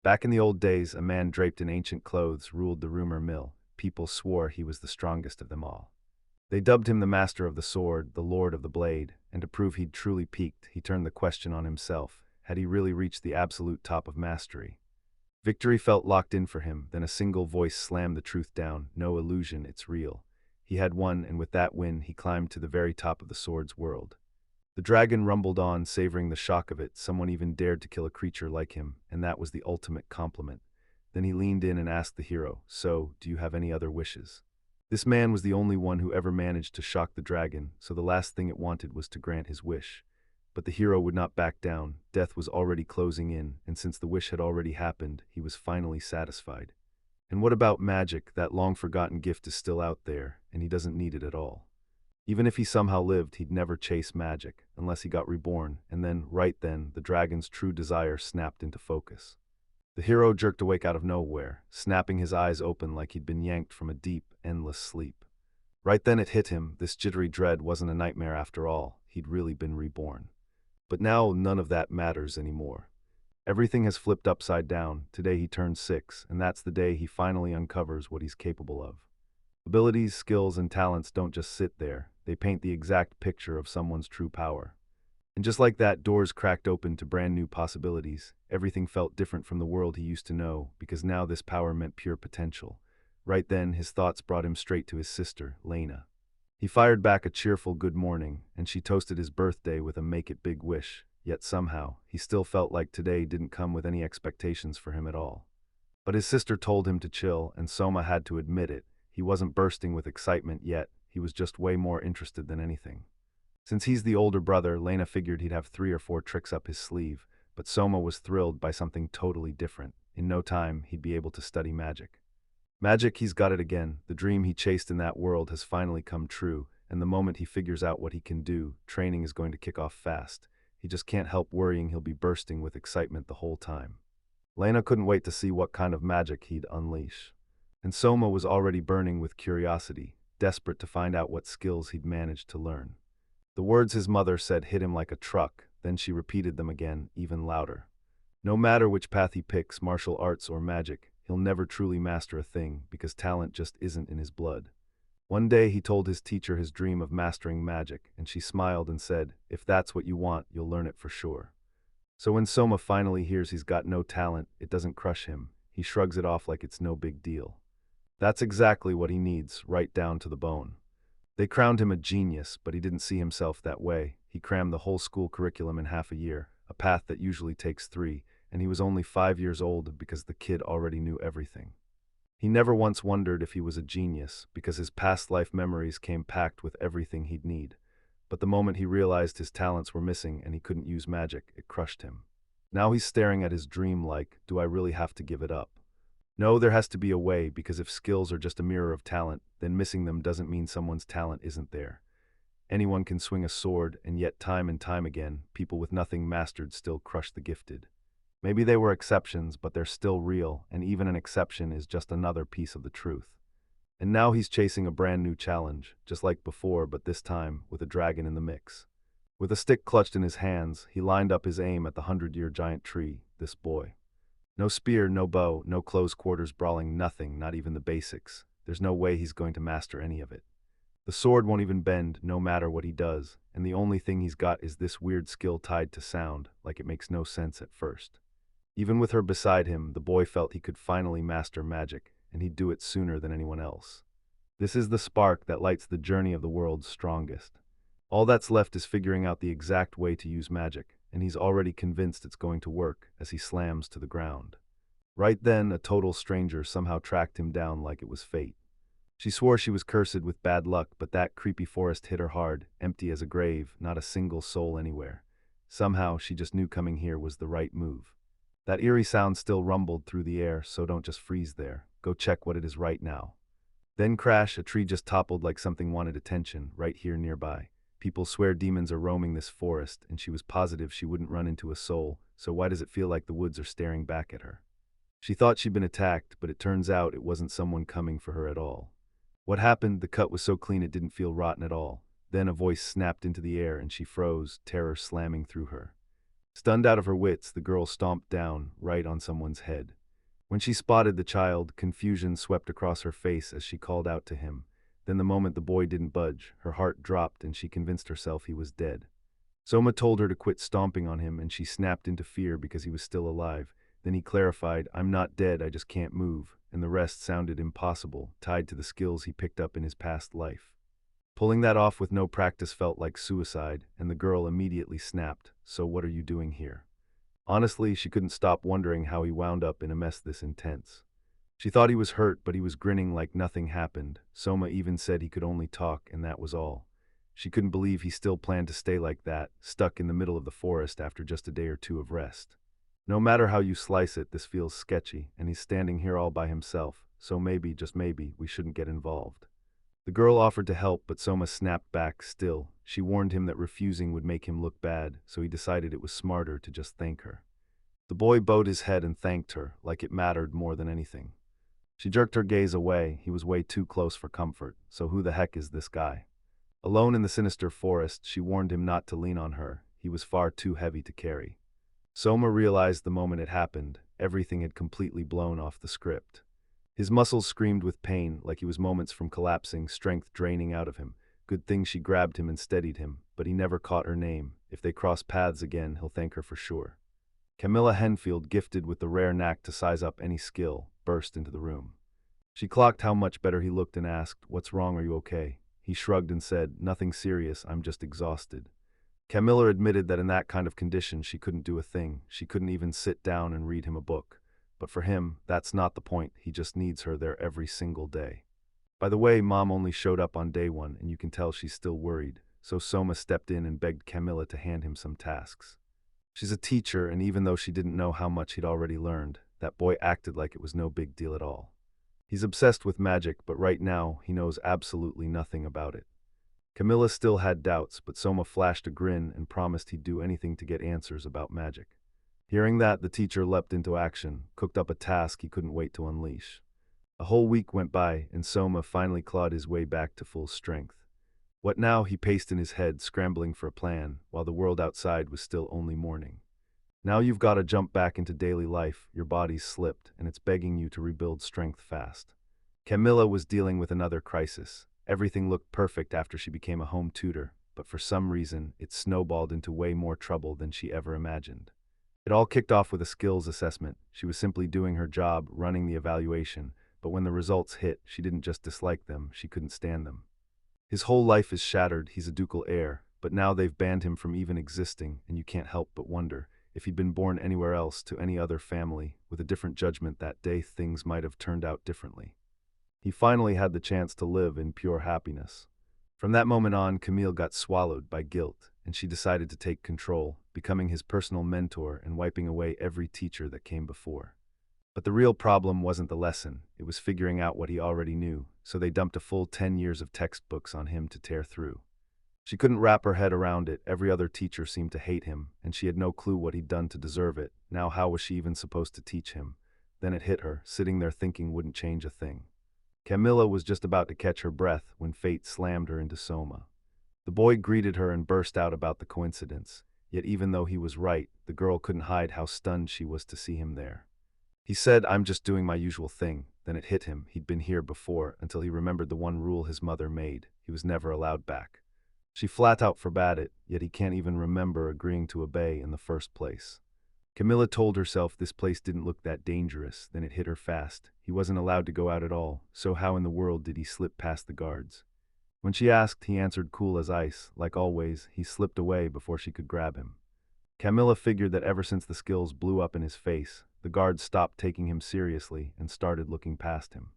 Back in the old days, a man draped in ancient clothes ruled the rumor mill. People swore he was the strongest of them all. They dubbed him the master of the sword, the lord of the blade, and to prove he'd truly peaked, he turned the question on himself. Had he really reached the absolute top of mastery? Victory felt locked in for him, then a single voice slammed the truth down. No illusion, it's real. He had won, and with that win, he climbed to the very top of the sword's world. The dragon rumbled on, savoring the shock of it. Someone even dared to kill a creature like him, and that was the ultimate compliment. Then he leaned in and asked the hero, "So, do you have any other wishes?" This man was the only one who ever managed to shock the dragon, so the last thing it wanted was to grant his wish. But the hero would not back down. Death was already closing in, and since the wish had already happened, he was finally satisfied. And what about magic? That long-forgotten gift is still out there, and he doesn't need it at all. Even if he somehow lived, he'd never chase magic, unless he got reborn, and then, right then, the dragon's true desire snapped into focus. The hero jerked awake out of nowhere, snapping his eyes open like he'd been yanked from a deep, endless sleep. Right then it hit him, this jittery dread wasn't a nightmare after all, he'd really been reborn. But now none of that matters anymore. Everything has flipped upside down. Today he turns 6, and that's the day he finally uncovers what he's capable of. Abilities, skills, and talents don't just sit there, they paint the exact picture of someone's true power. And just like that, doors cracked open to brand new possibilities. Everything felt different from the world he used to know, because now this power meant pure potential. Right then, his thoughts brought him straight to his sister, Lena. He fired back a cheerful good morning, and she toasted his birthday with a make-it-big wish, yet somehow, he still felt like today didn't come with any expectations for him at all. But his sister told him to chill, and Soma had to admit it. He wasn't bursting with excitement yet, he was just way more interested than anything. Since he's the older brother, Lena figured he'd have 3 or 4 tricks up his sleeve, but Soma was thrilled by something totally different. In no time, he'd be able to study magic. Magic, he's got it again. The dream he chased in that world has finally come true, and the moment he figures out what he can do, training is going to kick off fast. He just can't help worrying he'll be bursting with excitement the whole time. Lena couldn't wait to see what kind of magic he'd unleash. And Soma was already burning with curiosity, desperate to find out what skills he'd managed to learn. The words his mother said hit him like a truck, then she repeated them again, even louder. No matter which path he picks, martial arts or magic, he'll never truly master a thing because talent just isn't in his blood. One day he told his teacher his dream of mastering magic, and she smiled and said, "If that's what you want, you'll learn it for sure." So when Soma finally hears he's got no talent, it doesn't crush him. He shrugs it off like it's no big deal. That's exactly what he needs, right down to the bone. They crowned him a genius, but he didn't see himself that way. He crammed the whole school curriculum in half a year, a path that usually takes 3, and he was only 5 years old because the kid already knew everything. He never once wondered if he was a genius, because his past life memories came packed with everything he'd need. But the moment he realized his talents were missing and he couldn't use magic, it crushed him. Now he's staring at his dream like, do I really have to give it up? No, there has to be a way, because if skills are just a mirror of talent, then missing them doesn't mean someone's talent isn't there. Anyone can swing a sword, and yet time and time again, people with nothing mastered still crush the gifted. Maybe they were exceptions, but they're still real, and even an exception is just another piece of the truth. And now he's chasing a brand new challenge, just like before, but this time with a dragon in the mix. With a stick clutched in his hands, he lined up his aim at the 100-year giant tree, this boy. No spear, no bow, no close quarters brawling, nothing, not even the basics. There's no way he's going to master any of it. The sword won't even bend, no matter what he does, and the only thing he's got is this weird skill tied to sound, like it makes no sense at first. Even with her beside him, the boy felt he could finally master magic, and he'd do it sooner than anyone else. This is the spark that lights the journey of the world's strongest. All that's left is figuring out the exact way to use magic, and he's already convinced it's going to work as he slams to the ground. Right then, a total stranger somehow tracked him down like it was fate. She swore she was cursed with bad luck, but that creepy forest hit her hard, empty as a grave, not a single soul anywhere. Somehow, she just knew coming here was the right move. That eerie sound still rumbled through the air, so don't just freeze there. Go check what it is right now. Then crash, a tree just toppled like something wanted attention, right here nearby. People swear demons are roaming this forest, and she was positive she wouldn't run into a soul, so why does it feel like the woods are staring back at her? She thought she'd been attacked, but it turns out it wasn't someone coming for her at all. What happened? The cut was so clean it didn't feel rotten at all. Then a voice snapped into the air and she froze, terror slamming through her. Stunned out of her wits, the girl stomped down, right on someone's head. When she spotted the child, confusion swept across her face as she called out to him. Then the moment the boy didn't budge, her heart dropped and she convinced herself he was dead. Soma told her to quit stomping on him and she snapped into fear because he was still alive. Then he clarified, "I'm not dead, I just can't move," and the rest sounded impossible, tied to the skills he picked up in his past life. Pulling that off with no practice felt like suicide, and the girl immediately snapped, "So what are you doing here?" Honestly, she couldn't stop wondering how he wound up in a mess this intense. She thought he was hurt, but he was grinning like nothing happened. Soma even said he could only talk, and that was all. She couldn't believe he still planned to stay like that, stuck in the middle of the forest after just a day or two of rest. No matter how you slice it, this feels sketchy, and he's standing here all by himself, so maybe, just maybe, we shouldn't get involved. The girl offered to help, but Soma snapped back still. She warned him that refusing would make him look bad, so he decided it was smarter to just thank her. The boy bowed his head and thanked her, like it mattered more than anything. She jerked her gaze away. He was way too close for comfort, so who the heck is this guy? Alone in the sinister forest, she warned him not to lean on her. He was far too heavy to carry. Soma realized the moment it happened, everything had completely blown off the script. His muscles screamed with pain, like he was moments from collapsing, strength draining out of him. Good thing she grabbed him and steadied him, but he never caught her name. If they cross paths again, he'll thank her for sure. Camilla Henfield, gifted with the rare knack to size up any skill, burst into the room. She clocked how much better he looked and asked, "What's wrong, are you okay?" He shrugged and said, "Nothing serious, I'm just exhausted." Camilla admitted that in that kind of condition she couldn't do a thing. She couldn't even sit down and read him a book. But for him, that's not the point. He just needs her there every single day. By the way, Mom only showed up on day one, and you can tell she's still worried, so Soma stepped in and begged Camilla to hand him some tasks. She's a teacher, and even though she didn't know how much he'd already learned, that boy acted like it was no big deal at all. He's obsessed with magic, but right now, he knows absolutely nothing about it. Camilla still had doubts, but Soma flashed a grin and promised he'd do anything to get answers about magic. Hearing that, the teacher leapt into action, cooked up a task he couldn't wait to unleash. A whole week went by, and Soma finally clawed his way back to full strength. What now? He paced in his head, scrambling for a plan, while the world outside was still only morning. Now you've got to jump back into daily life, your body's slipped, and it's begging you to rebuild strength fast. Camilla was dealing with another crisis. Everything looked perfect after she became a home tutor, but for some reason, it snowballed into way more trouble than she ever imagined. It all kicked off with a skills assessment. She was simply doing her job, running the evaluation, but when the results hit, she didn't just dislike them, she couldn't stand them. His whole life is shattered, he's a ducal heir, but now they've banned him from even existing, and you can't help but wonder, if he'd been born anywhere else to any other family, with a different judgment that day, things might have turned out differently. He finally had the chance to live in pure happiness. From that moment on, Camille got swallowed by guilt, and she decided to take control, becoming his personal mentor and wiping away every teacher that came before. But the real problem wasn't the lesson, it was figuring out what he already knew, so they dumped a full 10 years of textbooks on him to tear through. She couldn't wrap her head around it. Every other teacher seemed to hate him, and she had no clue what he'd done to deserve it. Now how was she even supposed to teach him? Then it hit her, sitting there thinking wouldn't change a thing. Camilla was just about to catch her breath when fate slammed her into Soma. The boy greeted her and burst out about the coincidence, yet even though he was right, the girl couldn't hide how stunned she was to see him there. He said, "I'm just doing my usual thing." Then it hit him, he'd been here before, until he remembered the one rule his mother made. He was never allowed back. She flat out forbade it, yet he can't even remember agreeing to obey in the first place. Camilla told herself this place didn't look that dangerous, then it hit her fast. He wasn't allowed to go out at all, so how in the world did he slip past the guards? When she asked, he answered cool as ice. Like always, he slipped away before she could grab him. Camilla figured that ever since the skills blew up in his face, the guards stopped taking him seriously and started looking past him.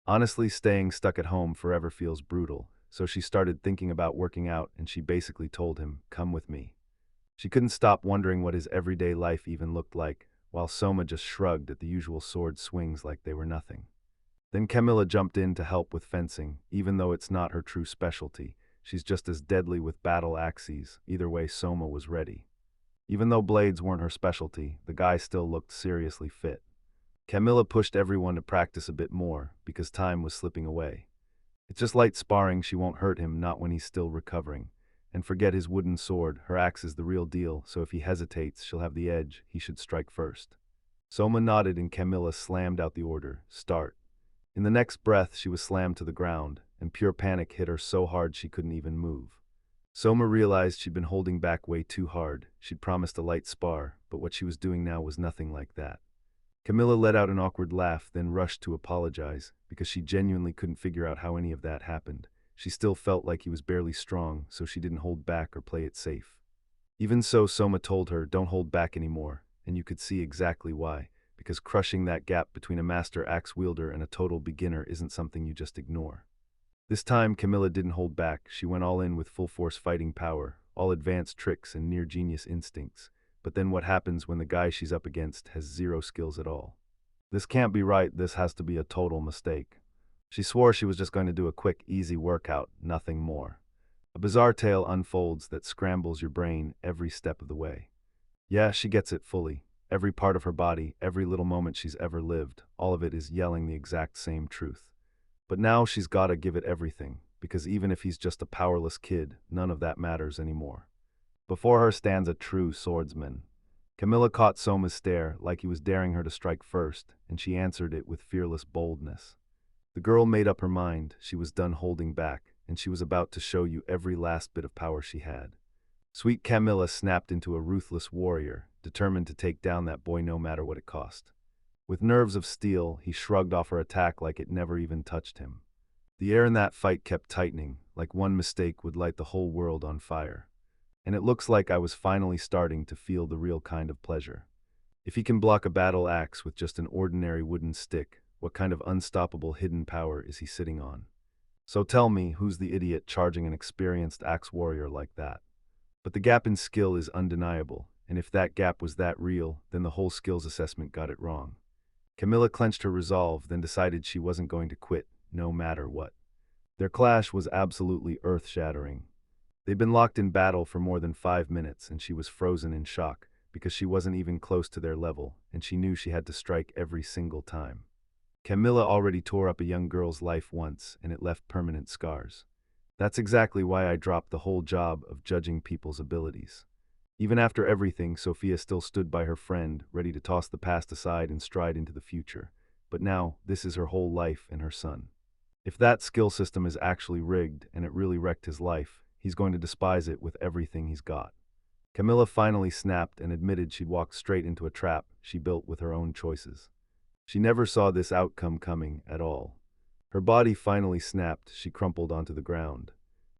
Honestly, staying stuck at home forever feels brutal, so she started thinking about working out, and she basically told him, "Come with me." She couldn't stop wondering what his everyday life even looked like, while Soma just shrugged at the usual sword swings like they were nothing. Then Camilla jumped in to help with fencing. Even though it's not her true specialty, she's just as deadly with battle axes. Either way, Soma was ready. Even though blades weren't her specialty, the guy still looked seriously fit. Camilla pushed everyone to practice a bit more, because time was slipping away. It's just light sparring, she won't hurt him, not when he's still recovering. And forget his wooden sword, her axe is the real deal, so if he hesitates, she'll have the edge, he should strike first. Soma nodded and Camilla slammed out the order, start. In the next breath, she was slammed to the ground, and pure panic hit her so hard she couldn't even move. Soma realized she'd been holding back way too hard. She'd promised a light spar, but what she was doing now was nothing like that. Camilla let out an awkward laugh, then rushed to apologize, because she genuinely couldn't figure out how any of that happened. She still felt like he was barely strong, so she didn't hold back or play it safe. Even so, Soma told her, don't hold back anymore, and you could see exactly why, because crushing that gap between a master axe wielder and a total beginner isn't something you just ignore. This time, Camilla didn't hold back. She went all in with full-force fighting power, all advanced tricks and near-genius instincts. But then what happens when the guy she's up against has zero skills at all? This can't be right, this has to be a total mistake. She swore she was just going to do a quick, easy workout, nothing more. A bizarre tale unfolds that scrambles your brain every step of the way. Yeah, she gets it fully. Every part of her body, every little moment she's ever lived, all of it is yelling the exact same truth. But now she's gotta give it everything, because even if he's just a powerless kid, none of that matters anymore. Before her stands a true swordsman. Camilla caught Soma's stare, like he was daring her to strike first, and she answered it with fearless boldness. The girl made up her mind, she was done holding back, and she was about to show you every last bit of power she had. Sweet Camilla snapped into a ruthless warrior, determined to take down that boy no matter what it cost. With nerves of steel, he shrugged off her attack like it never even touched him. The air in that fight kept tightening, like one mistake would light the whole world on fire. And it looks like I was finally starting to feel the real kind of pleasure. If he can block a battle axe with just an ordinary wooden stick, what kind of unstoppable hidden power is he sitting on? So tell me, who's the idiot charging an experienced axe warrior like that? But the gap in skill is undeniable, and if that gap was that real, then the whole skills assessment got it wrong. Camilla clenched her resolve, then decided she wasn't going to quit, no matter what. Their clash was absolutely earth-shattering. They'd been locked in battle for more than 5 minutes, and she was frozen in shock, because she wasn't even close to their level, and she knew she had to strike every single time. Camilla already tore up a young girl's life once, and it left permanent scars. That's exactly why I dropped the whole job of judging people's abilities. Even after everything, Sophia still stood by her friend, ready to toss the past aside and stride into the future. But now, this is her whole life and her son. If that skill system is actually rigged, and it really wrecked his life, he's going to despise it with everything he's got. Camilla finally snapped and admitted she'd walked straight into a trap she built with her own choices. She never saw this outcome coming at all. Her body finally snapped, she crumpled onto the ground.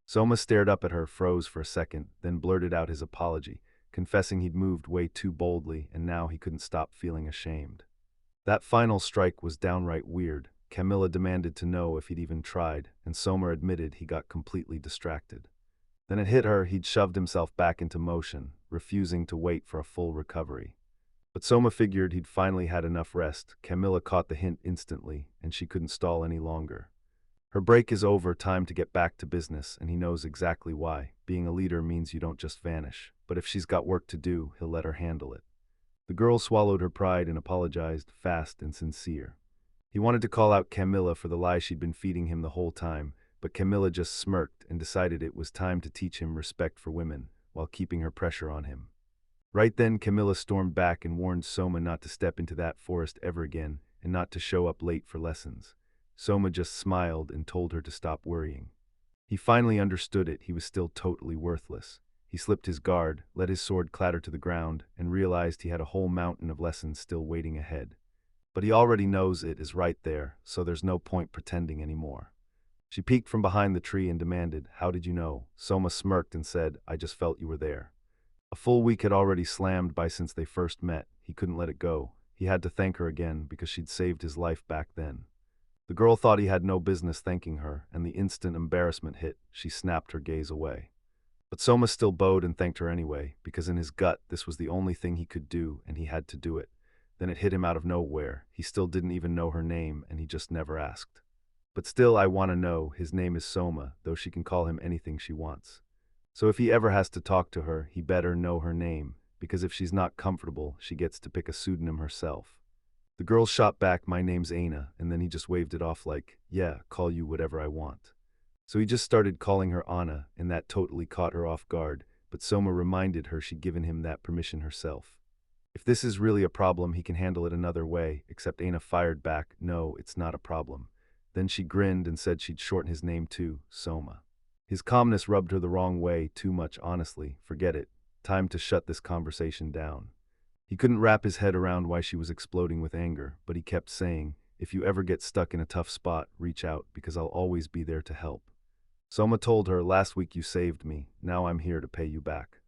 Soma stared up at her, froze for a second, then blurted out his apology, confessing he'd moved way too boldly and now he couldn't stop feeling ashamed. That final strike was downright weird. Camilla demanded to know if he'd even tried, and Soma admitted he got completely distracted. Then it hit her, he'd shoved himself back into motion, refusing to wait for a full recovery. But Soma figured he'd finally had enough rest. Camilla caught the hint instantly, and she couldn't stall any longer. Her break is over, time to get back to business, and he knows exactly why. Being a leader means you don't just vanish, but if she's got work to do, he'll let her handle it. The girl swallowed her pride and apologized, fast and sincere. He wanted to call out Camilla for the lie she'd been feeding him the whole time, but Camilla just smirked and decided it was time to teach him respect for women, while keeping her pressure on him. Right then, Camilla stormed back and warned Soma not to step into that forest ever again, and not to show up late for lessons. Soma just smiled and told her to stop worrying. He finally understood it, he was still totally worthless. He slipped his guard, let his sword clatter to the ground, and realized he had a whole mountain of lessons still waiting ahead. But he already knows it is right there, so there's no point pretending anymore. She peeked from behind the tree and demanded, "How did you know?" Soma smirked and said, "I just felt you were there." A full week had already slammed by since they first met. He couldn't let it go. He had to thank her again because she'd saved his life back then. The girl thought he had no business thanking her, and the instant embarrassment hit, she snapped her gaze away. But Soma still bowed and thanked her anyway, because in his gut, this was the only thing he could do, and he had to do it. Then it hit him out of nowhere. He still didn't even know her name, and he just never asked. But still, I want to know, his name is Soma, though she can call him anything she wants. So if he ever has to talk to her, he better know her name, because if she's not comfortable, she gets to pick a pseudonym herself. The girl shot back, "My name's Aina," and then he just waved it off like, "Yeah, call you whatever I want." So he just started calling her Anna, and that totally caught her off guard, but Soma reminded her she'd given him that permission herself. If this is really a problem, he can handle it another way, except Aina fired back, no, it's not a problem. Then she grinned and said she'd shorten his name to Soma. His calmness rubbed her the wrong way, too much honestly, forget it, time to shut this conversation down. He couldn't wrap his head around why she was exploding with anger, but he kept saying, if you ever get stuck in a tough spot, reach out, because I'll always be there to help. Soma told her, last week you saved me, now I'm here to pay you back.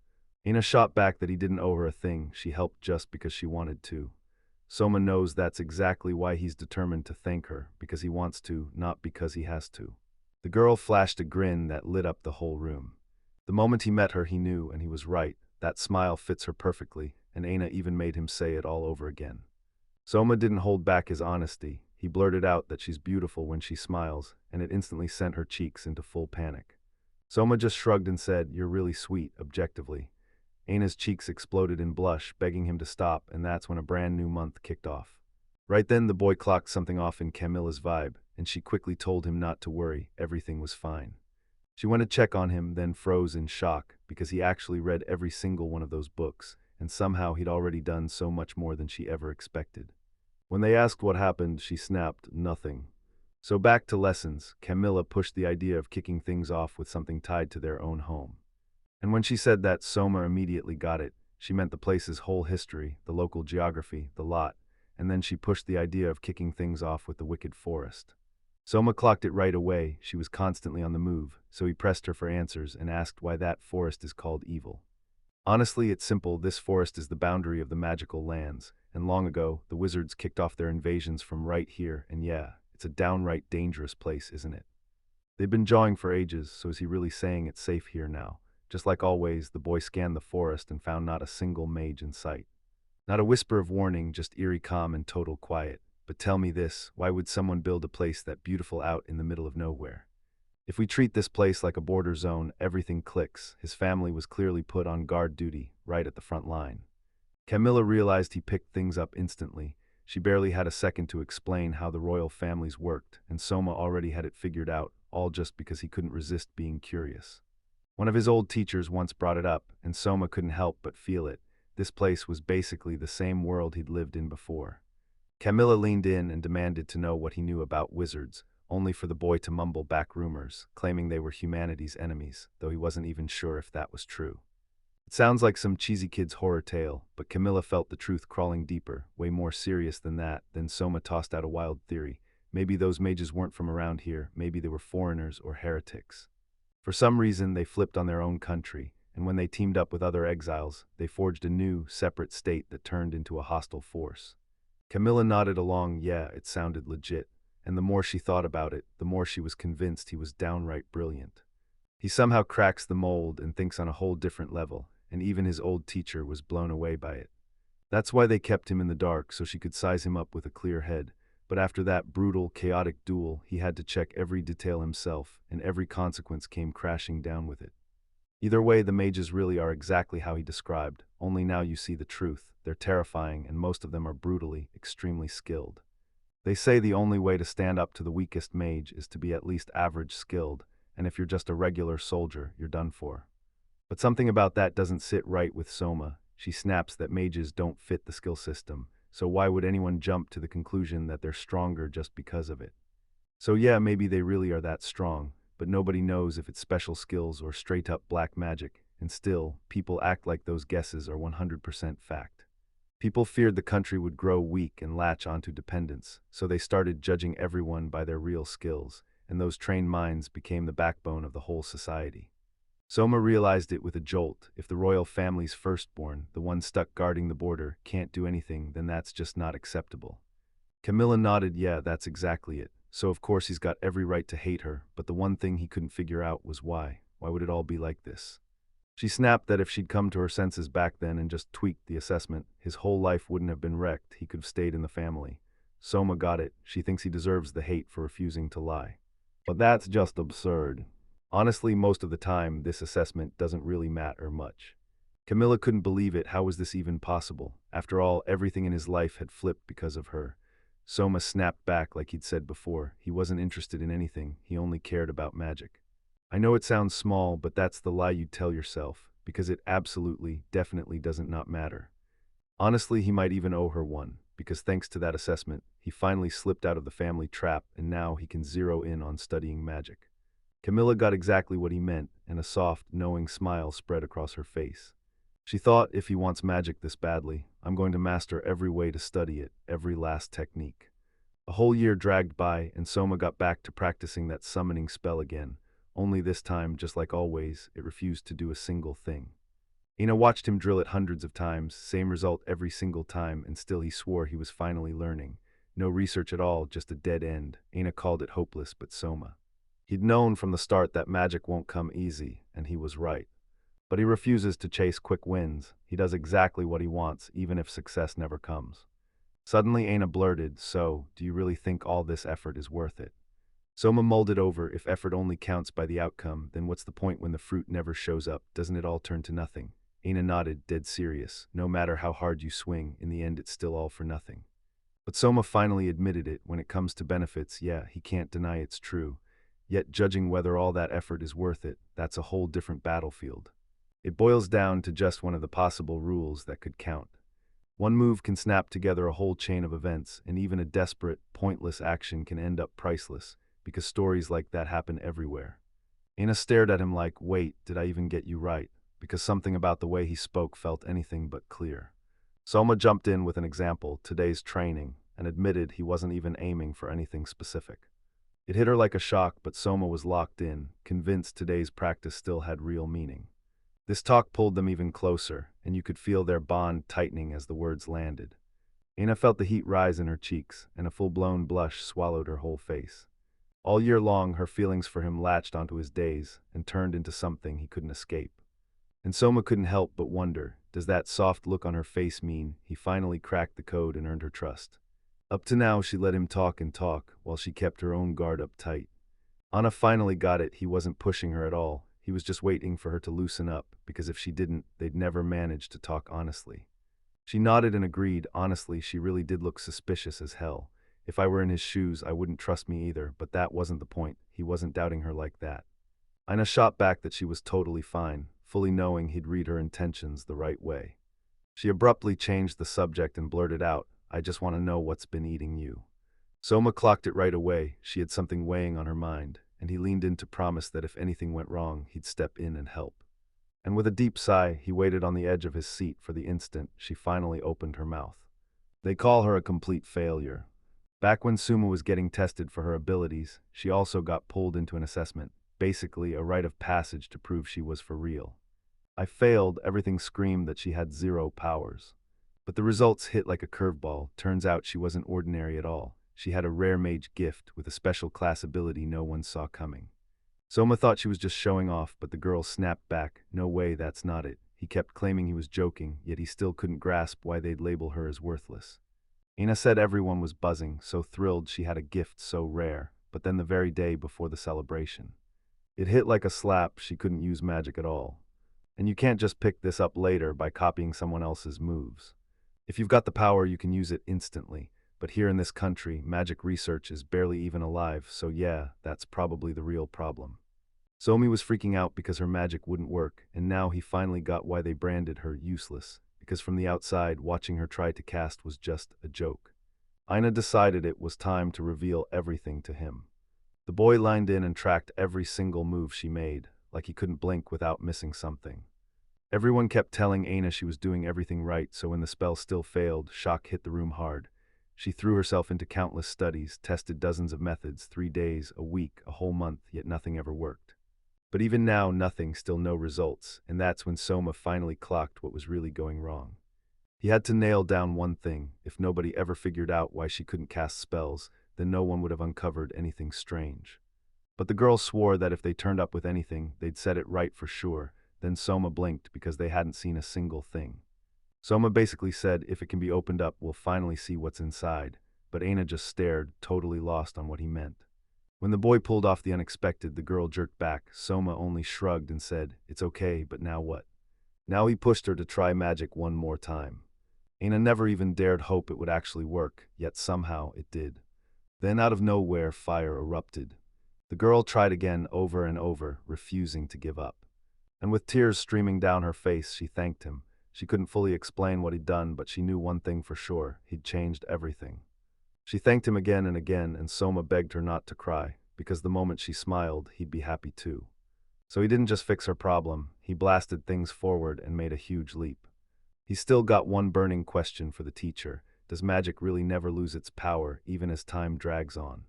Ina shot back that he didn't owe her a thing, she helped just because she wanted to. Soma knows that's exactly why he's determined to thank her, because he wants to, not because he has to. The girl flashed a grin that lit up the whole room. The moment he met her he knew, and he was right, that smile fits her perfectly, and Aina even made him say it all over again. Soma didn't hold back his honesty, he blurted out that she's beautiful when she smiles, and it instantly sent her cheeks into full panic. Soma just shrugged and said, you're really sweet, objectively. Aina's cheeks exploded in blush, begging him to stop, and that's when a brand new month kicked off. Right then the boy clocked something off in Camilla's vibe, and she quickly told him not to worry, everything was fine. She went to check on him, then froze in shock, because he actually read every single one of those books, and somehow he'd already done so much more than she ever expected. When they asked what happened, she snapped, nothing. So back to lessons, Camilla pushed the idea of kicking things off with something tied to their own home. And when she said that, Soma immediately got it. She meant the place's whole history, the local geography, the lot, and then she pushed the idea of kicking things off with the wicked forest. Soma clocked it right away, she was constantly on the move, so he pressed her for answers and asked why that forest is called evil. Honestly, it's simple, this forest is the boundary of the magical lands, and long ago, the wizards kicked off their invasions from right here, and yeah, it's a downright dangerous place, isn't it? They've been jawing for ages, so is he really saying it's safe here now? Just like always, the boy scanned the forest and found not a single mage in sight. Not a whisper of warning, just eerie calm and total quiet. But tell me this, why would someone build a place that beautiful out in the middle of nowhere? If we treat this place like a border zone, everything clicks. His family was clearly put on guard duty, right at the front line. Camilla realized he picked things up instantly. She barely had a second to explain how the royal families worked, and Soma already had it figured out, all just because he couldn't resist being curious. One of his old teachers once brought it up, and Soma couldn't help but feel it. This place was basically the same world he'd lived in before. Camilla leaned in and demanded to know what he knew about wizards, only for the boy to mumble back rumors, claiming they were humanity's enemies, though he wasn't even sure if that was true. It sounds like some cheesy kid's horror tale, but Camilla felt the truth crawling deeper, way more serious than that. Then Soma tossed out a wild theory. Maybe those mages weren't from around here, maybe they were foreigners or heretics. For some reason, they flipped on their own country, and when they teamed up with other exiles, they forged a new, separate state that turned into a hostile force. Camilla nodded along, yeah, it sounded legit, and the more she thought about it, the more she was convinced he was downright brilliant. He somehow cracks the mold and thinks on a whole different level, and even his old teacher was blown away by it. That's why they kept him in the dark, so she could size him up with a clear head. But after that brutal, chaotic duel, he had to check every detail himself, and every consequence came crashing down with it. Either way, the mages really are exactly how he described, only now you see the truth. They're terrifying, and most of them are brutally, extremely skilled. They say the only way to stand up to the weakest mage is to be at least average skilled, and if you're just a regular soldier, you're done for. But something about that doesn't sit right with Soma. She snaps that mages don't fit the skill system. So why would anyone jump to the conclusion that they're stronger just because of it? So yeah, maybe they really are that strong, but nobody knows if it's special skills or straight-up black magic, and still, people act like those guesses are 100% fact. People feared the country would grow weak and latch onto dependence, so they started judging everyone by their real skills, and those trained minds became the backbone of the whole society. Soma realized it with a jolt. If the royal family's firstborn, the one stuck guarding the border, can't do anything, then that's just not acceptable. Camilla nodded, yeah, that's exactly it. So of course he's got every right to hate her, but the one thing he couldn't figure out was why. Why would it all be like this? She snapped that if she'd come to her senses back then and just tweaked the assessment, his whole life wouldn't have been wrecked, he could have stayed in the family. Soma got it. She thinks he deserves the hate for refusing to lie. But that's just absurd. Honestly, most of the time, this assessment doesn't really matter much. Camilla couldn't believe it. How was this even possible? After all, everything in his life had flipped because of her. Soma snapped back like he'd said before. He wasn't interested in anything. He only cared about magic. I know it sounds small, but that's the lie you tell yourself, because it absolutely, definitely doesn't not matter. Honestly, he might even owe her one, because thanks to that assessment, he finally slipped out of the family trap and now he can zero in on studying magic. Camilla got exactly what he meant, and a soft, knowing smile spread across her face. She thought, if he wants magic this badly, I'm going to master every way to study it, every last technique. A whole year dragged by, and Soma got back to practicing that summoning spell again, only this time, just like always, it refused to do a single thing. Ina watched him drill it hundreds of times, same result every single time, and still he swore he was finally learning. No research at all, just a dead end. Ina called it hopeless, but Soma. He'd known from the start that magic won't come easy, and he was right. But he refuses to chase quick wins. He does exactly what he wants, even if success never comes. Suddenly Aina blurted, "So, do you really think all this effort is worth it?" Soma mulled it over. If effort only counts by the outcome, then what's the point when the fruit never shows up? Doesn't it all turn to nothing? Aina nodded, dead serious. No matter how hard you swing, in the end it's still all for nothing. But Soma finally admitted it. When it comes to benefits, yeah, he can't deny it's true. Yet judging whether all that effort is worth it, that's a whole different battlefield. It boils down to just one of the possible rules that could count. One move can snap together a whole chain of events, and even a desperate, pointless action can end up priceless, because stories like that happen everywhere. Aina stared at him like, "Wait, did I even get you right?" Because something about the way he spoke felt anything but clear. Soma jumped in with an example, today's training, and admitted he wasn't even aiming for anything specific. It hit her like a shock, but Soma was locked in, convinced today's practice still had real meaning. This talk pulled them even closer, and you could feel their bond tightening as the words landed. Aina felt the heat rise in her cheeks, and a full-blown blush swallowed her whole face. All year long, her feelings for him latched onto his days and turned into something he couldn't escape. And Soma couldn't help but wonder, does that soft look on her face mean he finally cracked the code and earned her trust? Up to now, she let him talk and talk, while she kept her own guard up tight. Anna finally got it. He wasn't pushing her at all. He was just waiting for her to loosen up, because if she didn't, they'd never manage to talk honestly. She nodded and agreed. Honestly, she really did look suspicious as hell. If I were in his shoes, I wouldn't trust me either, but that wasn't the point. He wasn't doubting her like that. Ina shot back that she was totally fine, fully knowing he'd read her intentions the right way. She abruptly changed the subject and blurted out, "I just want to know what's been eating you." Soma clocked it right away. She had something weighing on her mind, and he leaned in to promise that if anything went wrong, he'd step in and help. And with a deep sigh, he waited on the edge of his seat for the instant she finally opened her mouth. They call her a complete failure. Back when Suma was getting tested for her abilities, she also got pulled into an assessment, basically a rite of passage to prove she was for real. I failed. Everything screamed that she had zero powers. But the results hit like a curveball. Turns out she wasn't ordinary at all. She had a rare mage gift with a special class ability no one saw coming. Soma thought she was just showing off, but the girl snapped back, "No way, that's not it." He kept claiming he was joking, yet he still couldn't grasp why they'd label her as worthless. Ina said everyone was buzzing, so thrilled she had a gift so rare, but then the very day before the celebration, it hit like a slap. She couldn't use magic at all. And you can't just pick this up later by copying someone else's moves. If you've got the power, you can use it instantly. But here in this country, magic research is barely even alive, so yeah, that's probably the real problem. Somi was freaking out because her magic wouldn't work, and now he finally got why they branded her useless, because from the outside, watching her try to cast was just a joke. Ina decided it was time to reveal everything to him. The boy lined in and tracked every single move she made, like he couldn't blink without missing something. Everyone kept telling Aina she was doing everything right, so when the spell still failed, shock hit the room hard. She threw herself into countless studies, tested dozens of methods, 3 days, a week, a whole month, yet nothing ever worked. But even now, nothing, still no results, and that's when Soma finally clocked what was really going wrong. He had to nail down one thing. If nobody ever figured out why she couldn't cast spells, then no one would have uncovered anything strange. But the girls swore that if they turned up with anything, they'd set it right for sure. Then Soma blinked because they hadn't seen a single thing. Soma basically said, "If it can be opened up, we'll finally see what's inside." But Aina just stared, totally lost on what he meant. When the boy pulled off the unexpected, the girl jerked back. Soma only shrugged and said, "It's okay, but now what?" Now he pushed her to try magic one more time. Aina never even dared hope it would actually work, yet somehow it did. Then out of nowhere, fire erupted. The girl tried again over and over, refusing to give up. And with tears streaming down her face, she thanked him. She couldn't fully explain what he'd done, but she knew one thing for sure: he'd changed everything. She thanked him again and again, and Soma begged her not to cry, because the moment she smiled, he'd be happy too. So he didn't just fix her problem, he blasted things forward and made a huge leap. He's still got one burning question for the teacher: does magic really never lose its power, even as time drags on?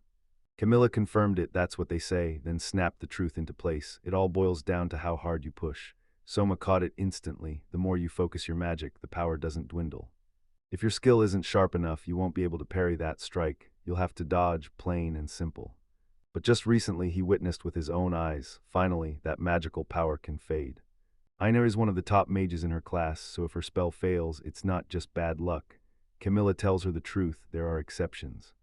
Camilla confirmed it, that's what they say, then snapped the truth into place. It all boils down to how hard you push. Soma caught it instantly. The more you focus your magic, the power doesn't dwindle. If your skill isn't sharp enough, you won't be able to parry that strike. You'll have to dodge, plain and simple. But just recently he witnessed with his own eyes, finally, that magical power can fade. Aina is one of the top mages in her class, so if her spell fails, it's not just bad luck. Camilla tells her the truth, there are exceptions.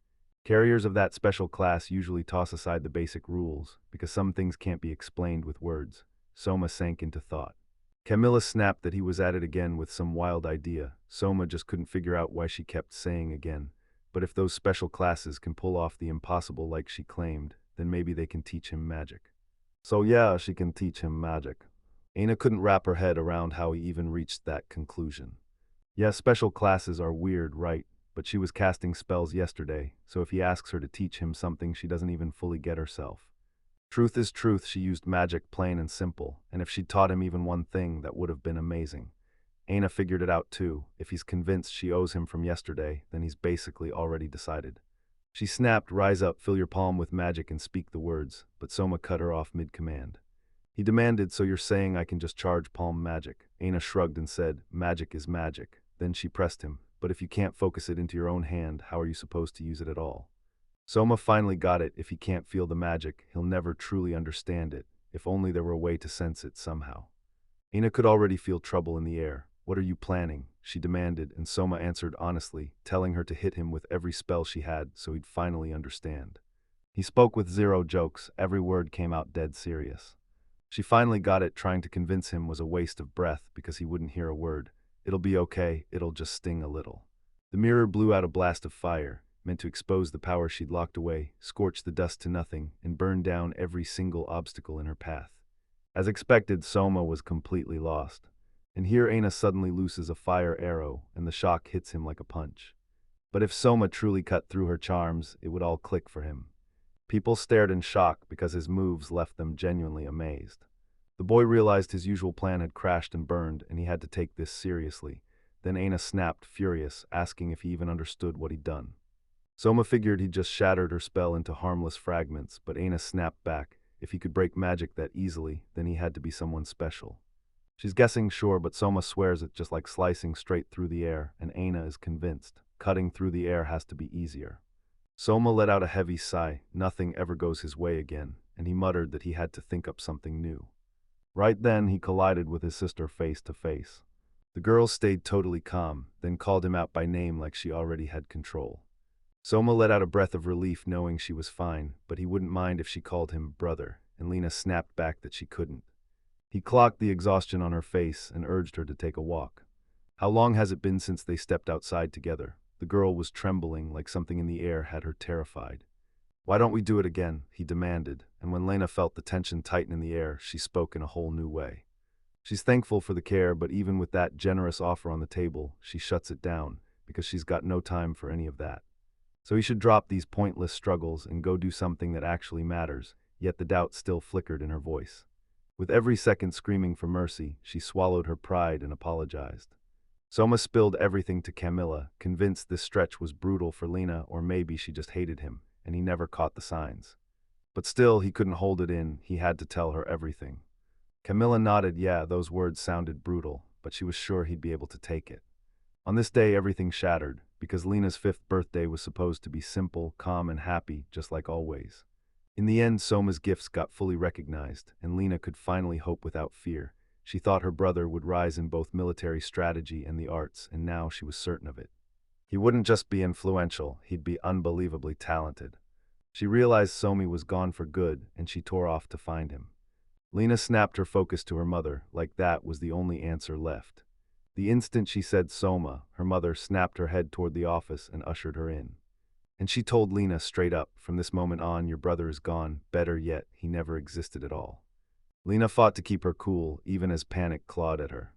Carriers of that special class usually toss aside the basic rules, because some things can't be explained with words. Soma sank into thought. Camilla snapped that he was at it again with some wild idea. Soma just couldn't figure out why she kept saying again. But if those special classes can pull off the impossible like she claimed, then maybe they can teach him magic. So yeah, she can teach him magic. Aina couldn't wrap her head around how he even reached that conclusion. Yeah, special classes are weird, right? But she was casting spells yesterday, so if he asks her to teach him something she doesn't even fully get herself. Truth is truth, she used magic plain and simple, and if she'd taught him even one thing, that would have been amazing. Aina figured it out too. If he's convinced she owes him from yesterday, then he's basically already decided. She snapped, rise up, fill your palm with magic and speak the words, but Soma cut her off mid-command. He demanded, so you're saying I can just charge palm magic? Aina shrugged and said, magic is magic. Then she pressed him, but if you can't focus it into your own hand, how are you supposed to use it at all? Soma finally got it. If he can't feel the magic, he'll never truly understand it. If only there were a way to sense it somehow. Aina could already feel trouble in the air. What are you planning? She demanded, and Soma answered honestly, telling her to hit him with every spell she had so he'd finally understand. He spoke with zero jokes. Every word came out dead serious. She finally got it. Trying to convince him was a waste of breath because he wouldn't hear a word. It'll be okay, it'll just sting a little. The mirror blew out a blast of fire, meant to expose the power she'd locked away, scorch the dust to nothing, and burn down every single obstacle in her path. As expected, Soma was completely lost. And here Aina suddenly looses a fire arrow, and the shock hits him like a punch. But if Soma truly cut through her charms, it would all click for him. People stared in shock because his moves left them genuinely amazed. The boy realized his usual plan had crashed and burned, and he had to take this seriously. Then Aina snapped, furious, asking if he even understood what he'd done. Soma figured he'd just shattered her spell into harmless fragments, but Aina snapped back. If he could break magic that easily, then he had to be someone special. She's guessing, sure, but Soma swears it's just like slicing straight through the air, and Aina is convinced. Cutting through the air has to be easier. Soma let out a heavy sigh. Nothing ever goes his way again, and he muttered that he had to think up something new. Right then, he collided with his sister face to face. The girl stayed totally calm, then called him out by name like she already had control. Soma let out a breath of relief knowing she was fine, but he wouldn't mind if she called him brother, and Lena snapped back that she couldn't. He clocked the exhaustion on her face and urged her to take a walk. How long has it been since they stepped outside together? The girl was trembling like something in the air had her terrified. Why don't we do it again? He demanded, and when Lena felt the tension tighten in the air, she spoke in a whole new way. She's thankful for the care, but even with that generous offer on the table, she shuts it down, because she's got no time for any of that. So he should drop these pointless struggles and go do something that actually matters, yet the doubt still flickered in her voice. With every second screaming for mercy, she swallowed her pride and apologized. Soma spilled everything to Camilla, convinced this stretch was brutal for Lena, or maybe she just hated him, and he never caught the signs. But still, he couldn't hold it in. He had to tell her everything. Camilla nodded. Yeah, those words sounded brutal, but she was sure he'd be able to take it. On this day, everything shattered, because Lena's 5th birthday was supposed to be simple, calm, and happy, just like always. In the end, Soma's gifts got fully recognized, and Lena could finally hope without fear. She thought her brother would rise in both military strategy and the arts, and now she was certain of it. He wouldn't just be influential, he'd be unbelievably talented. She realized Somi was gone for good, and she tore off to find him. Lena snapped her focus to her mother, like that was the only answer left. The instant she said Soma, her mother snapped her head toward the office and ushered her in. And she told Lena straight up, from this moment on, your brother is gone. Better yet, he never existed at all. Lena fought to keep her cool, even as panic clawed at her.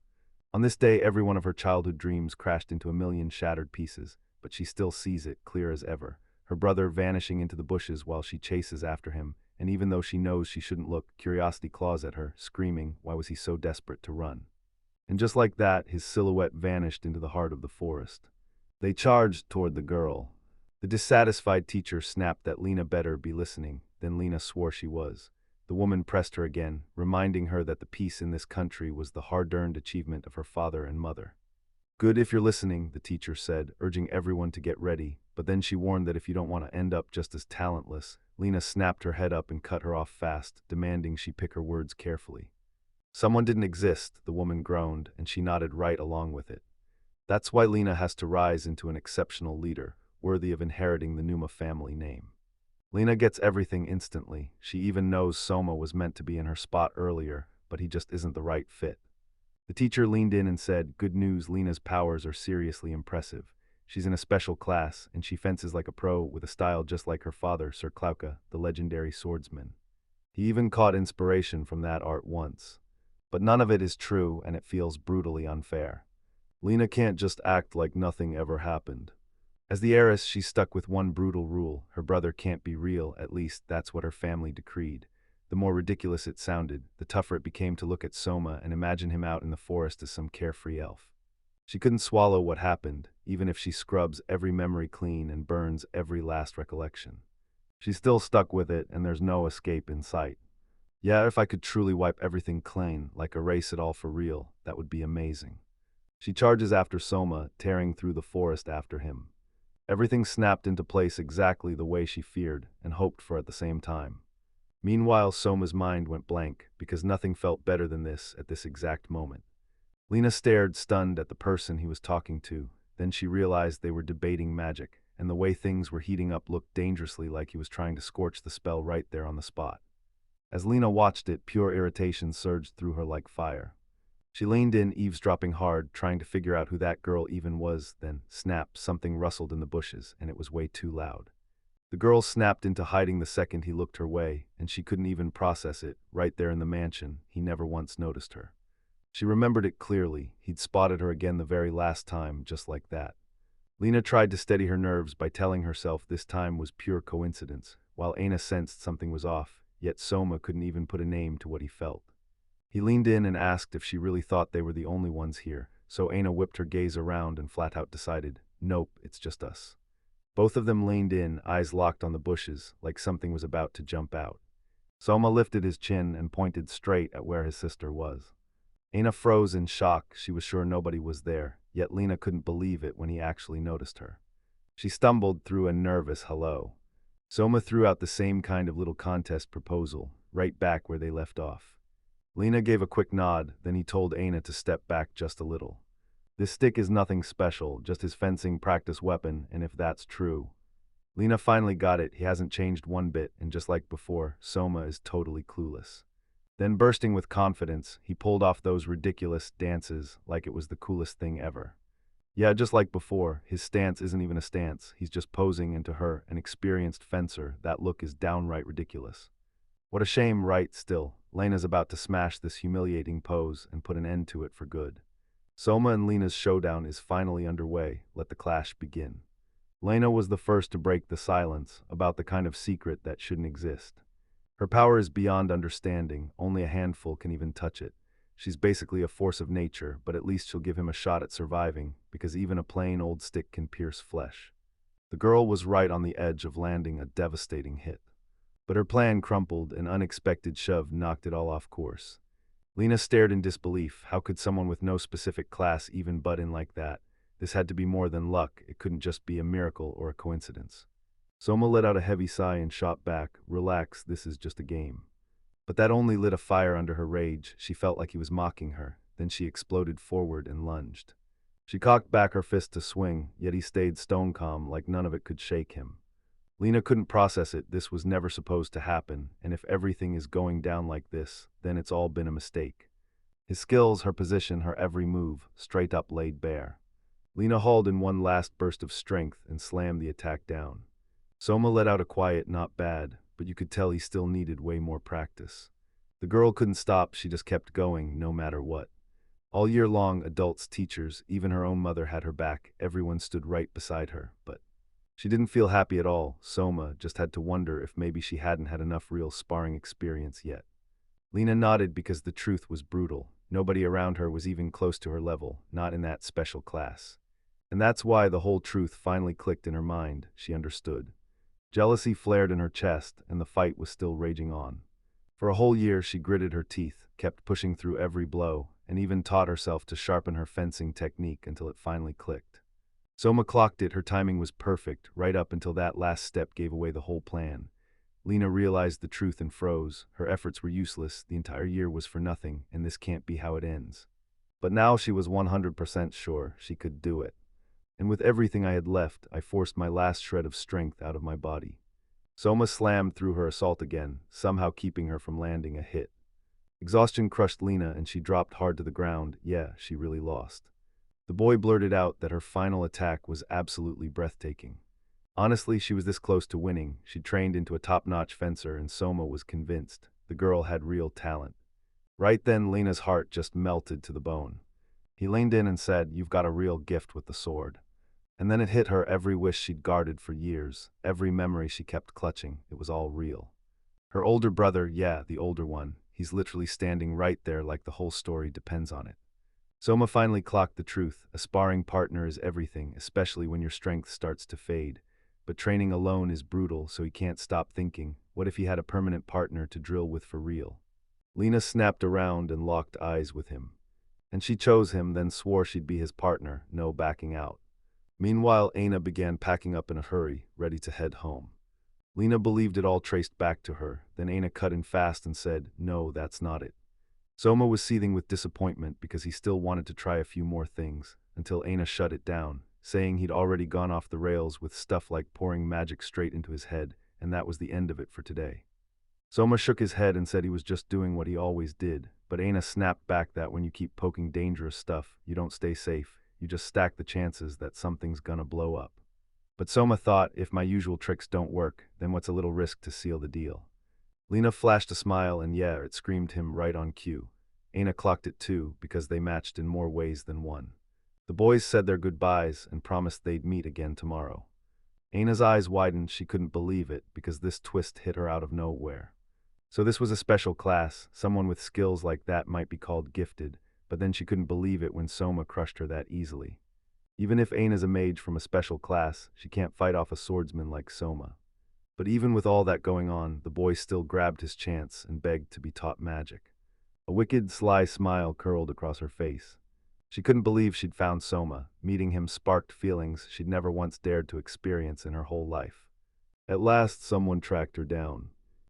On this day, every one of her childhood dreams crashed into a million shattered pieces, but she still sees it, clear as ever. Her brother vanishing into the bushes while she chases after him, and even though she knows she shouldn't look, curiosity claws at her, screaming, why was he so desperate to run? And just like that, his silhouette vanished into the heart of the forest. They charged toward the girl. The dissatisfied teacher snapped that Lena better be listening, then Lena swore she was. The woman pressed her again, reminding her that the peace in this country was the hard-earned achievement of her father and mother. Good if you're listening, the teacher said, urging everyone to get ready, but then she warned that if you don't want to end up just as talentless. Lena snapped her head up and cut her off fast, demanding she pick her words carefully. Someone didn't exist, the woman groaned, and she nodded right along with it. That's why Lena has to rise into an exceptional leader, worthy of inheriting the Numa family name. Lena gets everything instantly. She even knows Soma was meant to be in her spot earlier, but he just isn't the right fit. The teacher leaned in and said, good news, Lena's powers are seriously impressive. She's in a special class, and she fences like a pro with a style just like her father, Sir Klauka, the legendary swordsman. He even caught inspiration from that art once. But none of it is true, and it feels brutally unfair. Lena can't just act like nothing ever happened. As the heiress, she's stuck with one brutal rule: her brother can't be real, at least that's what her family decreed. The more ridiculous it sounded, the tougher it became to look at Soma and imagine him out in the forest as some carefree elf. She couldn't swallow what happened, even if she scrubs every memory clean and burns every last recollection. She's still stuck with it, and there's no escape in sight. Yeah, if I could truly wipe everything clean, like erase it all for real, that would be amazing. She charges after Soma, tearing through the forest after him. Everything snapped into place exactly the way she feared and hoped for at the same time. Meanwhile, Soma's mind went blank, because nothing felt better than this at this exact moment. Lena stared, stunned, at the person he was talking to. Then she realized they were debating magic, and the way things were heating up looked dangerously like he was trying to scorch the spell right there on the spot. As Lena watched it, pure irritation surged through her like fire. She leaned in, eavesdropping hard, trying to figure out who that girl even was. Then, snap, something rustled in the bushes, and it was way too loud. The girl snapped into hiding the second he looked her way, and she couldn't even process it. Right there in the mansion, he never once noticed her. She remembered it clearly. He'd spotted her again the very last time, just like that. Lena tried to steady her nerves by telling herself this time was pure coincidence, while Aina sensed something was off, yet Soma couldn't even put a name to what he felt. He leaned in and asked if she really thought they were the only ones here, so Aina whipped her gaze around and flat out decided, nope, it's just us. Both of them leaned in, eyes locked on the bushes, like something was about to jump out. Soma lifted his chin and pointed straight at where his sister was. Aina froze in shock. She was sure nobody was there, yet Lena couldn't believe it when he actually noticed her. She stumbled through a nervous hello. Soma threw out the same kind of little contest proposal, right back where they left off. Lena gave a quick nod, then he told Aina to step back just a little. This stick is nothing special, just his fencing practice weapon, and if that's true. Lena finally got it. He hasn't changed one bit, and just like before, Soma is totally clueless. Then, bursting with confidence, he pulled off those ridiculous dances like it was the coolest thing ever. Yeah, just like before, his stance isn't even a stance. He's just posing, and to her, an experienced fencer, that look is downright ridiculous. What a shame, right? Still, Lena's about to smash this humiliating pose and put an end to it for good. Soma and Lena's showdown is finally underway. Let the clash begin. Lena was the first to break the silence about the kind of secret that shouldn't exist. Her power is beyond understanding. Only a handful can even touch it. She's basically a force of nature, but at least she'll give him a shot at surviving, because even a plain old stick can pierce flesh. The girl was right on the edge of landing a devastating hit. But her plan crumpled. An unexpected shove knocked it all off course. Lena stared in disbelief. How could someone with no specific class even butt in like that? This had to be more than luck. It couldn't just be a miracle or a coincidence. Soma let out a heavy sigh and shot back. Relax, this is just a game. But that only lit a fire under her rage. She felt like he was mocking her. Then she exploded forward and lunged. She cocked back her fist to swing, yet he stayed stone calm, like none of it could shake him. Lena couldn't process it. This was never supposed to happen, and if everything is going down like this, then it's all been a mistake. His skills, her position, her every move, straight up laid bare. Lena hauled in one last burst of strength and slammed the attack down. Soma let out a quiet, not bad, but you could tell he still needed way more practice. The girl couldn't stop, she just kept going, no matter what. All year long, adults, teachers, even her own mother had her back, everyone stood right beside her, but she didn't feel happy at all. Soma just had to wonder if maybe she hadn't had enough real sparring experience yet. Lena nodded because the truth was brutal. Nobody around her was even close to her level, not in that special class. And that's why the whole truth finally clicked in her mind. She understood. Jealousy flared in her chest, and the fight was still raging on. For a whole year, she gritted her teeth, kept pushing through every blow, and even taught herself to sharpen her fencing technique until it finally clicked. Soma clocked it, her timing was perfect, right up until that last step gave away the whole plan. Lena realized the truth and froze. Her efforts were useless, the entire year was for nothing, and this can't be how it ends. But now she was 100% sure she could do it. And with everything I had left, I forced my last shred of strength out of my body. Soma slammed through her assault again, somehow keeping her from landing a hit. Exhaustion crushed Lena and she dropped hard to the ground. Yeah, she really lost. The boy blurted out that her final attack was absolutely breathtaking. Honestly, she was this close to winning. She'd trained into a top-notch fencer and Soma was convinced the girl had real talent. Right then, Lena's heart just melted to the bone. He leaned in and said, "You've got a real gift with the sword." And then it hit her, every wish she'd guarded for years, every memory she kept clutching, it was all real. Her older brother, yeah, the older one, he's literally standing right there like the whole story depends on it. Soma finally clocked the truth. A sparring partner is everything, especially when your strength starts to fade. But training alone is brutal, so he can't stop thinking, what if he had a permanent partner to drill with for real? Lena snapped around and locked eyes with him. And she chose him, then swore she'd be his partner, no backing out. Meanwhile, Aina began packing up in a hurry, ready to head home. Lena believed it all traced back to her, then Aina cut in fast and said, "No, that's not it." Soma was seething with disappointment because he still wanted to try a few more things, until Aina shut it down, saying he'd already gone off the rails with stuff like pouring magic straight into his head, and that was the end of it for today. Soma shook his head and said he was just doing what he always did, but Aina snapped back that when you keep poking dangerous stuff, you don't stay safe, you just stack the chances that something's gonna blow up. But Soma thought, if my usual tricks don't work, then what's a little risk to seal the deal? Lena flashed a smile and yeah, it screamed him right on cue. Aina clocked it too, because they matched in more ways than one. The boys said their goodbyes and promised they'd meet again tomorrow. Aina's eyes widened, she couldn't believe it, because this twist hit her out of nowhere. So this was a special class, someone with skills like that might be called gifted, but then she couldn't believe it when Soma crushed her that easily. Even if Aina's a mage from a special class, she can't fight off a swordsman like Soma. But even with all that going on, the boy still grabbed his chance and begged to be taught magic. A wicked, sly smile curled across her face. She couldn't believe she'd found Soma. Meeting him sparked feelings she'd never once dared to experience in her whole life. At last, someone tracked her down.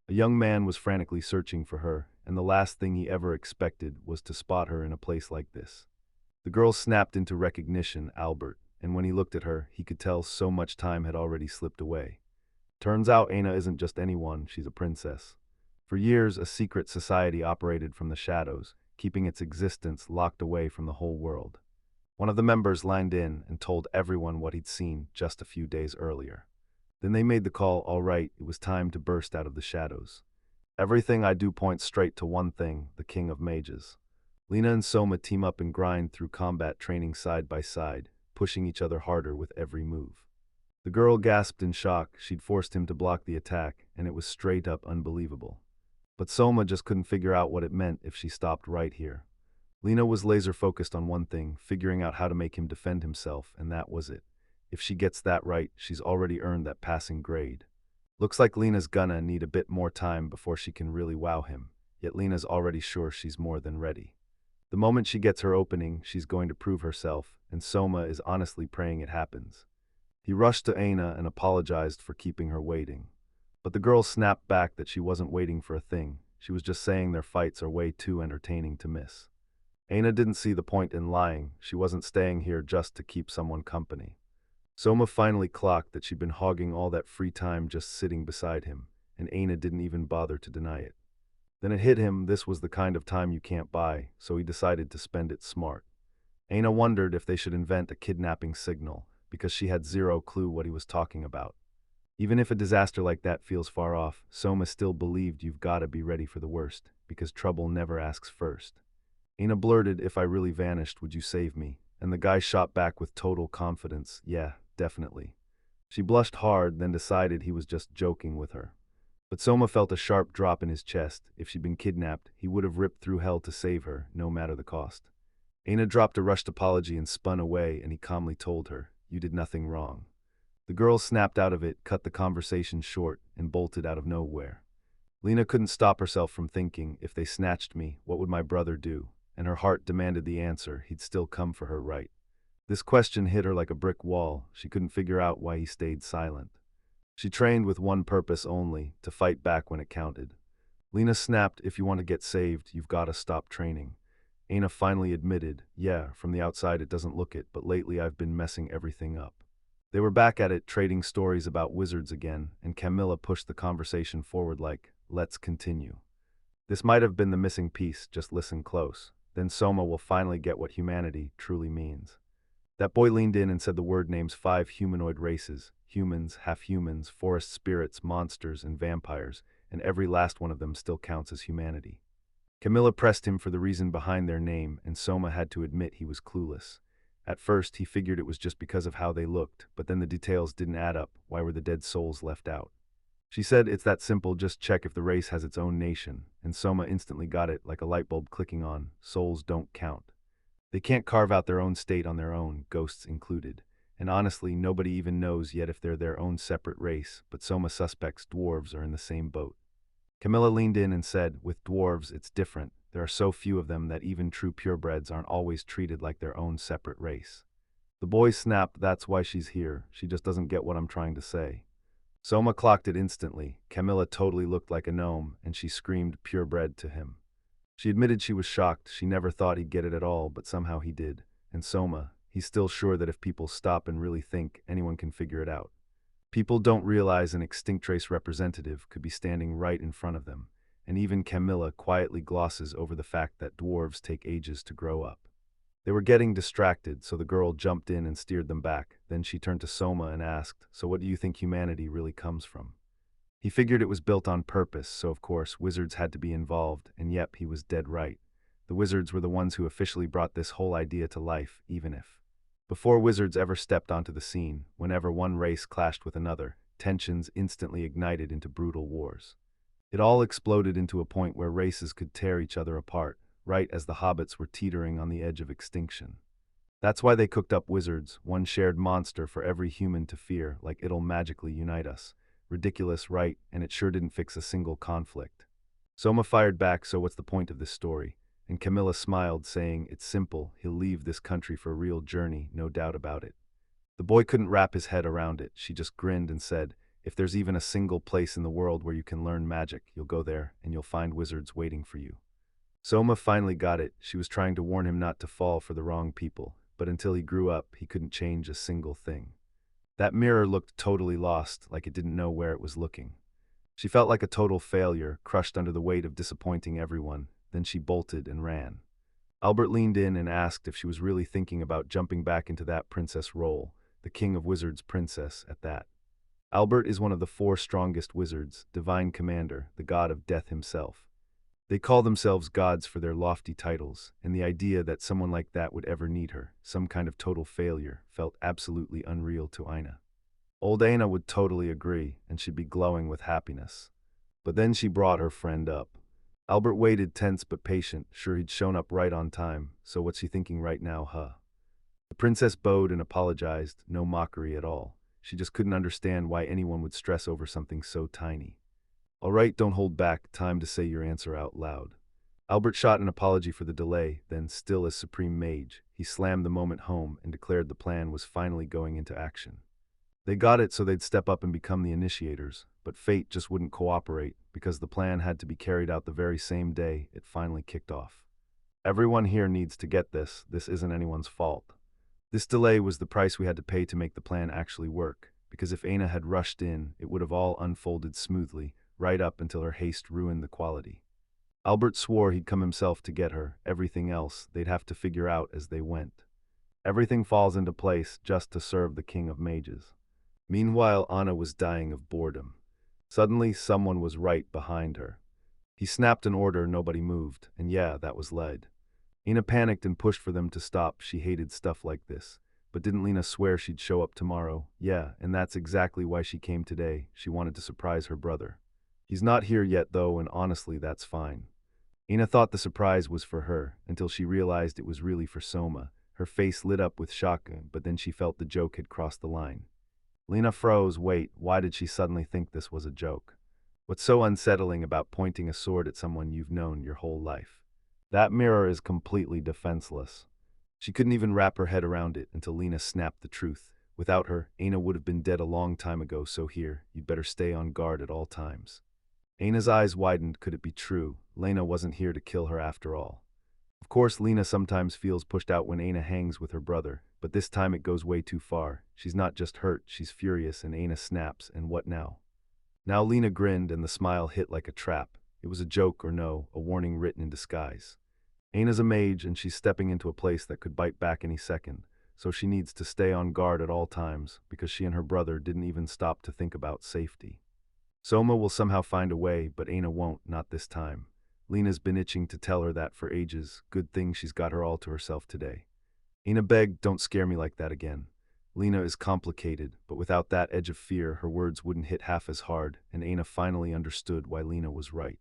A young man was frantically searching for her, and the last thing he ever expected was to spot her in a place like this. The girl snapped into recognition, Albert, and when he looked at her, he could tell so much time had already slipped away. Turns out Aina isn't just anyone, she's a princess. For years, a secret society operated from the shadows, keeping its existence locked away from the whole world. One of the members lined in and told everyone what he'd seen just a few days earlier. Then they made the call, all right, it was time to burst out of the shadows. Everything I do points straight to one thing, the King of Mages. Lena and Soma team up and grind through combat training side by side, pushing each other harder with every move. The girl gasped in shock. She'd forced him to block the attack, and it was straight up unbelievable. But Soma just couldn't figure out what it meant if she stopped right here. Lena was laser-focused on one thing, figuring out how to make him defend himself, and that was it. If she gets that right, she's already earned that passing grade. Looks like Lena's gonna need a bit more time before she can really wow him, yet Lena's already sure she's more than ready. The moment she gets her opening, she's going to prove herself, and Soma is honestly praying it happens. He rushed to Aina and apologized for keeping her waiting. But the girl snapped back that she wasn't waiting for a thing, she was just saying their fights are way too entertaining to miss. Aina didn't see the point in lying, she wasn't staying here just to keep someone company. Soma finally clocked that she'd been hogging all that free time just sitting beside him, and Aina didn't even bother to deny it. Then it hit him, this was the kind of time you can't buy, so he decided to spend it smart. Aina wondered if they should invent a kidnapping signal, because she had zero clue what he was talking about. Even if a disaster like that feels far off, Soma still believed you've gotta be ready for the worst, because trouble never asks first. Aina blurted, "If I really vanished, would you save me?" And the guy shot back with total confidence, "Yeah, definitely." She blushed hard, then decided he was just joking with her. But Soma felt a sharp drop in his chest. If she'd been kidnapped, he would have ripped through hell to save her, no matter the cost. Aina dropped a rushed apology and spun away, and he calmly told her, "You did nothing wrong." The girl snapped out of it, cut the conversation short, and bolted out of nowhere. Lena couldn't stop herself from thinking, if they snatched me, what would my brother do? And her heart demanded the answer, he'd still come for her, right? This question hit her like a brick wall. She couldn't figure out why he stayed silent. She trained with one purpose only, to fight back when it counted. Lena snapped, "If you want to get saved, you've got to stop training." Aina finally admitted, "Yeah, from the outside it doesn't look it, but lately I've been messing everything up." They were back at it, trading stories about wizards again, and Camilla pushed the conversation forward like, "Let's continue. This might have been the missing piece, just listen close. Then Soma will finally get what humanity truly means." That boy leaned in and said the word names 5 humanoid races: humans, half-humans, forest spirits, monsters, and vampires, and every last one of them still counts as humanity. Camilla pressed him for the reason behind their name, and Soma had to admit he was clueless. At first, he figured it was just because of how they looked, but then the details didn't add up. Why were the dead souls left out? She said, "It's that simple, just check if the race has its own nation," and Soma instantly got it, like a light bulb clicking on. Souls don't count. They can't carve out their own state on their own, ghosts included. And honestly, nobody even knows yet if they're their own separate race, but Soma suspects dwarves are in the same boat. Camilla leaned in and said, "With dwarves, it's different. There are so few of them that even true purebreds aren't always treated like their own separate race." The boy snapped, "That's why she's here. She just doesn't get what I'm trying to say." Soma clocked it instantly. Camilla totally looked like a gnome, and she screamed purebred to him. She admitted she was shocked. She never thought he'd get it at all, but somehow he did. And Soma, he's still sure that if people stop and really think, anyone can figure it out. People don't realize an extinct race representative could be standing right in front of them, and even Camilla quietly glosses over the fact that dwarves take ages to grow up. They were getting distracted, so the girl jumped in and steered them back. Then she turned to Soma and asked, "So what do you think humanity really comes from?" He figured it was built on purpose, so of course wizards had to be involved, and yep, he was dead right. The wizards were the ones who officially brought this whole idea to life, even if. Before wizards ever stepped onto the scene, whenever one race clashed with another, tensions instantly ignited into brutal wars. It all exploded into a point where races could tear each other apart, right as the hobbits were teetering on the edge of extinction. That's why they cooked up wizards, one shared monster for every human to fear, like it'll magically unite us. Ridiculous, right? And it sure didn't fix a single conflict. Soma fired back, "So what's the point of this story?" And Camilla smiled, saying, "It's simple. He'll leave this country for a real journey, no doubt about it." The boy couldn't wrap his head around it. She just grinned and said, "If there's even a single place in the world where you can learn magic, you'll go there, and you'll find wizards waiting for you." Soma finally got it. She was trying to warn him not to fall for the wrong people, but until he grew up, he couldn't change a single thing. That mirror looked totally lost, like it didn't know where it was looking. She felt like a total failure, crushed under the weight of disappointing everyone. Then she bolted and ran. Albert leaned in and asked if she was really thinking about jumping back into that princess role, the King of Wizards princess at that. Albert is one of the 4 strongest wizards, divine commander, the god of death himself. They call themselves gods for their lofty titles, and the idea that someone like that would ever need her, some kind of total failure, felt absolutely unreal to Aina. Old Aina would totally agree, and she'd be glowing with happiness. But then she brought her friend up. Albert waited, tense but patient, sure he'd shown up right on time. "So what's she thinking right now, huh?" The princess bowed and apologized, no mockery at all. She just couldn't understand why anyone would stress over something so tiny. "All right, don't hold back. Time to say your answer out loud." Albert shot an apology for the delay, then, still as supreme mage, he slammed the moment home and declared the plan was finally going into action. They got it so they'd step up and become the initiators, but fate just wouldn't cooperate, because the plan had to be carried out the very same day it finally kicked off. Everyone here needs to get this. This isn't anyone's fault. This delay was the price we had to pay to make the plan actually work, because if Aina had rushed in, it would have all unfolded smoothly, right up until her haste ruined the quality. Albert swore he'd come himself to get her. Everything else, they'd have to figure out as they went. Everything falls into place just to serve the King of Mages. Meanwhile, Anna was dying of boredom. Suddenly, someone was right behind her. He snapped an order, nobody moved, and yeah, that was lead. Ina panicked and pushed for them to stop. She hated stuff like this. But didn't Lena swear she'd show up tomorrow? Yeah, and that's exactly why she came today. She wanted to surprise her brother. He's not here yet though, and honestly that's fine. Ina thought the surprise was for her, until she realized it was really for Soma. Her face lit up with shock, but then she felt the joke had crossed the line. Lena froze. Wait, why did she suddenly think this was a joke? What's so unsettling about pointing a sword at someone you've known your whole life? That mirror is completely defenseless. She couldn't even wrap her head around it until Lena snapped the truth. Without her, Aina would have been dead a long time ago, so here, you'd better stay on guard at all times. Aina's eyes widened. Could it be true? Lena wasn't here to kill her after all. Of course, Lena sometimes feels pushed out when Aina hangs with her brother, but this time it goes way too far. She's not just hurt, she's furious, and Aina snaps, and what now? Now Lena grinned, and the smile hit like a trap. It was a joke or no, a warning written in disguise. Aina's a mage, and she's stepping into a place that could bite back any second, so she needs to stay on guard at all times, because she and her brother didn't even stop to think about safety. Soma will somehow find a way, but Aina won't, not this time. Lena's been itching to tell her that for ages. Good thing she's got her all to herself today. Aina begged, don't scare me like that again. Lena is complicated, but without that edge of fear, her words wouldn't hit half as hard, and Aina finally understood why Lena was right.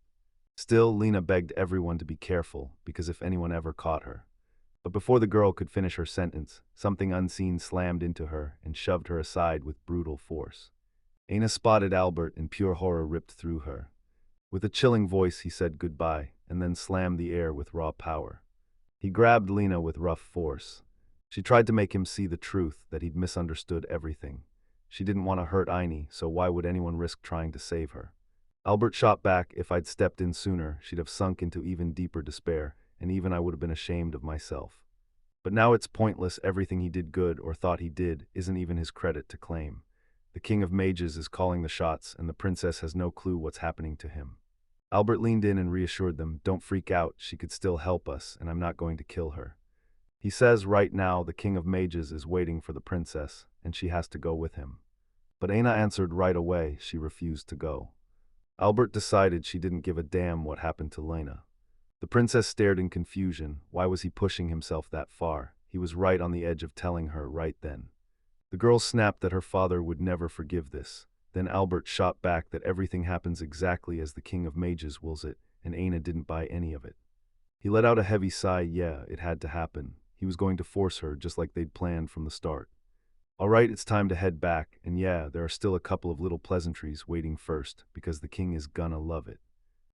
Still, Lena begged everyone to be careful, because if anyone ever caught her. But before the girl could finish her sentence, something unseen slammed into her and shoved her aside with brutal force. Aina spotted Albert, and pure horror ripped through her. With a chilling voice, he said goodbye, and then slammed the air with raw power. He grabbed Lena with rough force. She tried to make him see the truth, that he'd misunderstood everything. She didn't want to hurt Aini, so why would anyone risk trying to save her? Albert shot back, if I'd stepped in sooner, she'd have sunk into even deeper despair, and even I would have been ashamed of myself. But now it's pointless. Everything he did good, or thought he did, isn't even his credit to claim. The King of Mages is calling the shots, and the princess has no clue what's happening to him. Albert leaned in and reassured them, don't freak out, she could still help us, and I'm not going to kill her. He says right now the King of Mages is waiting for the princess, and she has to go with him. But Aina answered right away, she refused to go. Albert decided she didn't give a damn what happened to Lena. The princess stared in confusion. Why was he pushing himself that far? He was right on the edge of telling her right then. The girl snapped that her father would never forgive this. Then Albert shot back that everything happens exactly as the King of Mages wills it, and Aina didn't buy any of it. He let out a heavy sigh. Yeah, it had to happen. He was going to force her, just like they'd planned from the start. All right, it's time to head back, and yeah, there are still a couple of little pleasantries waiting first, because the king is gonna love it.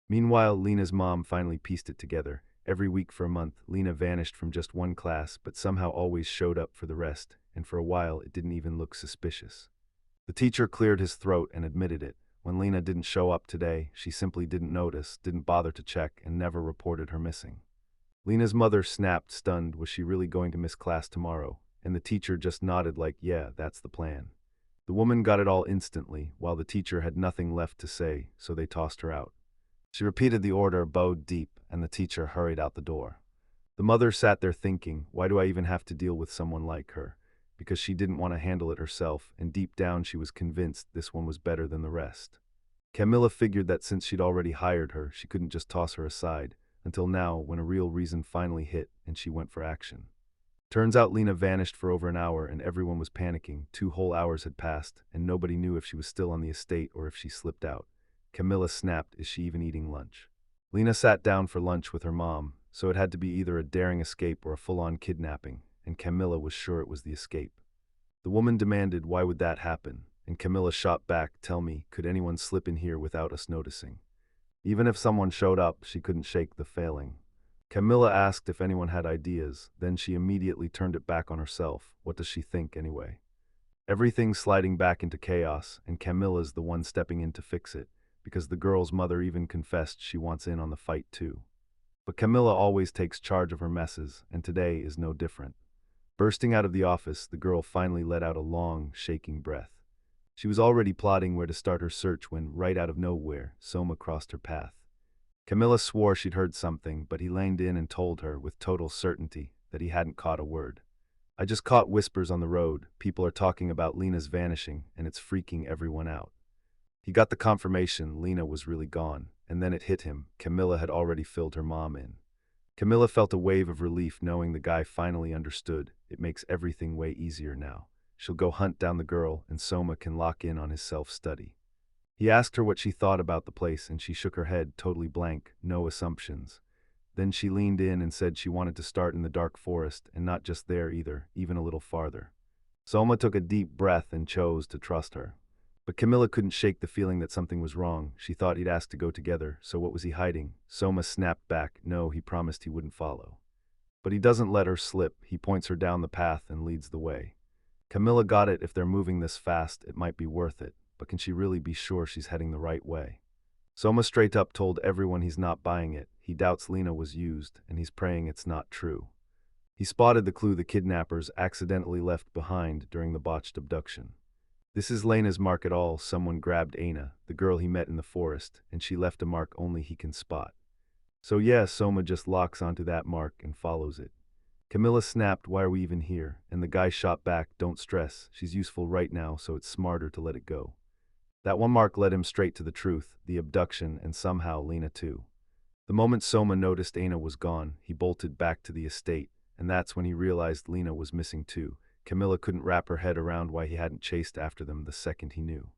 Meanwhile, Lena's mom finally pieced it together. Every week for a month, Lena vanished from just one class, but somehow always showed up for the rest, and for a while it didn't even look suspicious. The teacher cleared his throat and admitted it. When Lena didn't show up today, she simply didn't notice, didn't bother to check, and never reported her missing. Lena's mother snapped, stunned. Was she really going to miss class tomorrow? And the teacher just nodded like, yeah, that's the plan. The woman got it all instantly, while the teacher had nothing left to say, so they tossed her out. She repeated the order, bowed deep, and the teacher hurried out the door. The mother sat there thinking, why do I even have to deal with someone like her? Because she didn't want to handle it herself, and deep down she was convinced this one was better than the rest. Camilla figured that since she'd already hired her, she couldn't just toss her aside, until now when a real reason finally hit and she went for action. Turns out Lena vanished for over an hour and everyone was panicking. 2 whole hours had passed, and nobody knew if she was still on the estate or if she slipped out. Camilla snapped, is she even eating lunch? Lena sat down for lunch with her mom, so it had to be either a daring escape or a full-on kidnapping, and Camilla was sure it was the escape. The woman demanded, why would that happen? And Camilla shot back, tell me, could anyone slip in here without us noticing? Even if someone showed up, she couldn't shake the failing. Camilla asked if anyone had ideas, then she immediately turned it back on herself. What does she think anyway? Everything's sliding back into chaos, and Camilla's the one stepping in to fix it, because the girl's mother even confessed she wants in on the fight too. But Camilla always takes charge of her messes, and today is no different. Bursting out of the office, the girl finally let out a long, shaking breath. She was already plotting where to start her search when, right out of nowhere, Soma crossed her path. Camilla swore she'd heard something, but he leaned in and told her, with total certainty, that he hadn't caught a word. I just caught whispers on the road. People are talking about Lena's vanishing, and it's freaking everyone out. He got the confirmation Lena was really gone, and then it hit him. Camilla had already filled her mom in. Camilla felt a wave of relief knowing the guy finally understood. It makes everything way easier now. She'll go hunt down the girl, and Soma can lock in on his self-study. He asked her what she thought about the place, and she shook her head, totally blank, no assumptions. Then she leaned in and said she wanted to start in the dark forest, and not just there either, even a little farther. Soma took a deep breath and chose to trust her. But Camilla couldn't shake the feeling that something was wrong. She thought he'd asked to go together, so what was he hiding? Soma snapped back. No, he promised he wouldn't follow. But he doesn't let her slip. He points her down the path and leads the way. Camilla got it. If they're moving this fast, it might be worth it. But can she really be sure she's heading the right way? Soma straight up told everyone he's not buying it. He doubts Lena was used, and he's praying it's not true. He spotted the clue the kidnappers accidentally left behind during the botched abduction. This is Lena's mark at all. Someone grabbed Aina, the girl he met in the forest, and she left a mark only he can spot. So yeah, Soma just locks onto that mark and follows it. Camilla snapped, why are we even here? And the guy shot back, don't stress, she's useful right now, so it's smarter to let it go. That one mark led him straight to the truth, the abduction, and somehow Lena too. The moment Soma noticed Aina was gone, he bolted back to the estate, and that's when he realized Lena was missing too. Camilla couldn't wrap her head around why he hadn't chased after them the second he knew.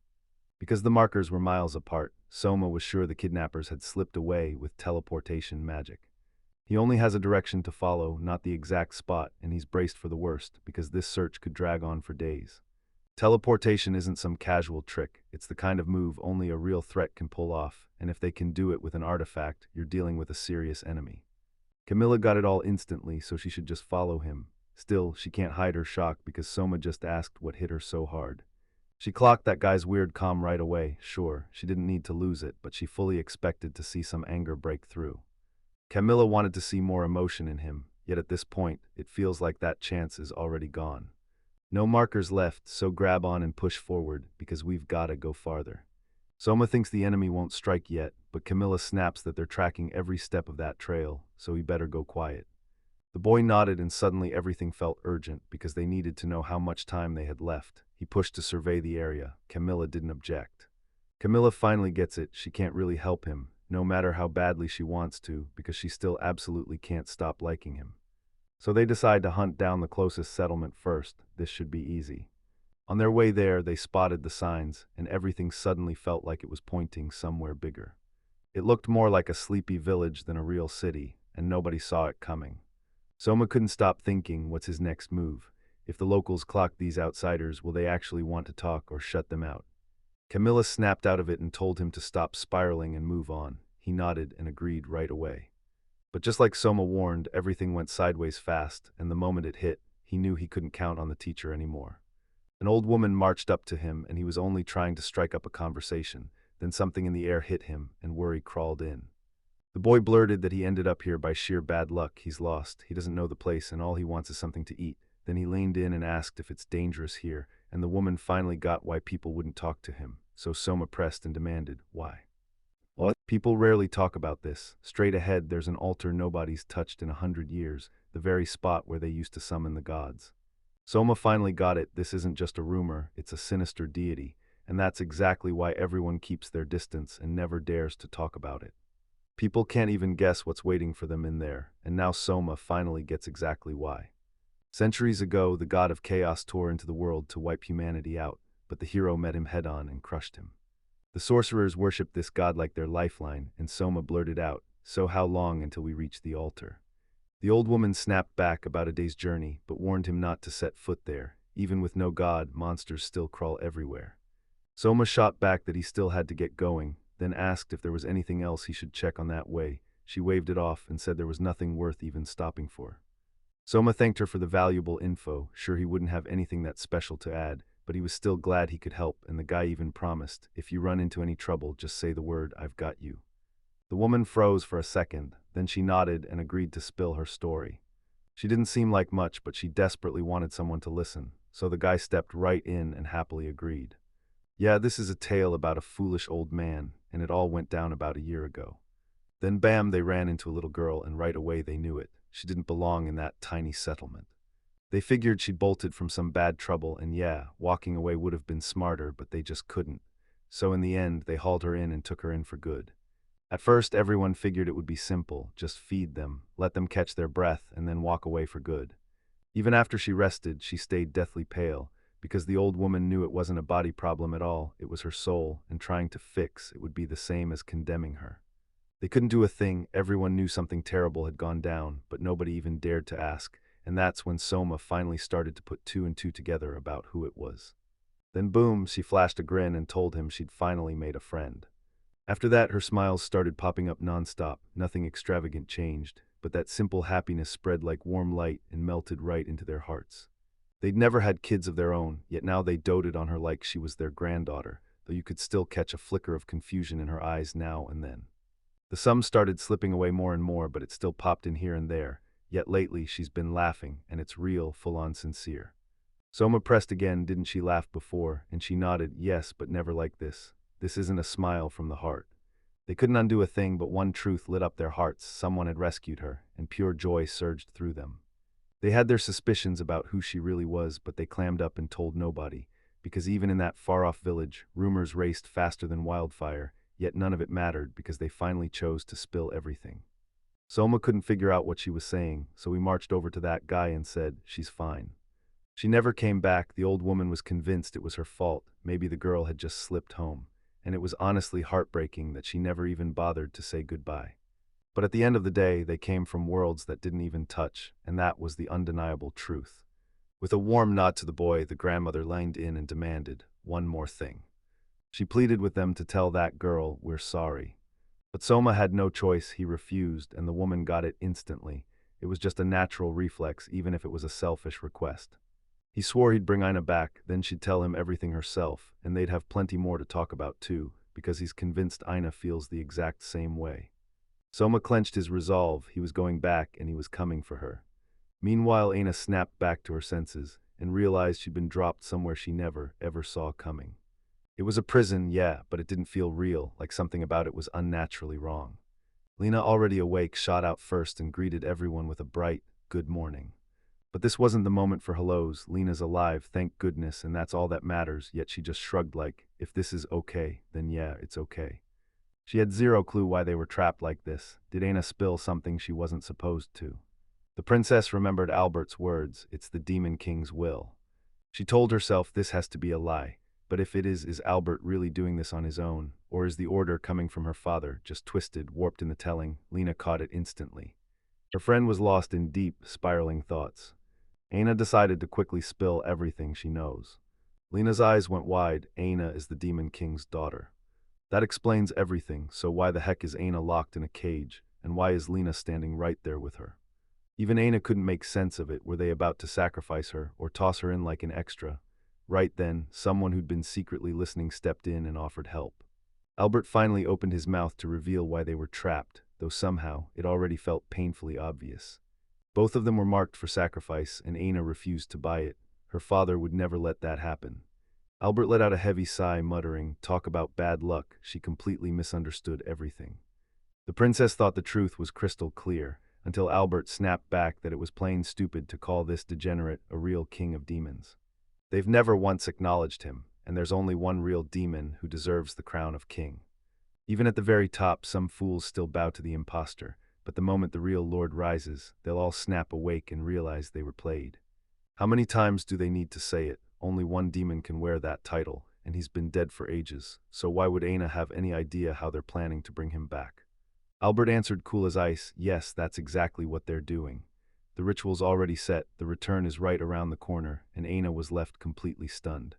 Because the markers were miles apart, Soma was sure the kidnappers had slipped away with teleportation magic. He only has a direction to follow, not the exact spot, and he's braced for the worst, because this search could drag on for days. Teleportation isn't some casual trick, it's the kind of move only a real threat can pull off, and if they can do it with an artifact, you're dealing with a serious enemy. Camilla got it all instantly, so she should just follow him. Still, she can't hide her shock because Soma just asked what hit her so hard. She clocked that guy's weird calm right away. Sure, she didn't need to lose it, but she fully expected to see some anger break through. Camilla wanted to see more emotion in him, yet at this point, it feels like that chance is already gone. No markers left, so grab on and push forward, because we've gotta go farther. Soma thinks the enemy won't strike yet, but Camilla snaps that they're tracking every step of that trail, so he better go quiet. The boy nodded and suddenly everything felt urgent because they needed to know how much time they had left. He pushed to survey the area. Camilla didn't object. Camilla finally gets it, she can't really help him, no matter how badly she wants to, because she still absolutely can't stop liking him. So they decide to hunt down the closest settlement first. This should be easy. On their way there, they spotted the signs, and everything suddenly felt like it was pointing somewhere bigger. It looked more like a sleepy village than a real city, and nobody saw it coming. Soma couldn't stop thinking, what's his next move? If the locals clock these outsiders, will they actually want to talk or shut them out? Camilla snapped out of it and told him to stop spiraling and move on. He nodded and agreed right away. But just like Soma warned, everything went sideways fast, and the moment it hit, he knew he couldn't count on the teacher anymore. An old woman marched up to him, and he was only trying to strike up a conversation. Then something in the air hit him, and worry crawled in. The boy blurted that he ended up here by sheer bad luck. He's lost, he doesn't know the place, and all he wants is something to eat. Then he leaned in and asked if it's dangerous here, and the woman finally got why people wouldn't talk to him. So Soma pressed and demanded, why? What? People rarely talk about this. Straight ahead there's an altar nobody's touched in 100 years, the very spot where they used to summon the gods. Soma finally got it. This isn't just a rumor, it's a sinister deity, and that's exactly why everyone keeps their distance and never dares to talk about it. People can't even guess what's waiting for them in there, and now Soma finally gets exactly why. Centuries ago, the god of chaos tore into the world to wipe humanity out, but the hero met him head-on and crushed him. The sorcerers worshipped this god like their lifeline, and Soma blurted out, so how long until we reach the altar? The old woman snapped back about a day's journey, but warned him not to set foot there. Even with no god, monsters still crawl everywhere. Soma shot back that he still had to get going, then asked if there was anything else he should check on that way. She waved it off and said there was nothing worth even stopping for. Soma thanked her for the valuable info, sure he wouldn't have anything that special to add, but he was still glad he could help, and the guy even promised, if you run into any trouble, just say the word, I've got you. The woman froze for a second, then she nodded and agreed to spill her story. She didn't seem like much, but she desperately wanted someone to listen, so the guy stepped right in and happily agreed. Yeah, this is a tale about a foolish old man, and it all went down about a year ago. Then bam, they ran into a little girl, and right away they knew it. She didn't belong in that tiny settlement. They figured she'd bolted from some bad trouble, and yeah, walking away would have been smarter, but they just couldn't. So in the end, they hauled her in and took her in for good. At first, everyone figured it would be simple, just feed them, let them catch their breath, and then walk away for good. Even after she rested, she stayed deathly pale, because the old woman knew it wasn't a body problem at all, it was her soul, and trying to fix it would be the same as condemning her. They couldn't do a thing, everyone knew something terrible had gone down, but nobody even dared to ask, and that's when Soma finally started to put two and two together about who it was. Then boom, she flashed a grin and told him she'd finally made a friend. After that, her smiles started popping up nonstop, nothing extravagant changed, but that simple happiness spread like warm light and melted right into their hearts. They'd never had kids of their own, yet now they doted on her like she was their granddaughter, though you could still catch a flicker of confusion in her eyes now and then. The sums started slipping away more and more, but it still popped in here and there, yet lately she's been laughing, and it's real, full-on sincere. Soma pressed again, didn't she laugh before, and she nodded, yes, but never like this. This isn't a smile from the heart. They couldn't undo a thing, but one truth lit up their hearts, someone had rescued her, and pure joy surged through them. They had their suspicions about who she really was, but they clammed up and told nobody, because even in that far-off village, rumors raced faster than wildfire, yet none of it mattered because they finally chose to spill everything. Soma couldn't figure out what she was saying, so he marched over to that guy and said, "She's fine." She never came back. The old woman was convinced it was her fault, maybe the girl had just slipped home, and it was honestly heartbreaking that she never even bothered to say goodbye. But at the end of the day, they came from worlds that didn't even touch, and that was the undeniable truth. With a warm nod to the boy, the grandmother leaned in and demanded, "One more thing." She pleaded with them to tell that girl, "We're sorry." But Soma had no choice, he refused, and the woman got it instantly. It was just a natural reflex, even if it was a selfish request. He swore he'd bring Ina back, then she'd tell him everything herself, and they'd have plenty more to talk about too, because he's convinced Ina feels the exact same way. Soma clenched his resolve, he was going back and he was coming for her. Meanwhile, Ina snapped back to her senses, and realized she'd been dropped somewhere she never, ever saw coming. It was a prison, yeah, but it didn't feel real, like something about it was unnaturally wrong. Lena, already awake, shot out first and greeted everyone with a bright, "Good morning." But this wasn't the moment for hellos. Lena's alive, thank goodness, and that's all that matters, yet she just shrugged like, if this is okay, then yeah, it's okay. She had zero clue why they were trapped like this. Did Aina spill something she wasn't supposed to? The princess remembered Albert's words, "It's the Demon King's will." She told herself this has to be a lie. But if it is Albert really doing this on his own? Or is the order coming from her father, just twisted, warped in the telling? Lena caught it instantly. Her friend was lost in deep, spiraling thoughts. Aina decided to quickly spill everything she knows. Lena's eyes went wide. Aina is the Demon King's daughter. That explains everything, so why the heck is Aina locked in a cage, and why is Lena standing right there with her? Even Aina couldn't make sense of it. Were they about to sacrifice her, or toss her in like an extra? Right then, someone who'd been secretly listening stepped in and offered help. Albert finally opened his mouth to reveal why they were trapped, though somehow it already felt painfully obvious. Both of them were marked for sacrifice, and Aina refused to buy it. Her father would never let that happen. Albert let out a heavy sigh, muttering, "Talk about bad luck." She completely misunderstood everything. The princess thought the truth was crystal clear, until Albert snapped back that it was plain stupid to call this degenerate a real king of demons. They've never once acknowledged him, and there's only one real demon who deserves the crown of king. Even at the very top, some fools still bow to the imposter, but the moment the real lord rises, they'll all snap awake and realize they were played. How many times do they need to say it? Only one demon can wear that title, and he's been dead for ages, so why would Aina have any idea how they're planning to bring him back? Albert answered cool as ice, "Yes, that's exactly what they're doing. The ritual's already set, the return is right around the corner," and Aina was left completely stunned.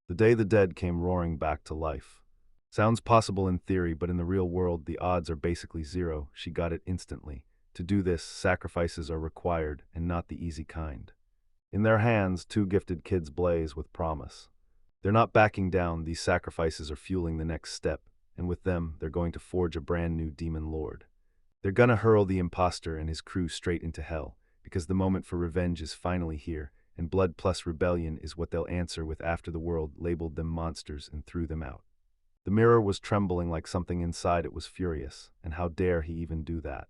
The day the dead came roaring back to life. Sounds possible in theory, but in the real world, the odds are basically zero. She got it instantly. To do this, sacrifices are required, and not the easy kind. In their hands, two gifted kids blaze with promise. They're not backing down, these sacrifices are fueling the next step, and with them, they're going to forge a brand new demon lord. They're gonna hurl the imposter and his crew straight into hell, because the moment for revenge is finally here, and blood plus rebellion is what they'll answer with after the world labeled them monsters and threw them out. The mirror was trembling like something inside it was furious, and how dare he even do that?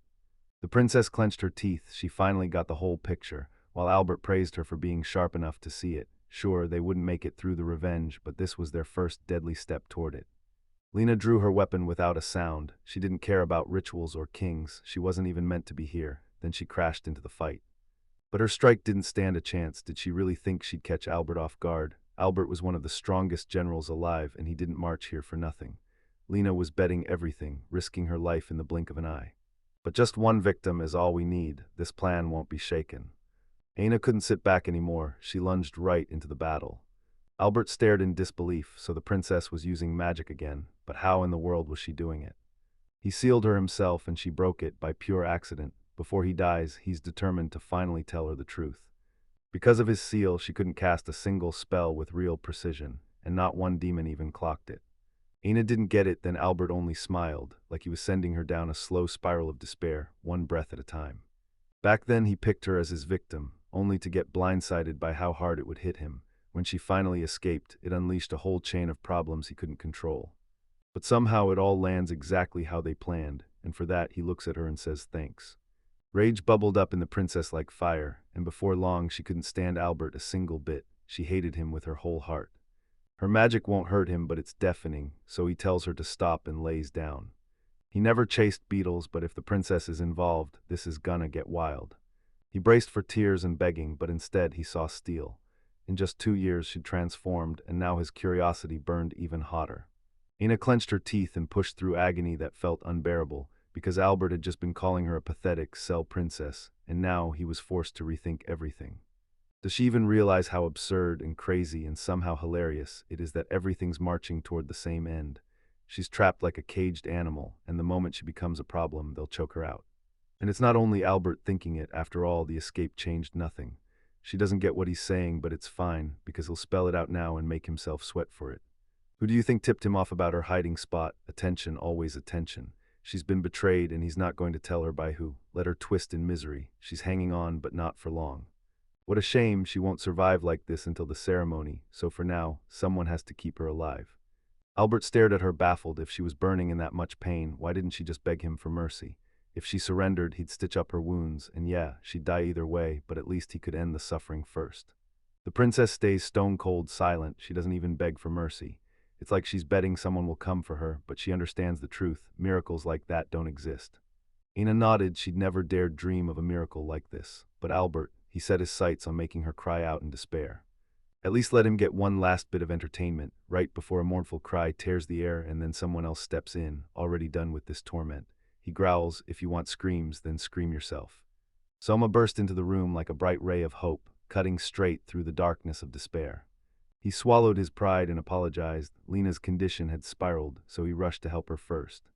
The princess clenched her teeth. She finally got the whole picture. while Albert praised her for being sharp enough to see it. Sure, they wouldn't make it through the revenge, but this was their first deadly step toward it. Lena drew her weapon without a sound. She didn't care about rituals or kings. She wasn't even meant to be here. Then she crashed into the fight. But her strike didn't stand a chance. Did she really think she'd catch Albert off guard? Albert was one of the strongest generals alive, and he didn't march here for nothing. Lena was betting everything, risking her life in the blink of an eye. But just one victim is all we need. This plan won't be shaken. Aina couldn't sit back anymore. She lunged right into the battle. Albert stared in disbelief, so the princess was using magic again, but how in the world was she doing it? He sealed her himself and she broke it by pure accident. Before he dies, he's determined to finally tell her the truth. Because of his seal, she couldn't cast a single spell with real precision, and not one demon even clocked it. Aina didn't get it, then Albert only smiled, like he was sending her down a slow spiral of despair, one breath at a time. Back then he picked her as his victim, only to get blindsided by how hard it would hit him. When she finally escaped, it unleashed a whole chain of problems he couldn't control. But somehow it all lands exactly how they planned, and for that he looks at her and says thanks. Rage bubbled up in the princess like fire, and before long she couldn't stand Albert a single bit. She hated him with her whole heart. Her magic won't hurt him, but it's deafening, so he tells her to stop and lays down. He never chased beetles, but if the princess is involved, this is gonna get wild. He braced for tears and begging, but instead he saw steel. In just 2 years she'd transformed, and now his curiosity burned even hotter. Ina clenched her teeth and pushed through agony that felt unbearable, because Albert had just been calling her a pathetic cell princess, and now he was forced to rethink everything. Does she even realize how absurd and crazy and somehow hilarious it is that everything's marching toward the same end? She's trapped like a caged animal, and the moment she becomes a problem, they'll choke her out. And it's not only Albert thinking it. After all, the escape changed nothing. She doesn't get what he's saying, but it's fine, because he'll spell it out now and make himself sweat for it. Who do you think tipped him off about her hiding spot? Attention, always attention. She's been betrayed, and he's not going to tell her by who. Let her twist in misery. She's hanging on, but not for long. What a shame she won't survive like this until the ceremony, so for now, someone has to keep her alive. Albert stared at her baffled. If she was burning in that much pain, why didn't she just beg him for mercy? If she surrendered, he'd stitch up her wounds, and yeah, she'd die either way, but at least he could end the suffering first. The princess stays stone-cold silent. She doesn't even beg for mercy. It's like she's betting someone will come for her, but she understands the truth. Miracles like that don't exist. Ina nodded. She'd never dared dream of a miracle like this. But Albert, he set his sights on making her cry out in despair. At least let him get one last bit of entertainment, right before a mournful cry tears the air and then someone else steps in, already done with this torment. He growls, if you want screams, then scream yourself. Soma burst into the room like a bright ray of hope, cutting straight through the darkness of despair. He swallowed his pride and apologized. Lena's condition had spiraled, so he rushed to help her first.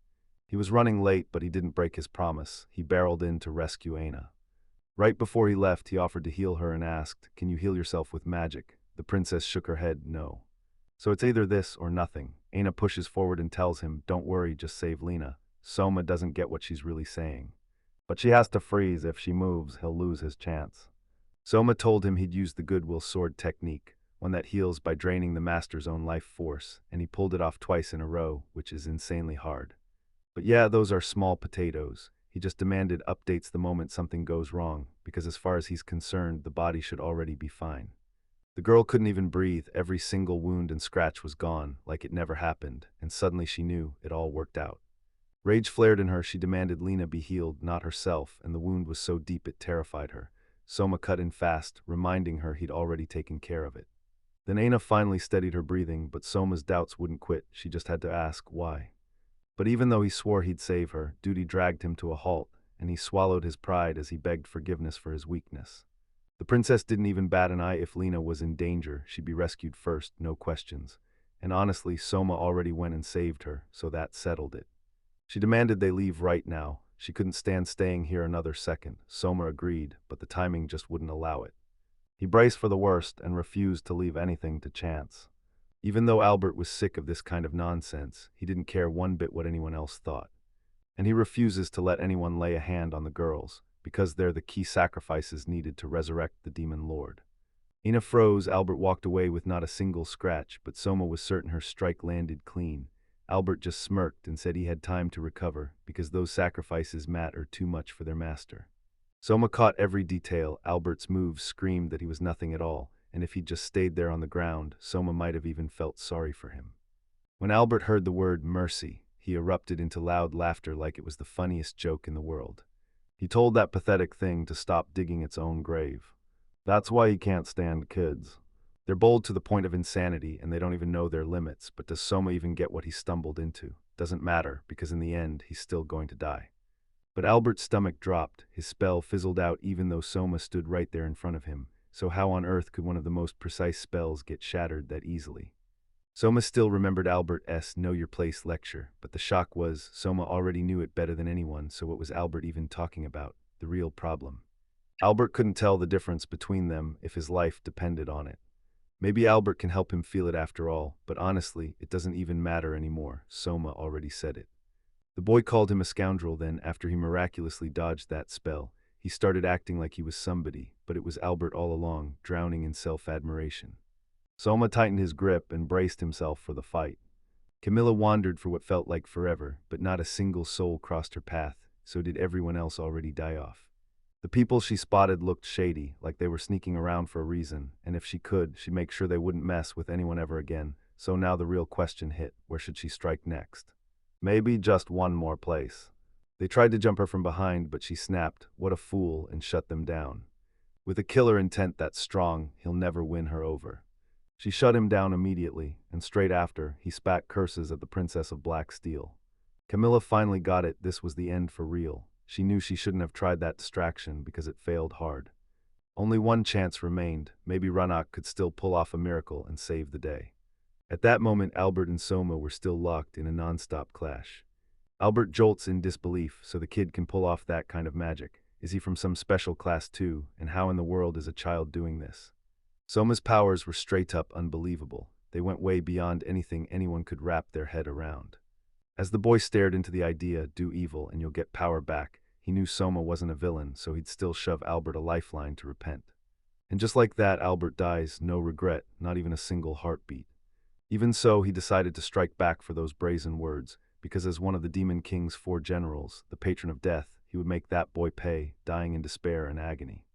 He was running late, but he didn't break his promise. He barreled in to rescue Aina. Right before he left, he offered to heal her and asked, can you heal yourself with magic? The princess shook her head, no. So it's either this or nothing. Aina pushes forward and tells him, don't worry, just save Lena. Soma doesn't get what she's really saying. But she has to freeze. If she moves, he'll lose his chance. Soma told him he'd use the Goodwill sword technique, one that heals by draining the master's own life force, and he pulled it off twice in a row, which is insanely hard. But yeah, those are small potatoes. He just demanded updates the moment something goes wrong, because as far as he's concerned, the body should already be fine. The girl couldn't even breathe. Every single wound and scratch was gone, like it never happened, and suddenly she knew it all worked out. Rage flared in her. She demanded Lena be healed, not herself, and the wound was so deep it terrified her. Soma cut in fast, reminding her he'd already taken care of it. Then Aina finally steadied her breathing, but Soma's doubts wouldn't quit. She just had to ask, why? But even though he swore he'd save her, duty dragged him to a halt, and he swallowed his pride as he begged forgiveness for his weakness. The princess didn't even bat an eye. If Lena was in danger, she'd be rescued first, no questions. And honestly, Soma already went and saved her, so that settled it. She demanded they leave right now. She couldn't stand staying here another second. Soma agreed, but the timing just wouldn't allow it. He braced for the worst and refused to leave anything to chance. Even though Albert was sick of this kind of nonsense, he didn't care one bit what anyone else thought. And he refuses to let anyone lay a hand on the girls, because they're the key sacrifices needed to resurrect the demon lord. Ina froze. Albert walked away with not a single scratch, but Soma was certain her strike landed clean. Albert just smirked and said he had time to recover, because those sacrifices matter too much for their master. Soma caught every detail. Albert's moves screamed that he was nothing at all, and if he'd just stayed there on the ground, Soma might have even felt sorry for him. When Albert heard the word mercy, he erupted into loud laughter like it was the funniest joke in the world. He told that pathetic thing to stop digging its own grave. That's why he can't stand kids. They're bold to the point of insanity, and they don't even know their limits, but does Soma even get what he stumbled into? Doesn't matter, because in the end, he's still going to die. But Albert's stomach dropped, his spell fizzled out even though Soma stood right there in front of him, so how on earth could one of the most precise spells get shattered that easily? Soma still remembered Albert's Know Your Place lecture, but the shock was, Soma already knew it better than anyone, so what was Albert even talking about? The real problem. Albert couldn't tell the difference between them if his life depended on it. Maybe Albert can help him feel it after all, but honestly, it doesn't even matter anymore. Soma already said it. The boy called him a scoundrel then, after he miraculously dodged that spell. He started acting like he was somebody, but it was Albert all along, drowning in self-admiration. Soma tightened his grip and braced himself for the fight. Camilla wandered for what felt like forever, but not a single soul crossed her path, so did everyone else already die off. The people she spotted looked shady, like they were sneaking around for a reason, and if she could, she'd make sure they wouldn't mess with anyone ever again. So now the real question hit, where should she strike next? Maybe just one more place. They tried to jump her from behind, but she snapped, "What a fool," and shut them down. With a killer intent that strong, he'll never win her over. She shut him down immediately, and straight after, he spat curses at the Princess of Black Steel. Camilla finally got it, this was the end for real. She knew she shouldn't have tried that distraction because it failed hard. Only one chance remained, maybe Ranak could still pull off a miracle and save the day. At that moment, Albert and Soma were still locked in a non-stop clash. Albert jolts in disbelief, so the kid can pull off that kind of magic. Is he from some special class too, and how in the world is a child doing this? Soma's powers were straight up unbelievable. They went way beyond anything anyone could wrap their head around. As the boy stared into the idea, do evil and you'll get power back, he knew Soma wasn't a villain, so he'd still shove Albert a lifeline to repent. And just like that, Albert dies, no regret, not even a single heartbeat. Even so, he decided to strike back for those brazen words, because as one of the Demon King's 4 generals, the patron of death, he would make that boy pay, dying in despair and agony.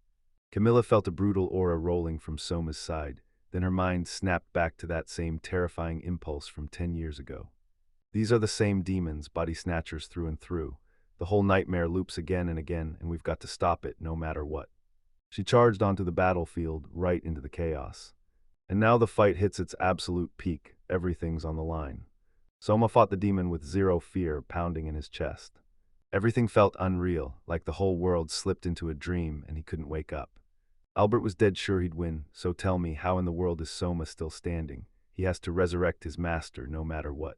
Camilla felt a brutal aura rolling from Soma's side, then her mind snapped back to that same terrifying impulse from 10 years ago. These are the same demons, body snatchers through and through. The whole nightmare loops again and again, and we've got to stop it no matter what. She charged onto the battlefield, right into the chaos. And now the fight hits its absolute peak, everything's on the line. Soma fought the demon with zero fear pounding in his chest. Everything felt unreal, like the whole world slipped into a dream and he couldn't wake up. Albert was dead sure he'd win, so tell me, how in the world is Soma still standing? He has to resurrect his master no matter what.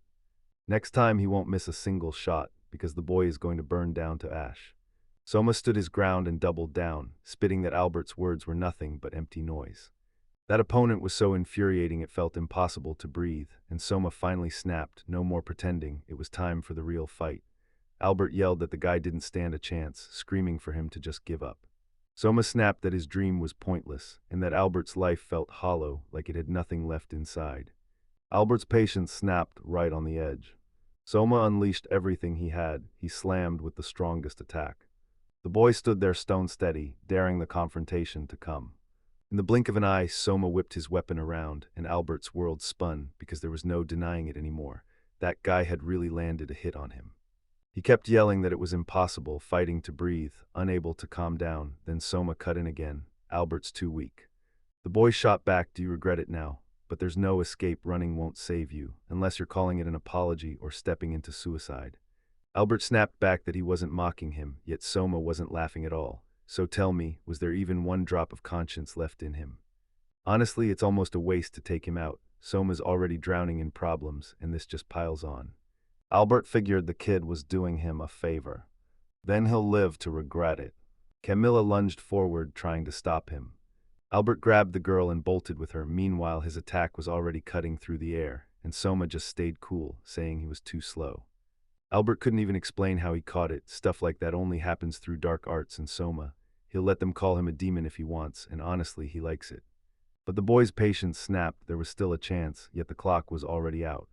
Next time he won't miss a single shot, because the boy is going to burn down to ash. Soma stood his ground and doubled down, spitting that Albert's words were nothing but empty noise. That opponent was so infuriating it felt impossible to breathe, and Soma finally snapped, no more pretending, it was time for the real fight. Albert yelled that the guy didn't stand a chance, screaming for him to just give up. Soma snapped that his dream was pointless, and that Albert's life felt hollow, like it had nothing left inside. Albert's patience snapped right on the edge. Soma unleashed everything he had, he slammed with the strongest attack. The boy stood there stone steady, daring the confrontation to come. In the blink of an eye, Soma whipped his weapon around, and Albert's world spun, because there was no denying it anymore. That guy had really landed a hit on him. He kept yelling that it was impossible, fighting to breathe, unable to calm down, then Soma cut in again. Albert's too weak. The boy shot back, do you regret it now? But there's no escape, running won't save you, unless you're calling it an apology or stepping into suicide. Albert snapped back that he wasn't mocking him, yet Soma wasn't laughing at all. So tell me, was there even one drop of conscience left in him? Honestly, it's almost a waste to take him out. Soma's already drowning in problems, and this just piles on. Albert figured the kid was doing him a favor. Then he'll live to regret it. Camilla lunged forward, trying to stop him. Albert grabbed the girl and bolted with her. Meanwhile, his attack was already cutting through the air, and Soma just stayed cool, saying he was too slow. Albert couldn't even explain how he caught it. Stuff like that only happens through dark arts and Soma. He'll let them call him a demon if he wants, and honestly, he likes it. But the boy's patience snapped. There was still a chance, yet the clock was already out.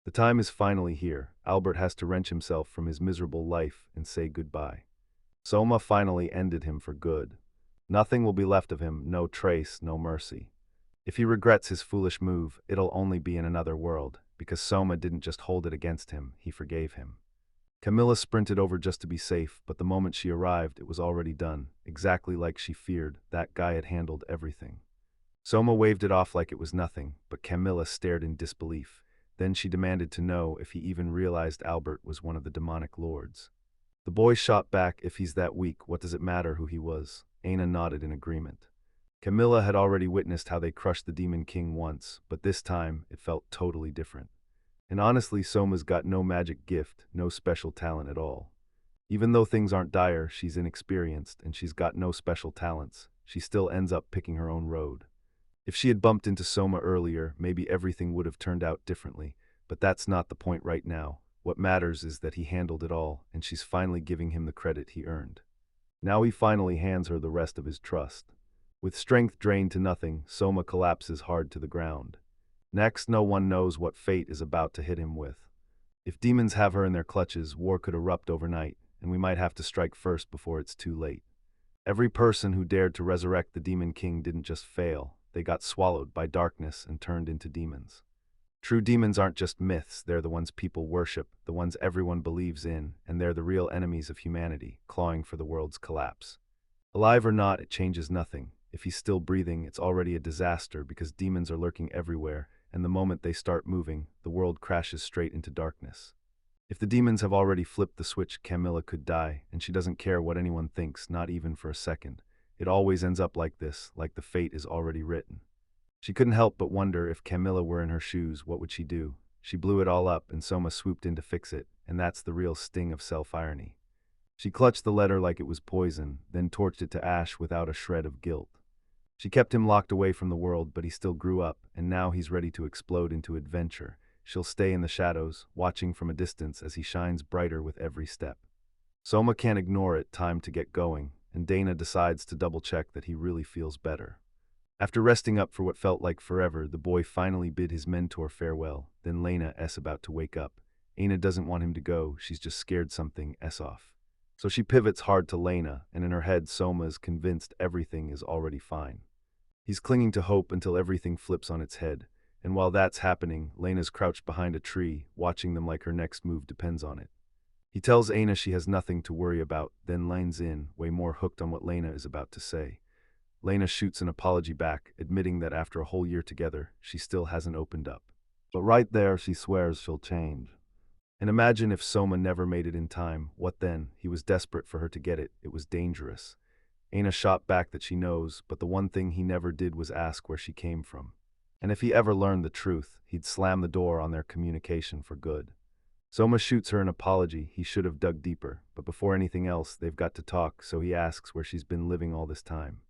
The time is finally here. Albert has to wrench himself from his miserable life and say goodbye. Soma finally ended him for good. Nothing will be left of him, no trace, no mercy. If he regrets his foolish move, it'll only be in another world, because Soma didn't just hold it against him, he forgave him. Camilla sprinted over just to be safe, but the moment she arrived, it was already done. Exactly like she feared, that guy had handled everything. Soma waved it off like it was nothing, but Camilla stared in disbelief. Then she demanded to know if he even realized Albert was one of the demonic lords. The boy shot back, if he's that weak, what does it matter who he was? Aina nodded in agreement. Camilla had already witnessed how they crushed the Demon King once, but this time it felt totally different. And honestly, Soma's got no magic gift, no special talent at all. Even though things aren't dire, she's inexperienced, and she's got no special talents. She still ends up picking her own road. If she had bumped into Soma earlier, maybe everything would have turned out differently, but that's not the point right now. What matters is that he handled it all, and she's finally giving him the credit he earned. Now he finally hands her the rest of his trust. With strength drained to nothing, Soma collapses hard to the ground. Next, no one knows what fate is about to hit him with. If demons have her in their clutches, war could erupt overnight, and we might have to strike first before it's too late. Every person who dared to resurrect the Demon King didn't just fail, they got swallowed by darkness and turned into demons. True demons aren't just myths, they're the ones people worship, the ones everyone believes in, and they're the real enemies of humanity, clawing for the world's collapse. Alive or not, it changes nothing. If he's still breathing, it's already a disaster because demons are lurking everywhere, and the moment they start moving, the world crashes straight into darkness. If the demons have already flipped the switch, Camilla could die, and she doesn't care what anyone thinks, not even for a second. It always ends up like this, like the fate is already written. She couldn't help but wonder if Camilla were in her shoes, what would she do? She blew it all up, and Soma swooped in to fix it, and that's the real sting of self-irony. She clutched the letter like it was poison, then torched it to ash without a shred of guilt. She kept him locked away from the world, but he still grew up, and now he's ready to explode into adventure. She'll stay in the shadows, watching from a distance as he shines brighter with every step. Soma can't ignore it, time to get going, and Dana decides to double-check that he really feels better. After resting up for what felt like forever, the boy finally bid his mentor farewell, then Lena's about to wake up. Aina doesn't want him to go, she's just scared something off. So she pivots hard to Lena, and in her head Soma is convinced everything is already fine. He's clinging to hope until everything flips on its head, and while that's happening, Lena's crouched behind a tree, watching them like her next move depends on it. He tells Aina she has nothing to worry about, then leans in, way more hooked on what Lena is about to say. Lena shoots an apology back, admitting that after a whole year together, she still hasn't opened up. But right there, she swears she'll change. And imagine if Soma never made it in time, what then? He was desperate for her to get it, it was dangerous. Aina shot back that she knows, but the one thing he never did was ask where she came from. And if he ever learned the truth, he'd slam the door on their communication for good. Soma shoots her an apology, he should have dug deeper, but before anything else, they've got to talk, so he asks where she's been living all this time.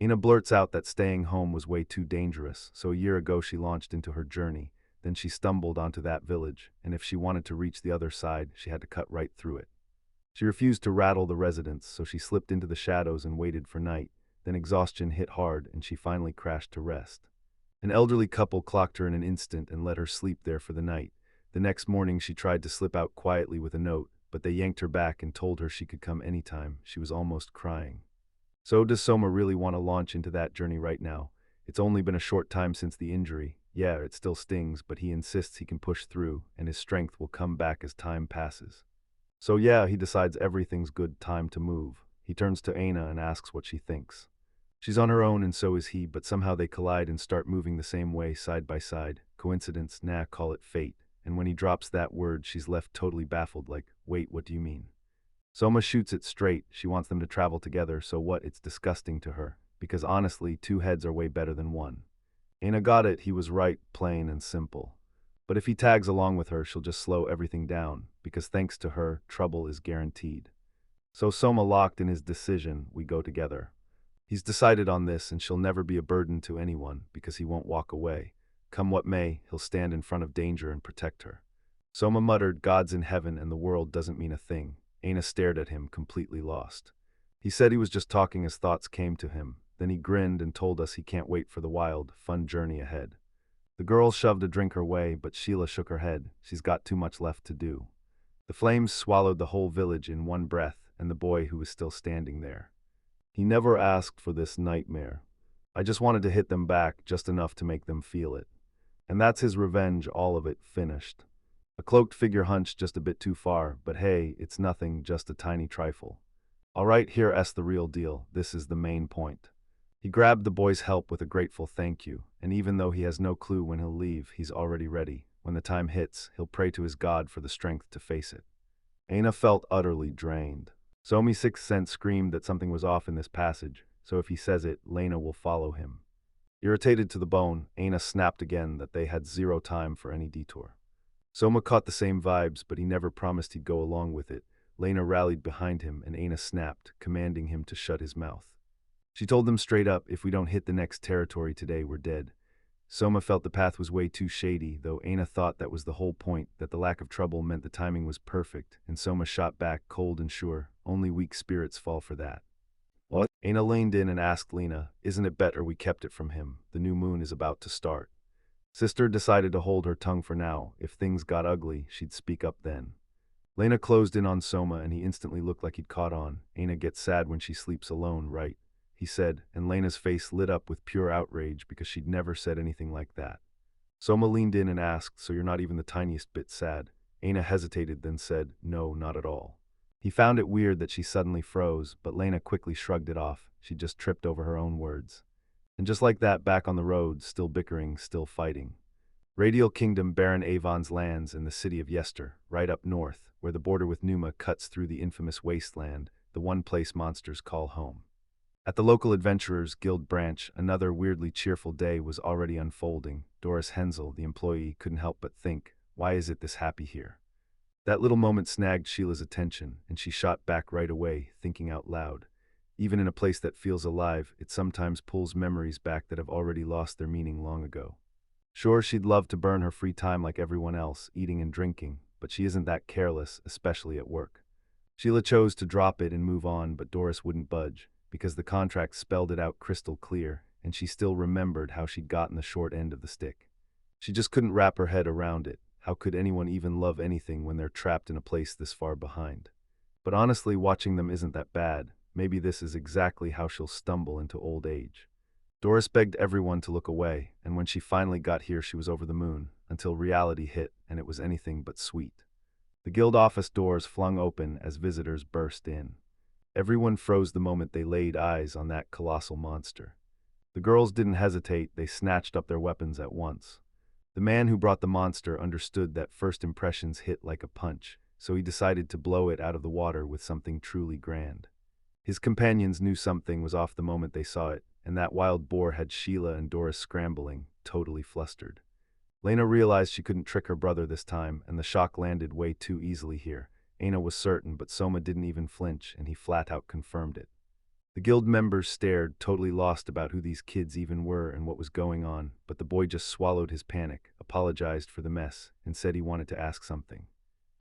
Aina blurts out that staying home was way too dangerous, so a year ago she launched into her journey. Then she stumbled onto that village, and if she wanted to reach the other side, she had to cut right through it. She refused to rattle the residents, so she slipped into the shadows and waited for night. Then exhaustion hit hard, and she finally crashed to rest. An elderly couple clocked her in an instant and let her sleep there for the night. The next morning she tried to slip out quietly with a note, but they yanked her back and told her she could come anytime. She was almost crying. So does Soma really want to launch into that journey right now? It's only been a short time since the injury. Yeah, it still stings, but he insists he can push through, and his strength will come back as time passes. So yeah, he decides everything's good, time to move. He turns to Aina and asks what she thinks. She's on her own and so is he, but somehow they collide and start moving the same way, side by side. Coincidence? Nah, call it fate. And when he drops that word, she's left totally baffled, like, wait, what do you mean? Soma shoots it straight, she wants them to travel together, so what? It's disgusting to her, because honestly, two heads are way better than one. Aina got it, he was right, plain and simple. But if he tags along with her, she'll just slow everything down, because thanks to her, trouble is guaranteed. So Soma locked in his decision, we go together. He's decided on this, and she'll never be a burden to anyone, because he won't walk away. Come what may, he'll stand in front of danger and protect her. Soma muttered, God's in heaven and the world doesn't mean a thing. Aina stared at him, completely lost. He said he was just talking as thoughts came to him. Then he grinned and told us he can't wait for the wild, fun journey ahead. The girls shoved a drink her way, but Sheila shook her head. She's got too much left to do. The flames swallowed the whole village in one breath, and the boy who was still standing there. He never asked for this nightmare. I just wanted to hit them back just enough to make them feel it. And that's his revenge, all of it finished. A cloaked figure hunched just a bit too far, but hey, it's nothing, just a tiny trifle. All right, here's the real deal. This is the main point. He grabbed the boy's help with a grateful thank you, and even though he has no clue when he'll leave, he's already ready. When the time hits, he'll pray to his god for the strength to face it. Aina felt utterly drained. Somi's sixth sense screamed that something was off in this passage, so if he says it, Lena will follow him. Irritated to the bone, Aina snapped again that they had zero time for any detour. Soma caught the same vibes, but he never promised he'd go along with it. Lena rallied behind him, and Aina snapped, commanding him to shut his mouth. She told them straight up, if we don't hit the next territory today, we're dead. Soma felt the path was way too shady, though Aina thought that was the whole point, that the lack of trouble meant the timing was perfect, and Soma shot back, cold and sure, only weak spirits fall for that. What? Aina leaned in and asked Lena, isn't it better we kept it from him? The new moon is about to start. Sister decided to hold her tongue for now. If things got ugly, she'd speak up then. Lena closed in on Soma, and he instantly looked like he'd caught on. Aina gets sad when she sleeps alone, right? He said, and Lena's face lit up with pure outrage because she'd never said anything like that. Soma leaned in and asked, so you're not even the tiniest bit sad? Aina hesitated, then said, no, not at all. He found it weird that she suddenly froze, but Lena quickly shrugged it off. She just tripped over her own words. And just like that, back on the road, still bickering, still fighting. Radial Kingdom, Baron Avon's lands in the city of Yester, right up north, where the border with Numa cuts through the infamous wasteland, the one place monsters call home. At the local Adventurers Guild branch, another weirdly cheerful day was already unfolding. Doris Hensel, the employee, couldn't help but think, why is it this happy here? That little moment snagged Sheila's attention, and she shot back right away, thinking out loud. Even in a place that feels alive, it sometimes pulls memories back that have already lost their meaning long ago. Sure, she'd love to burn her free time like everyone else, eating and drinking, but she isn't that careless, especially at work. Sheila chose to drop it and move on, but Doris wouldn't budge, because the contract spelled it out crystal clear, and she still remembered how she'd gotten the short end of the stick. She just couldn't wrap her head around it. How could anyone even love anything when they're trapped in a place this far behind? But honestly, watching them isn't that bad. Maybe this is exactly how she'll stumble into old age. Doris begged everyone to look away, and when she finally got here she was over the moon, until reality hit, and it was anything but sweet. The guild office doors flung open as visitors burst in. Everyone froze the moment they laid eyes on that colossal monster. The girls didn't hesitate, they snatched up their weapons at once. The man who brought the monster understood that first impressions hit like a punch, so he decided to blow it out of the water with something truly grand. His companions knew something was off the moment they saw it, and that wild boar had Sheila and Doris scrambling, totally flustered. Lena realized she couldn't trick her brother this time, and the shock landed way too easily here. Aina was certain, but Soma didn't even flinch, and he flat out confirmed it. The guild members stared, totally lost about who these kids even were and what was going on, but the boy just swallowed his panic, apologized for the mess, and said he wanted to ask something.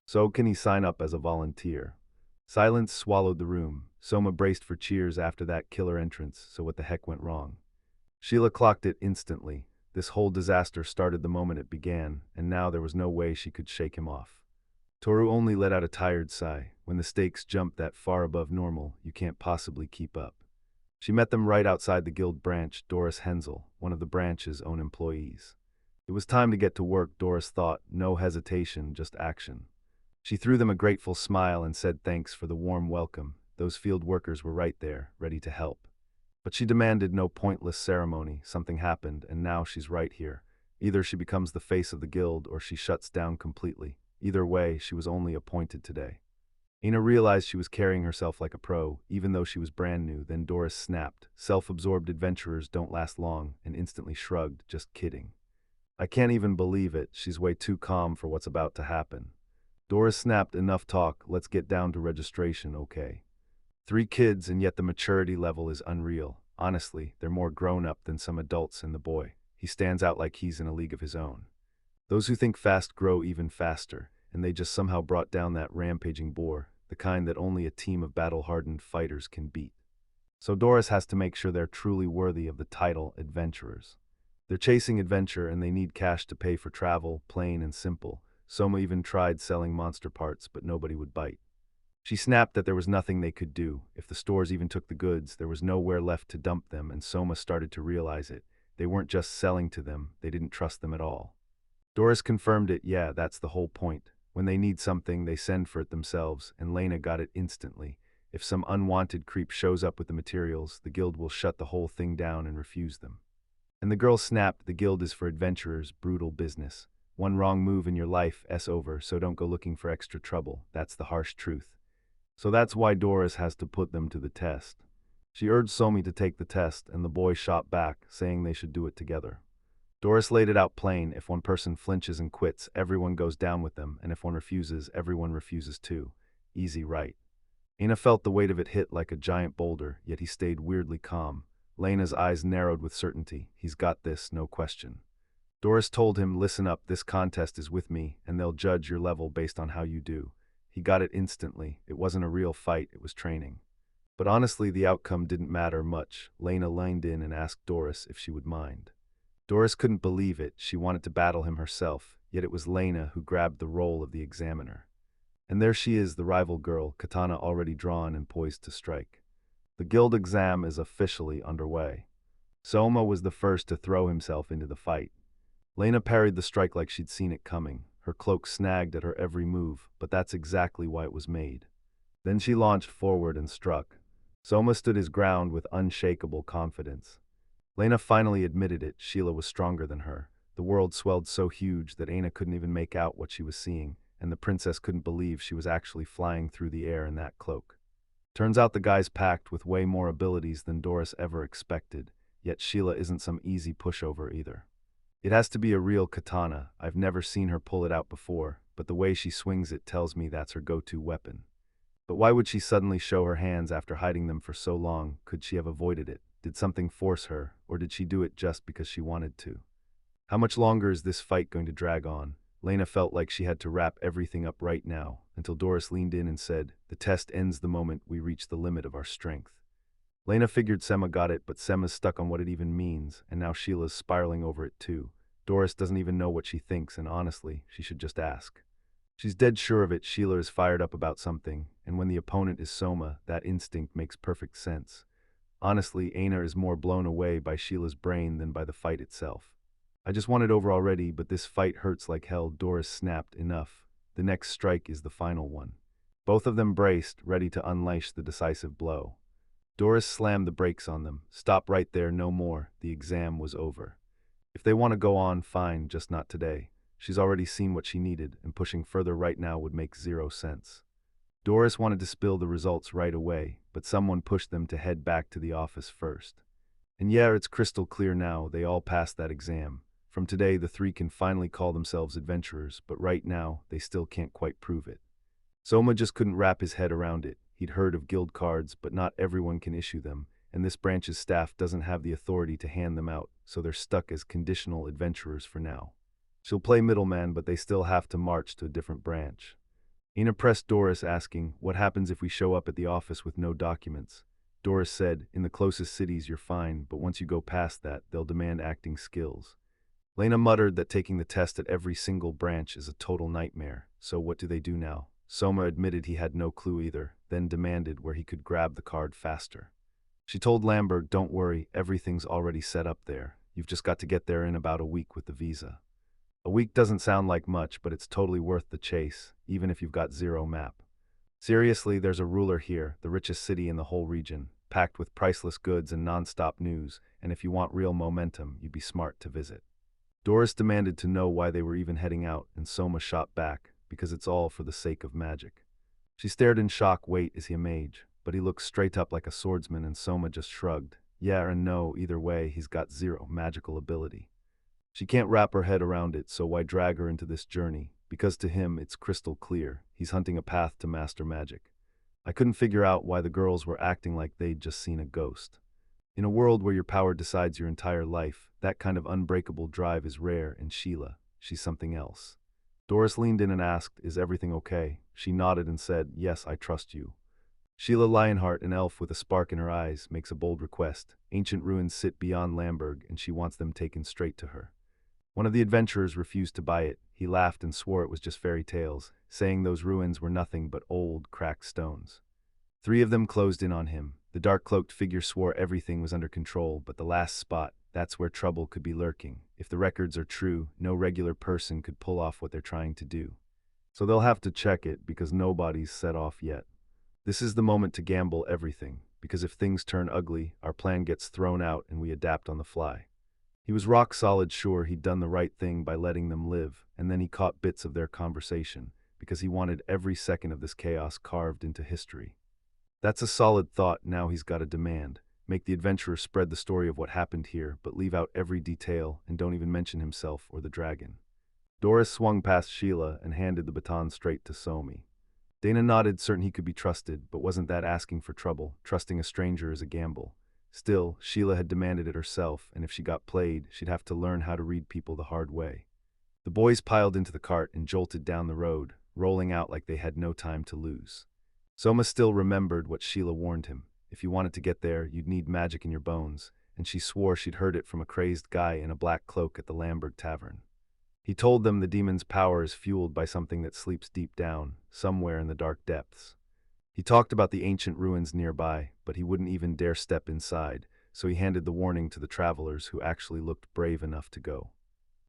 So can he sign up as a volunteer? Silence swallowed the room. Soma braced for cheers after that killer entrance, so what the heck went wrong? Sheila clocked it instantly. This whole disaster started the moment it began, and now there was no way she could shake him off. Toru only let out a tired sigh. When the stakes jump that far above normal, you can't possibly keep up. She met them right outside the guild branch, Doris Hensel, one of the branch's own employees. It was time to get to work, Doris thought, no hesitation, just action. She threw them a grateful smile and said thanks for the warm welcome. Those field workers were right there, ready to help. But she demanded no pointless ceremony. Something happened, and now she's right here. Either she becomes the face of the guild, or she shuts down completely. Either way, she was only appointed today. Ina realized she was carrying herself like a pro, even though she was brand new. Then Doris snapped. Self-absorbed adventurers don't last long, and instantly shrugged. Just kidding. I can't even believe it. She's way too calm for what's about to happen. Doris snapped, enough talk. Let's get down to registration, okay? 3 kids, and yet the maturity level is unreal. Honestly, they're more grown-up than some adults in the boy. He stands out like he's in a league of his own. Those who think fast grow even faster, and they just somehow brought down that rampaging boar, the kind that only a team of battle-hardened fighters can beat. So Doris has to make sure they're truly worthy of the title adventurers. They're chasing adventure, and they need cash to pay for travel, plain and simple. Soma even tried selling monster parts, but nobody would bite. She snapped that there was nothing they could do. If the stores even took the goods, there was nowhere left to dump them, and Soma started to realize it. They weren't just selling to them, they didn't trust them at all. Doris confirmed it. Yeah, that's the whole point. When they need something, they send for it themselves, and Lena got it instantly. If some unwanted creep shows up with the materials, the guild will shut the whole thing down and refuse them. And the girl snapped, the guild is for adventurers, brutal business. One wrong move in your life, over, so don't go looking for extra trouble. That's the harsh truth. So that's why Doris has to put them to the test. She urged Somi to take the test, and the boy shot back, saying they should do it together. Doris laid it out plain: if one person flinches and quits, everyone goes down with them, and if one refuses, everyone refuses too. Easy, right? Ina felt the weight of it hit like a giant boulder, yet he stayed weirdly calm. Lena's eyes narrowed with certainty. He's got this, no question. Doris told him, listen up, this contest is with me, and they'll judge your level based on how you do. He got it instantly. It wasn't a real fight, it was training. But honestly, the outcome didn't matter much. Lena leaned in and asked Doris if she would mind. Doris couldn't believe it. She wanted to battle him herself, yet it was Lena who grabbed the role of the examiner. And there she is, the rival girl, katana already drawn and poised to strike. The guild exam is officially underway. Soma was the first to throw himself into the fight. Lena parried the strike like she'd seen it coming. Her cloak snagged at her every move, but that's exactly why it was made. Then she launched forward and struck. Soma stood his ground with unshakable confidence. Lena finally admitted it. Sheila was stronger than her. The world swelled so huge that Aina couldn't even make out what she was seeing, and the princess couldn't believe she was actually flying through the air in that cloak. Turns out the guy's packed with way more abilities than Doris ever expected, yet Sheila isn't some easy pushover either. It has to be a real katana. I've never seen her pull it out before, but the way she swings it tells me that's her go-to weapon. But why would she suddenly show her hands after hiding them for so long? Could she have avoided it? Did something force her, or did she do it just because she wanted to? How much longer is this fight going to drag on? Lena felt like she had to wrap everything up right now, until Doris leaned in and said, the test ends the moment we reach the limit of our strength. Lena figured Sema got it, but Sema's stuck on what it even means, and now Sheila's spiraling over it too. Doris doesn't even know what she thinks, and honestly, she should just ask. She's dead sure of it. Sheila is fired up about something, and when the opponent is Soma, that instinct makes perfect sense. Honestly, Aina is more blown away by Sheila's brain than by the fight itself. I just want it over already, but this fight hurts like hell. Doris snapped, enough. The next strike is the final one. Both of them braced, ready to unleash the decisive blow. Doris slammed the brakes on them. Stop right there, no more. The exam was over. If they want to go on, fine, just not today. She's already seen what she needed, and pushing further right now would make zero sense. Doris wanted to spill the results right away, but someone pushed them to head back to the office first. And yeah, it's crystal clear now, they all passed that exam. From today, the three can finally call themselves adventurers, but right now, they still can't quite prove it. Soma just couldn't wrap his head around it. He'd heard of guild cards, but not everyone can issue them, and this branch's staff doesn't have the authority to hand them out, so they're stuck as conditional adventurers for now. She'll play middleman, but they still have to march to a different branch. Ina pressed Doris, asking, what happens if we show up at the office with no documents? Doris said, in the closest cities you're fine, but once you go past that, they'll demand acting skills. Lena muttered that taking the test at every single branch is a total nightmare, so what do they do now? Soma admitted he had no clue either, then demanded where he could grab the card faster. She told Lamberg, don't worry, everything's already set up there. You've just got to get there in about a week with the visa. A week doesn't sound like much, but it's totally worth the chase, even if you've got zero map. Seriously, there's a ruler here, the richest city in the whole region, packed with priceless goods and non-stop news, and if you want real momentum, you'd be smart to visit. Doris demanded to know why they were even heading out, and Soma shot back, because it's all for the sake of magic. She stared in shock. Wait, is he a mage? But he looked straight up like a swordsman, and Soma just shrugged. Yeah and no, either way, he's got zero magical ability. She can't wrap her head around it, so why drag her into this journey? Because to him, it's crystal clear. He's hunting a path to master magic. I couldn't figure out why the girls were acting like they'd just seen a ghost. In a world where your power decides your entire life, that kind of unbreakable drive is rare, and Sheila, she's something else. Doris leaned in and asked, is everything okay? She nodded and said, yes, I trust you. Sheila Lionheart, an elf with a spark in her eyes, makes a bold request. Ancient ruins sit beyond Lamberg, and she wants them taken straight to her. One of the adventurers refused to buy it. He laughed and swore it was just fairy tales, saying those ruins were nothing but old, cracked stones. 3 of them closed in on him. The dark-cloaked figure swore everything was under control, but the last spot, that's where trouble could be lurking. If the records are true, no regular person could pull off what they're trying to do. So they'll have to check it, because nobody's set off yet. This is the moment to gamble everything, because if things turn ugly, our plan gets thrown out and we adapt on the fly. He was rock-solid sure he'd done the right thing by letting them live, and then he caught bits of their conversation, because he wanted every second of this chaos carved into history. That's a solid thought. Now he's got a demand. Make the adventurer spread the story of what happened here, but leave out every detail and don't even mention himself or the dragon. Doris swung past Sheila and handed the baton straight to Somi. Dana nodded, certain he could be trusted, but wasn't that asking for trouble? Trusting a stranger is a gamble. Still, Sheila had demanded it herself, and if she got played, she'd have to learn how to read people the hard way. The boys piled into the cart and jolted down the road, rolling out like they had no time to lose. Soma still remembered what Sheila warned him. If you wanted to get there, you'd need magic in your bones, and she swore she'd heard it from a crazed guy in a black cloak at the Lamberg Tavern. He told them the demon's power is fueled by something that sleeps deep down, somewhere in the dark depths. He talked about the ancient ruins nearby, but he wouldn't even dare step inside, so he handed the warning to the travelers who actually looked brave enough to go.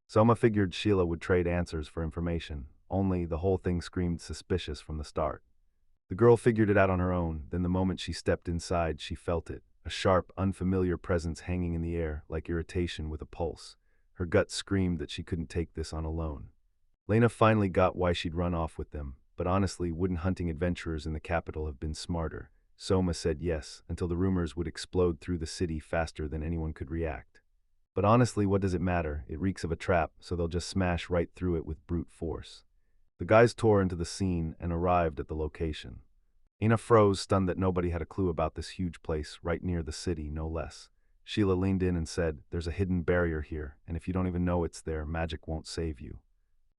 Soma figured Sheila would trade answers for information, only the whole thing screamed suspicious from the start. The girl figured it out on her own, then the moment she stepped inside, she felt it, a sharp, unfamiliar presence hanging in the air, like irritation with a pulse. Her gut screamed that she couldn't take this on alone. Lena finally got why she'd run off with them, but honestly, wouldn't hunting adventurers in the capital have been smarter? Soma said yes, until the rumors would explode through the city faster than anyone could react. But honestly, what does it matter? It reeks of a trap, so they'll just smash right through it with brute force. The guys tore into the scene and arrived at the location. Ina froze, stunned that nobody had a clue about this huge place, right near the city, no less. Sheila leaned in and said, "There's a hidden barrier here, and if you don't even know it's there, magic won't save you."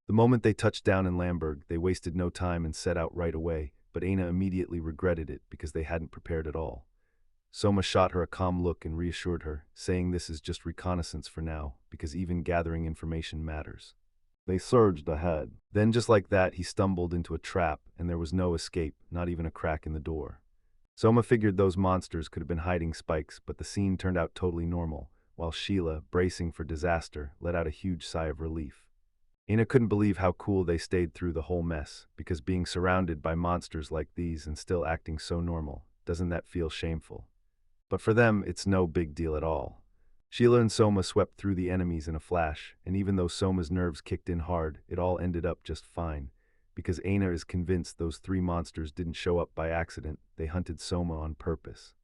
The moment they touched down in Lamberg, they wasted no time and set out right away, but Aina immediately regretted it because they hadn't prepared at all. Soma shot her a calm look and reassured her, saying this is just reconnaissance for now, because even gathering information matters. They surged ahead. Then just like that, he stumbled into a trap, and there was no escape, not even a crack in the door. Soma figured those monsters could have been hiding spikes, but the scene turned out totally normal, while Sheila, bracing for disaster, let out a huge sigh of relief. Ina couldn't believe how cool they stayed through the whole mess, because being surrounded by monsters like these and still acting so normal, doesn't that feel shameful? But for them, it's no big deal at all. Sheila and Soma swept through the enemies in a flash, and even though Soma's nerves kicked in hard, it all ended up just fine. Because Aina is convinced those 3 monsters didn't show up by accident, they hunted Soma on purpose.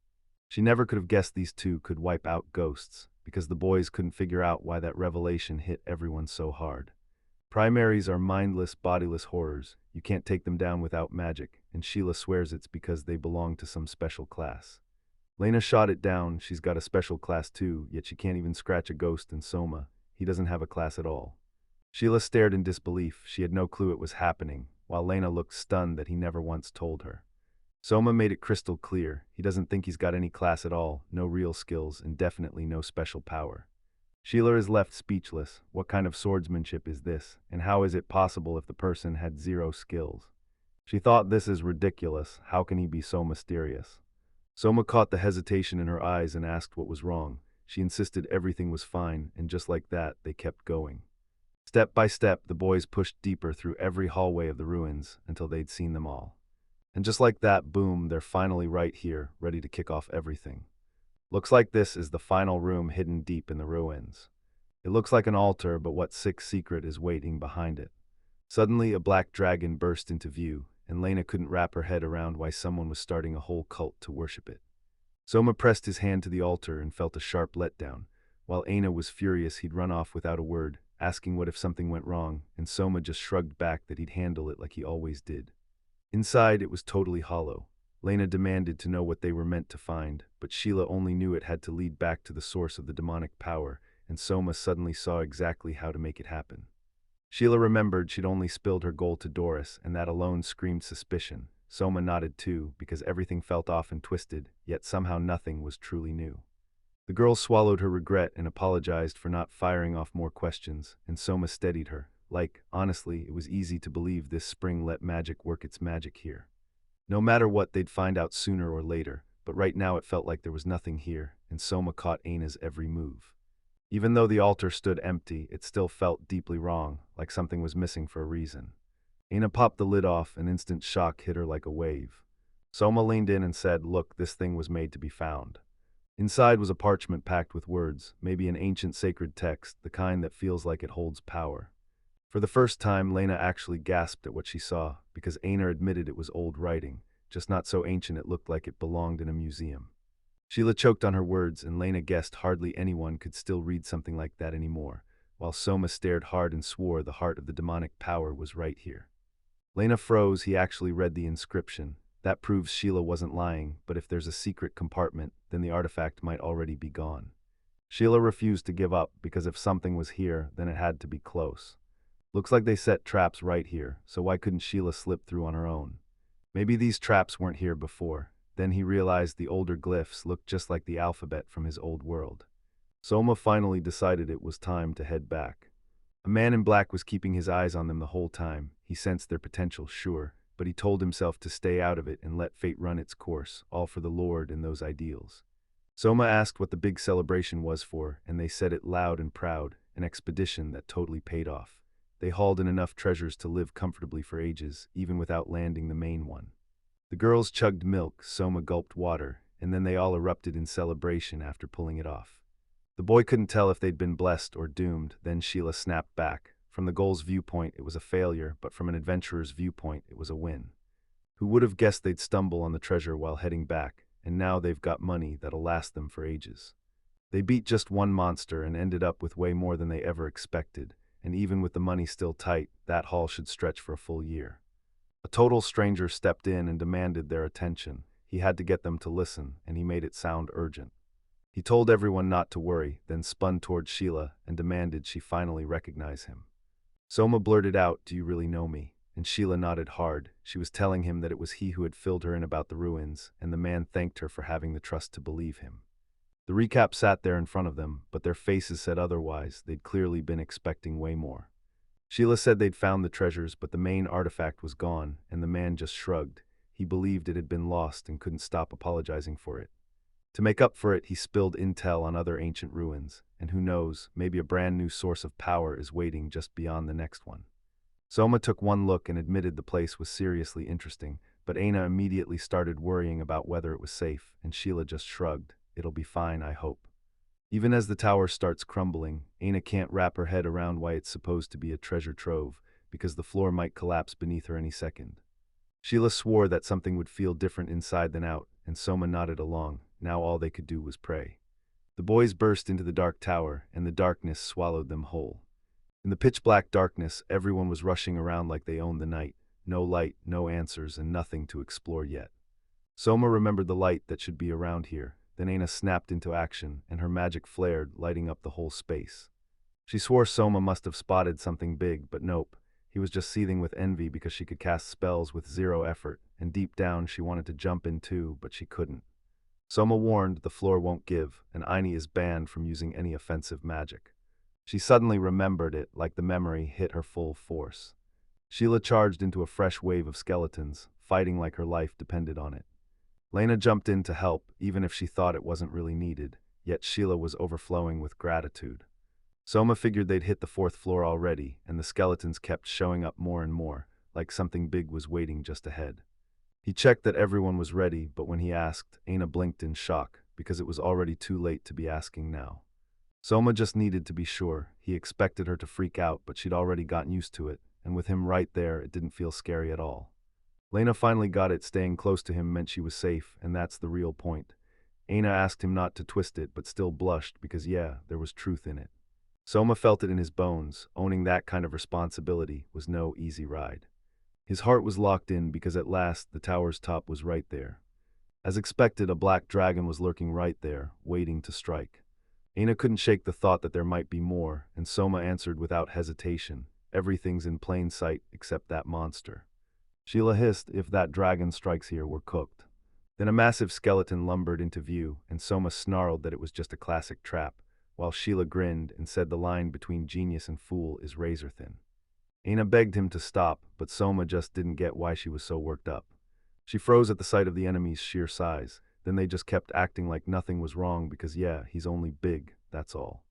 She never could have guessed these 2 could wipe out ghosts, because the boys couldn't figure out why that revelation hit everyone so hard. Primaries are mindless, bodiless horrors. You can't take them down without magic, and Sheila swears it's because they belong to some special class. Lena shot it down. She's got a special class too, yet she can't even scratch a ghost, and Soma, he doesn't have a class at all. Sheila stared in disbelief. She had no clue it was happening, while Lena looked stunned that he never once told her. Soma made it crystal clear. He doesn't think he's got any class at all, no real skills, and definitely no special power. Sheila is left speechless. What kind of swordsmanship is this, and how is it possible if the person had 0 skills? She thought, this is ridiculous. How can he be so mysterious? Soma caught the hesitation in her eyes and asked what was wrong. She insisted everything was fine, and just like that, they kept going. Step by step, the boys pushed deeper through every hallway of the ruins until they'd seen them all. And just like that, boom, they're finally right here, ready to kick off everything. Looks like this is the final room hidden deep in the ruins. It looks like an altar, but what sick secret is waiting behind it? Suddenly, a black dragon burst into view, and Lena couldn't wrap her head around why someone was starting a whole cult to worship it. Soma pressed his hand to the altar and felt a sharp letdown. While Aina was furious, he'd run off without a word, asking what if something went wrong, and Soma just shrugged back that he'd handle it like he always did. Inside, it was totally hollow. Lena demanded to know what they were meant to find, but Sheila only knew it had to lead back to the source of the demonic power, and Soma suddenly saw exactly how to make it happen. Sheila remembered she'd only spilled her gold to Doris, and that alone screamed suspicion. Soma nodded too, because everything felt off and twisted, yet somehow nothing was truly new. The girl swallowed her regret and apologized for not firing off more questions, and Soma steadied her. Like, honestly, it was easy to believe this spring let magic work its magic here. No matter what, they'd find out sooner or later, but right now it felt like there was nothing here, and Soma caught Aina's every move. Even though the altar stood empty, it still felt deeply wrong, like something was missing for a reason. Aina popped the lid off, and instant shock hit her like a wave. Soma leaned in and said, "Look, this thing was made to be found." Inside was a parchment packed with words, maybe an ancient sacred text, the kind that feels like it holds power. For the first time, Lena actually gasped at what she saw, because Aina admitted it was old writing, just not so ancient it looked like it belonged in a museum. Sheila choked on her words, and Lena guessed hardly anyone could still read something like that anymore, while Soma stared hard and swore the heart of the demonic power was right here. Lena froze. He actually read the inscription. That proves Sheila wasn't lying, but if there's a secret compartment, then the artifact might already be gone. Sheila refused to give up, because if something was here, then it had to be close. Looks like they set traps right here, so why couldn't Sheila slip through on her own? Maybe these traps weren't here before. Then he realized the older glyphs looked just like the alphabet from his old world. Soma finally decided it was time to head back. A man in black was keeping his eyes on them the whole time. He sensed their potential, sure, but he told himself to stay out of it and let fate run its course, all for the Lord and those ideals. Soma asked what the big celebration was for, and they said it loud and proud, an expedition that totally paid off. They hauled in enough treasures to live comfortably for ages, even without landing the main one. The girls chugged milk, Soma gulped water, and then they all erupted in celebration after pulling it off. The boy couldn't tell if they'd been blessed or doomed. Then Sheila snapped back. From the goal's viewpoint, it was a failure, but from an adventurer's viewpoint, it was a win. Who would have guessed they'd stumble on the treasure while heading back, and now they've got money that'll last them for ages. They beat just one monster and ended up with way more than they ever expected, and even with the money still tight, that haul should stretch for a full year. A total stranger stepped in and demanded their attention. He had to get them to listen, and he made it sound urgent. He told everyone not to worry, then spun toward Sheila and demanded she finally recognize him. Soma blurted out, "Do you really know me?" And Sheila nodded hard. She was telling him that it was he who had filled her in about the ruins, and the man thanked her for having the trust to believe him. The recap sat there in front of them, but their faces said otherwise. They'd clearly been expecting way more. Sheila said they'd found the treasures, but the main artifact was gone, and the man just shrugged. He believed it had been lost and couldn't stop apologizing for it. To make up for it, he spilled intel on other ancient ruins, and who knows, maybe a brand new source of power is waiting just beyond the next one. Soma took one look and admitted the place was seriously interesting, but Aina immediately started worrying about whether it was safe, and Sheila just shrugged. "It'll be fine, I hope." Even as the tower starts crumbling, Aina can't wrap her head around why it's supposed to be a treasure trove, because the floor might collapse beneath her any second. Sheila swore that something would feel different inside than out, and Soma nodded along. Now all they could do was pray. The boys burst into the dark tower, and the darkness swallowed them whole. In the pitch-black darkness, everyone was rushing around like they owned the night. No light, no answers, and nothing to explore yet. Soma remembered the light that should be around here. Then Aina snapped into action, and her magic flared, lighting up the whole space. She swore Soma must have spotted something big, but nope. He was just seething with envy because she could cast spells with zero effort, and deep down she wanted to jump in too, but she couldn't. Soma warned the floor won't give, and Aini is banned from using any offensive magic. She suddenly remembered it, like the memory hit her full force. Sheila charged into a fresh wave of skeletons, fighting like her life depended on it. Lena jumped in to help, even if she thought it wasn't really needed, yet Sheila was overflowing with gratitude. Soma figured they'd hit the fourth floor already, and the skeletons kept showing up more and more, like something big was waiting just ahead. He checked that everyone was ready, but when he asked, Aina blinked in shock, because it was already too late to be asking now. Soma just needed to be sure. He expected her to freak out, but she'd already gotten used to it, and with him right there, it didn't feel scary at all. Lena finally got it. Staying close to him meant she was safe, and that's the real point. Aina asked him not to twist it, but still blushed because, yeah, there was truth in it. Soma felt it in his bones. Owning that kind of responsibility was no easy ride. His heart was locked in because at last the tower's top was right there. As expected, a black dragon was lurking right there, waiting to strike. Aina couldn't shake the thought that there might be more, and Soma answered without hesitation, "Everything's in plain sight except that monster." Sheila hissed, "If that dragon strikes here, we're cooked." Then a massive skeleton lumbered into view, and Soma snarled that it was just a classic trap, while Sheila grinned and said the line between genius and fool is razor thin. Aina begged him to stop, but Soma just didn't get why she was so worked up. She froze at the sight of the enemy's sheer size. Then they just kept acting like nothing was wrong because yeah, he's only big, that's all.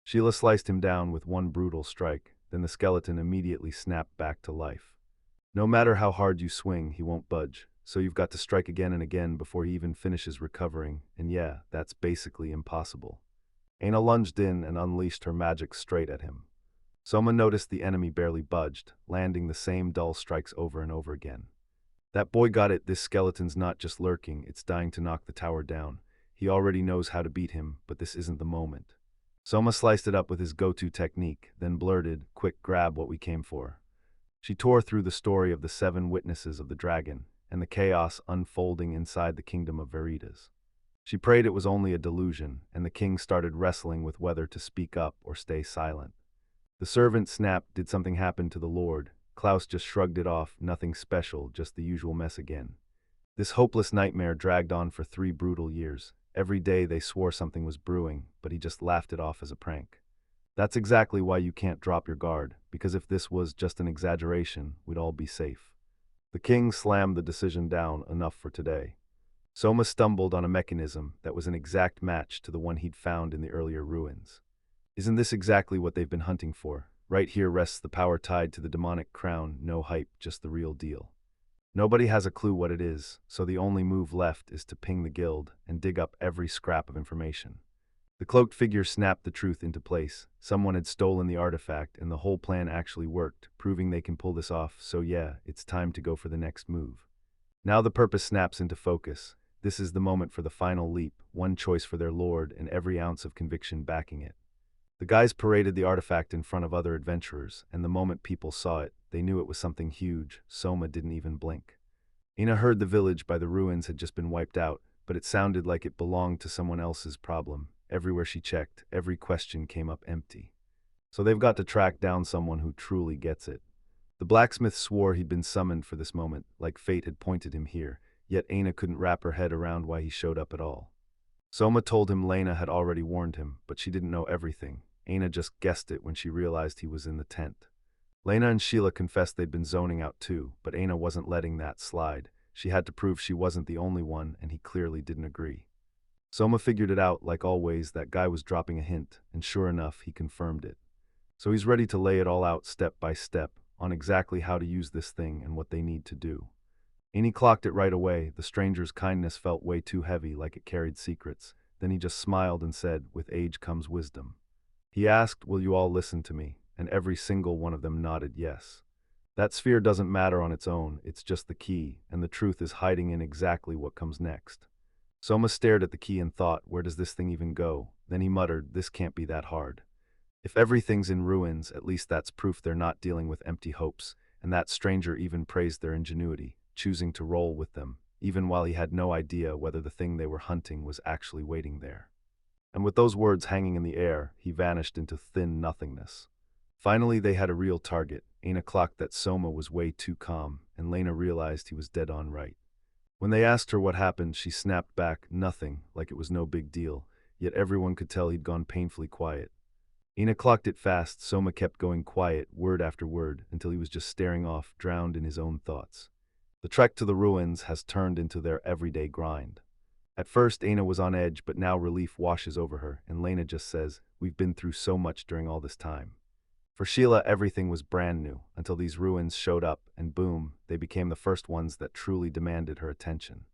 Sheila sliced him down with one brutal strike, then the skeleton immediately snapped back to life. No matter how hard you swing, he won't budge, so you've got to strike again and again before he even finishes recovering, and yeah, that's basically impossible. Aina lunged in and unleashed her magic straight at him. Soma noticed the enemy barely budged, landing the same dull strikes over and over again. That boy got it, this skeleton's not just lurking, it's dying to knock the tower down. He already knows how to beat him, but this isn't the moment. Soma sliced it up with his go-to technique, then blurted, "Quick, grab what we came for." She tore through the story of the 7 witnesses of the dragon, and the chaos unfolding inside the kingdom of Veritas. She prayed it was only a delusion, and the king started wrestling with whether to speak up or stay silent. The servant snapped, "Did something happen to the Lord?" Klaus just shrugged it off, "Nothing special, just the usual mess again." This hopeless nightmare dragged on for 3 brutal years. Every day they swore something was brewing, but he just laughed it off as a prank. That's exactly why you can't drop your guard, because if this was just an exaggeration, we'd all be safe. The king slammed the decision down, "Enough for today." Soma stumbled on a mechanism that was an exact match to the one he'd found in the earlier ruins. Isn't this exactly what they've been hunting for? Right here rests the power tied to the demonic crown, no hype, just the real deal. Nobody has a clue what it is, so the only move left is to ping the guild and dig up every scrap of information. The cloaked figure snapped the truth into place. Someone had stolen the artifact, and the whole plan actually worked, proving they can pull this off, so yeah, it's time to go for the next move. Now the purpose snaps into focus. This is the moment for the final leap, one choice for their lord, and every ounce of conviction backing it. The guys paraded the artifact in front of other adventurers, and the moment people saw it, they knew it was something huge. Soma didn't even blink. Ina heard the village by the ruins had just been wiped out, but it sounded like it belonged to someone else's problem. Everywhere she checked, every question came up empty. So they've got to track down someone who truly gets it. The blacksmith swore he'd been summoned for this moment, like fate had pointed him here, yet Aina couldn't wrap her head around why he showed up at all. Soma told him Lena had already warned him, but she didn't know everything. Aina just guessed it when she realized he was in the tent. Lena and Sheila confessed they'd been zoning out too, but Aina wasn't letting that slide. She had to prove she wasn't the only one, and he clearly didn't agree. Soma figured it out, like always, that guy was dropping a hint, and sure enough, he confirmed it. So he's ready to lay it all out step by step, on exactly how to use this thing and what they need to do. Aina clocked it right away. The stranger's kindness felt way too heavy, like it carried secrets. Then he just smiled and said, "With age comes wisdom." He asked, "Will you all listen to me?" And every single one of them nodded yes. That sphere doesn't matter on its own, it's just the key, and the truth is hiding in exactly what comes next. Soma stared at the key and thought, where does this thing even go? Then he muttered, this can't be that hard. If everything's in ruins, at least that's proof they're not dealing with empty hopes, and that stranger even praised their ingenuity, choosing to roll with them, even while he had no idea whether the thing they were hunting was actually waiting there. And with those words hanging in the air, he vanished into thin nothingness. Finally, they had a real target. Aina clocked that Soma was way too calm, and Lena realized he was dead on right. When they asked her what happened, she snapped back, "Nothing," like it was no big deal, yet everyone could tell he'd gone painfully quiet. Aina clocked it fast. Soma kept going quiet, word after word, until he was just staring off, drowned in his own thoughts. The trek to the ruins has turned into their everyday grind. At first, Aina was on edge, but now relief washes over her, and Lena just says, "We've been through so much during all this time." For Sheila, everything was brand new, until these ruins showed up, and boom, they became the first ones that truly demanded her attention.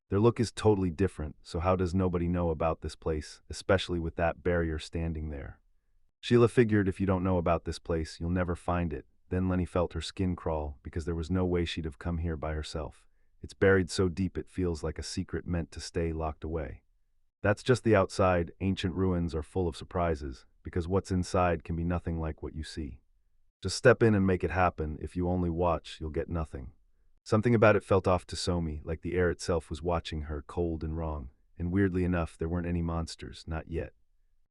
Their look is totally different, so how does nobody know about this place, especially with that barrier standing there? Sheila figured if you don't know about this place, you'll never find it. Then Lenny felt her skin crawl, because there was no way she'd have come here by herself. It's buried so deep it feels like a secret meant to stay locked away. That's just the outside. Ancient ruins are full of surprises, because what's inside can be nothing like what you see. Just step in and make it happen. If you only watch, you'll get nothing. Something about it felt off to Somi, like the air itself was watching her, cold and wrong. And weirdly enough, there weren't any monsters, not yet.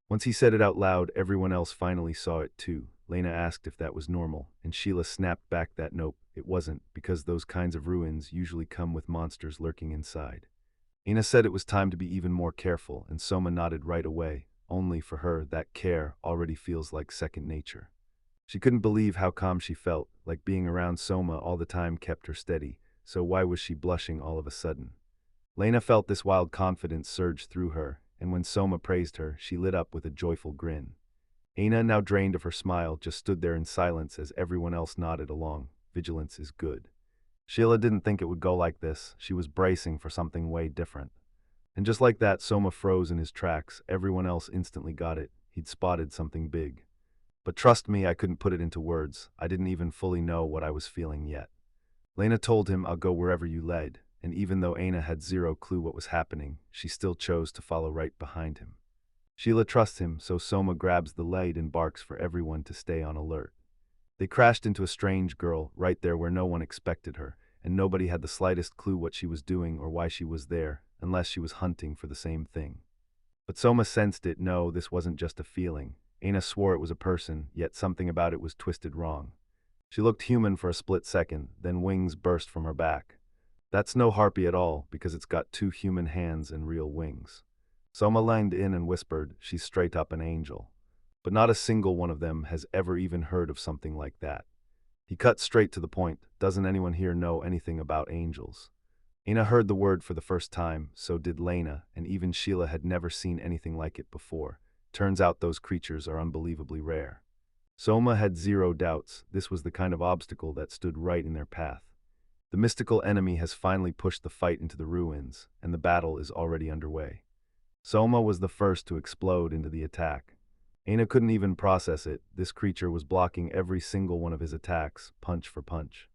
Once he said it out loud, everyone else finally saw it too. Lena asked if that was normal, and Sheila snapped back that nope, it wasn't, because those kinds of ruins usually come with monsters lurking inside. Aina said it was time to be even more careful, and Soma nodded right away. Only for her, that care already feels like second nature. She couldn't believe how calm she felt, like being around Soma all the time kept her steady, so why was she blushing all of a sudden? Lena felt this wild confidence surge through her, and when Soma praised her, she lit up with a joyful grin. Aina, now drained of her smile, just stood there in silence as everyone else nodded along. Vigilance is good. Sheila didn't think it would go like this. She was bracing for something way different. And just like that, Soma froze in his tracks. Everyone else instantly got it. He'd spotted something big. But trust me, I couldn't put it into words. I didn't even fully know what I was feeling yet. Lena told him, I'll go wherever you led, and even though Aina had zero clue what was happening, she still chose to follow right behind him. Sheila trusts him, so Soma grabs the lead and barks for everyone to stay on alert. They crashed into a strange girl, right there where no one expected her, and nobody had the slightest clue what she was doing or why she was there, unless she was hunting for the same thing. But Soma sensed it. No, this wasn't just a feeling. Aina swore it was a person, yet something about it was twisted wrong. She looked human for a split second, then wings burst from her back. That's no harpy at all, because it's got two human hands and real wings. Soma leaned in and whispered, she's straight up an angel. But not a single one of them has ever even heard of something like that. He cut straight to the point. Doesn't anyone here know anything about angels? Aina heard the word for the first time, so did Lena, and even Sheila had never seen anything like it before. Turns out those creatures are unbelievably rare. Soma had zero doubts. This was the kind of obstacle that stood right in their path. The mystical enemy has finally pushed the fight into the ruins, and the battle is already underway. Soma was the first to explode into the attack. Aina couldn't even process it. This creature was blocking every single one of his attacks, punch for punch.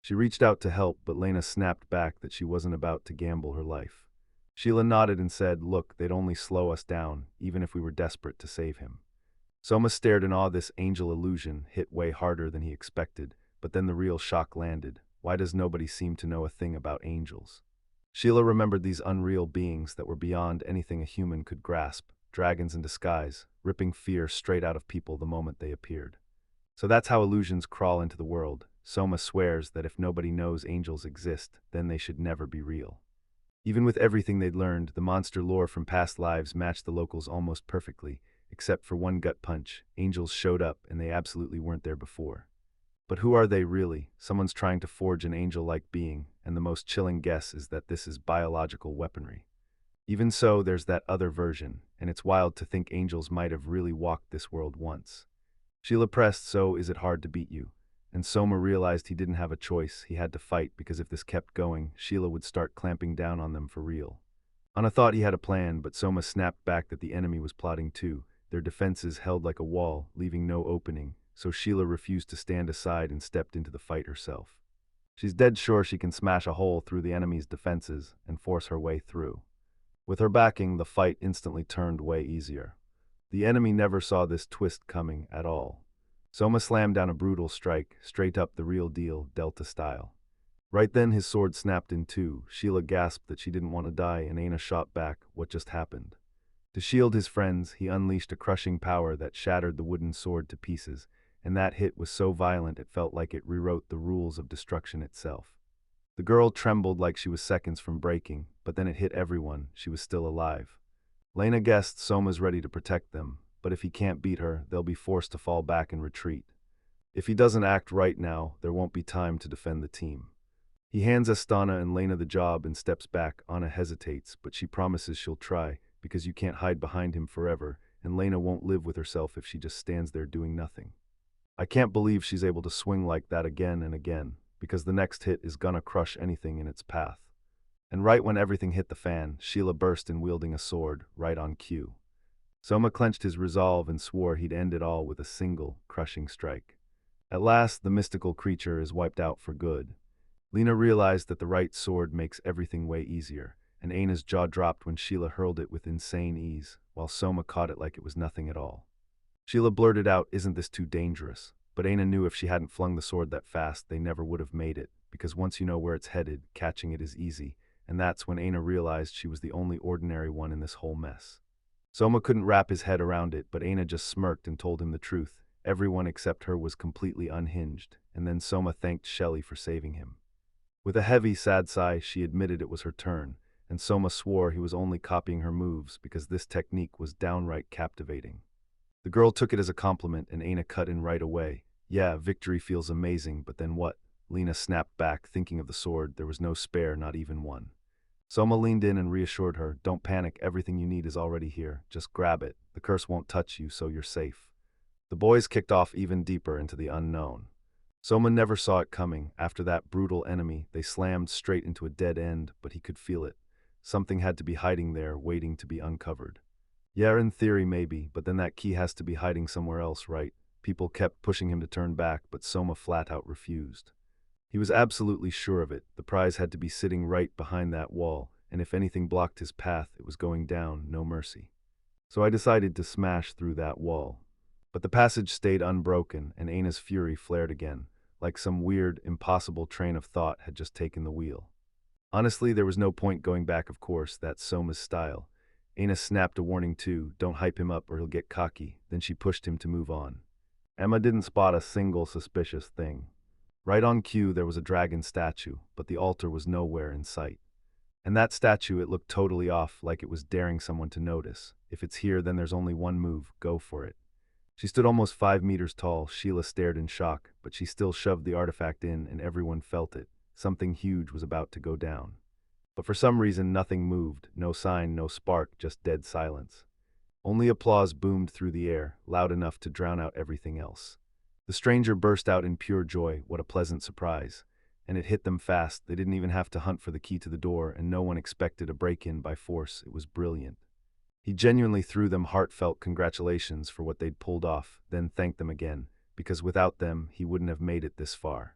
She reached out to help, but Lena snapped back that she wasn't about to gamble her life. Sheila nodded and said, look, they'd only slow us down, even if we were desperate to save him. Soma stared in awe. This angel illusion hit way harder than he expected, but then the real shock landed. Why does nobody seem to know a thing about angels? Sheila remembered these unreal beings that were beyond anything a human could grasp, dragons in disguise, ripping fear straight out of people the moment they appeared. So that's how illusions crawl into the world. Soma swears that if nobody knows angels exist, then they should never be real. Even with everything they'd learned, the monster lore from past lives matched the locals almost perfectly, except for one gut punch. Angels showed up, and they absolutely weren't there before. But who are they really? Someone's trying to forge an angel-like being, and the most chilling guess is that this is biological weaponry. Even so, there's that other version, and it's wild to think angels might have really walked this world once. Sheila pressed, so is it hard to beat you? And Soma realized he didn't have a choice. He had to fight, because if this kept going, Sheila would start clamping down on them for real. Anna thought he had a plan, but Soma snapped back that the enemy was plotting too. Their defenses held like a wall, leaving no opening, so Sheila refused to stand aside and stepped into the fight herself. She's dead sure she can smash a hole through the enemy's defenses and force her way through. With her backing, the fight instantly turned way easier. The enemy never saw this twist coming at all. Soma slammed down a brutal strike, straight up the real deal, Delta style. Right then his sword snapped in two. Sheila gasped that she didn't want to die, and Aina shot back, what just happened? To shield his friends, he unleashed a crushing power that shattered the wooden sword to pieces, and that hit was so violent it felt like it rewrote the rules of destruction itself. The girl trembled like she was seconds from breaking, but then it hit everyone. She was still alive. Lena guessed Soma's ready to protect them, but if he can't beat her, they'll be forced to fall back and retreat. If he doesn't act right now, there won't be time to defend the team. He hands Astana and Lena the job and steps back. Anna hesitates, but she promises she'll try, because you can't hide behind him forever, and Lena won't live with herself if she just stands there doing nothing. I can't believe she's able to swing like that again and again, because the next hit is gonna crush anything in its path. And right when everything hit the fan, Sheila burst in wielding a sword, right on cue. Soma clenched his resolve and swore he'd end it all with a single, crushing strike. At last, the mystical creature is wiped out for good. Lena realized that the right sword makes everything way easier, and Aina's jaw dropped when Sheila hurled it with insane ease, while Soma caught it like it was nothing at all. Sheila blurted out, isn't this too dangerous? But Aina knew if she hadn't flung the sword that fast, they never would have made it, because once you know where it's headed, catching it is easy, and that's when Aina realized she was the only ordinary one in this whole mess. Soma couldn't wrap his head around it, but Aina just smirked and told him the truth. Everyone except her was completely unhinged, and then Soma thanked Shelley for saving him. With a heavy, sad sigh, she admitted it was her turn, and Soma swore he was only copying her moves because this technique was downright captivating. The girl took it as a compliment, and Aina cut in right away. Yeah, victory feels amazing, but then what? Lena snapped back, thinking of the sword. There was no spare, not even one. Soma leaned in and reassured her, don't panic, everything you need is already here. Just grab it. The curse won't touch you, so you're safe. The boys kicked off even deeper into the unknown. Soma never saw it coming. After that brutal enemy, they slammed straight into a dead end, but he could feel it. Something had to be hiding there, waiting to be uncovered. Yeah, in theory maybe, but then that key has to be hiding somewhere else, right? People kept pushing him to turn back, but Soma flat out refused. He was absolutely sure of it. The prize had to be sitting right behind that wall, and if anything blocked his path, it was going down, no mercy. So I decided to smash through that wall. But the passage stayed unbroken, and Aina's fury flared again, like some weird, impossible train of thought had just taken the wheel. Honestly, there was no point going back, of course, that's Soma's style. Aina snapped a warning too, don't hype him up or he'll get cocky, then she pushed him to move on. Emma didn't spot a single suspicious thing. Right on cue there was a dragon statue, but the altar was nowhere in sight. And that statue, it looked totally off, like it was daring someone to notice. If it's here, then there's only one move, go for it. She stood almost 5 meters tall. Sheila stared in shock, but she still shoved the artifact in and everyone felt it. Something huge was about to go down. But for some reason nothing moved, no sign, no spark, just dead silence. Only applause boomed through the air, loud enough to drown out everything else. The stranger burst out in pure joy, what a pleasant surprise. And it hit them fast, they didn't even have to hunt for the key to the door, and no one expected a break-in by force. It was brilliant. He genuinely threw them heartfelt congratulations for what they'd pulled off, then thanked them again, because without them, he wouldn't have made it this far.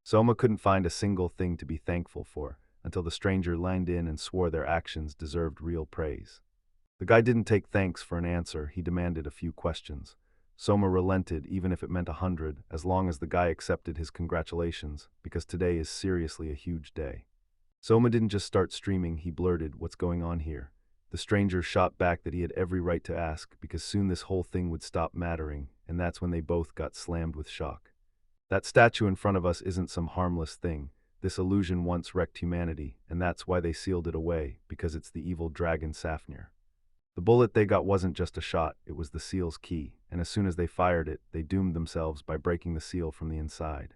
Soma couldn't find a single thing to be thankful for, until the stranger leaned in and swore their actions deserved real praise. The guy didn't take thanks for an answer, he demanded a few questions. Soma relented, even if it meant 100, as long as the guy accepted his congratulations, because today is seriously a huge day. Soma didn't just start streaming, he blurted, what's going on here? The stranger shot back that he had every right to ask, because soon this whole thing would stop mattering, and that's when they both got slammed with shock. That statue in front of us isn't some harmless thing. This illusion once wrecked humanity, and that's why they sealed it away, because it's the evil dragon Safnir. The bullet they got wasn't just a shot, it was the seal's key, and as soon as they fired it, they doomed themselves by breaking the seal from the inside.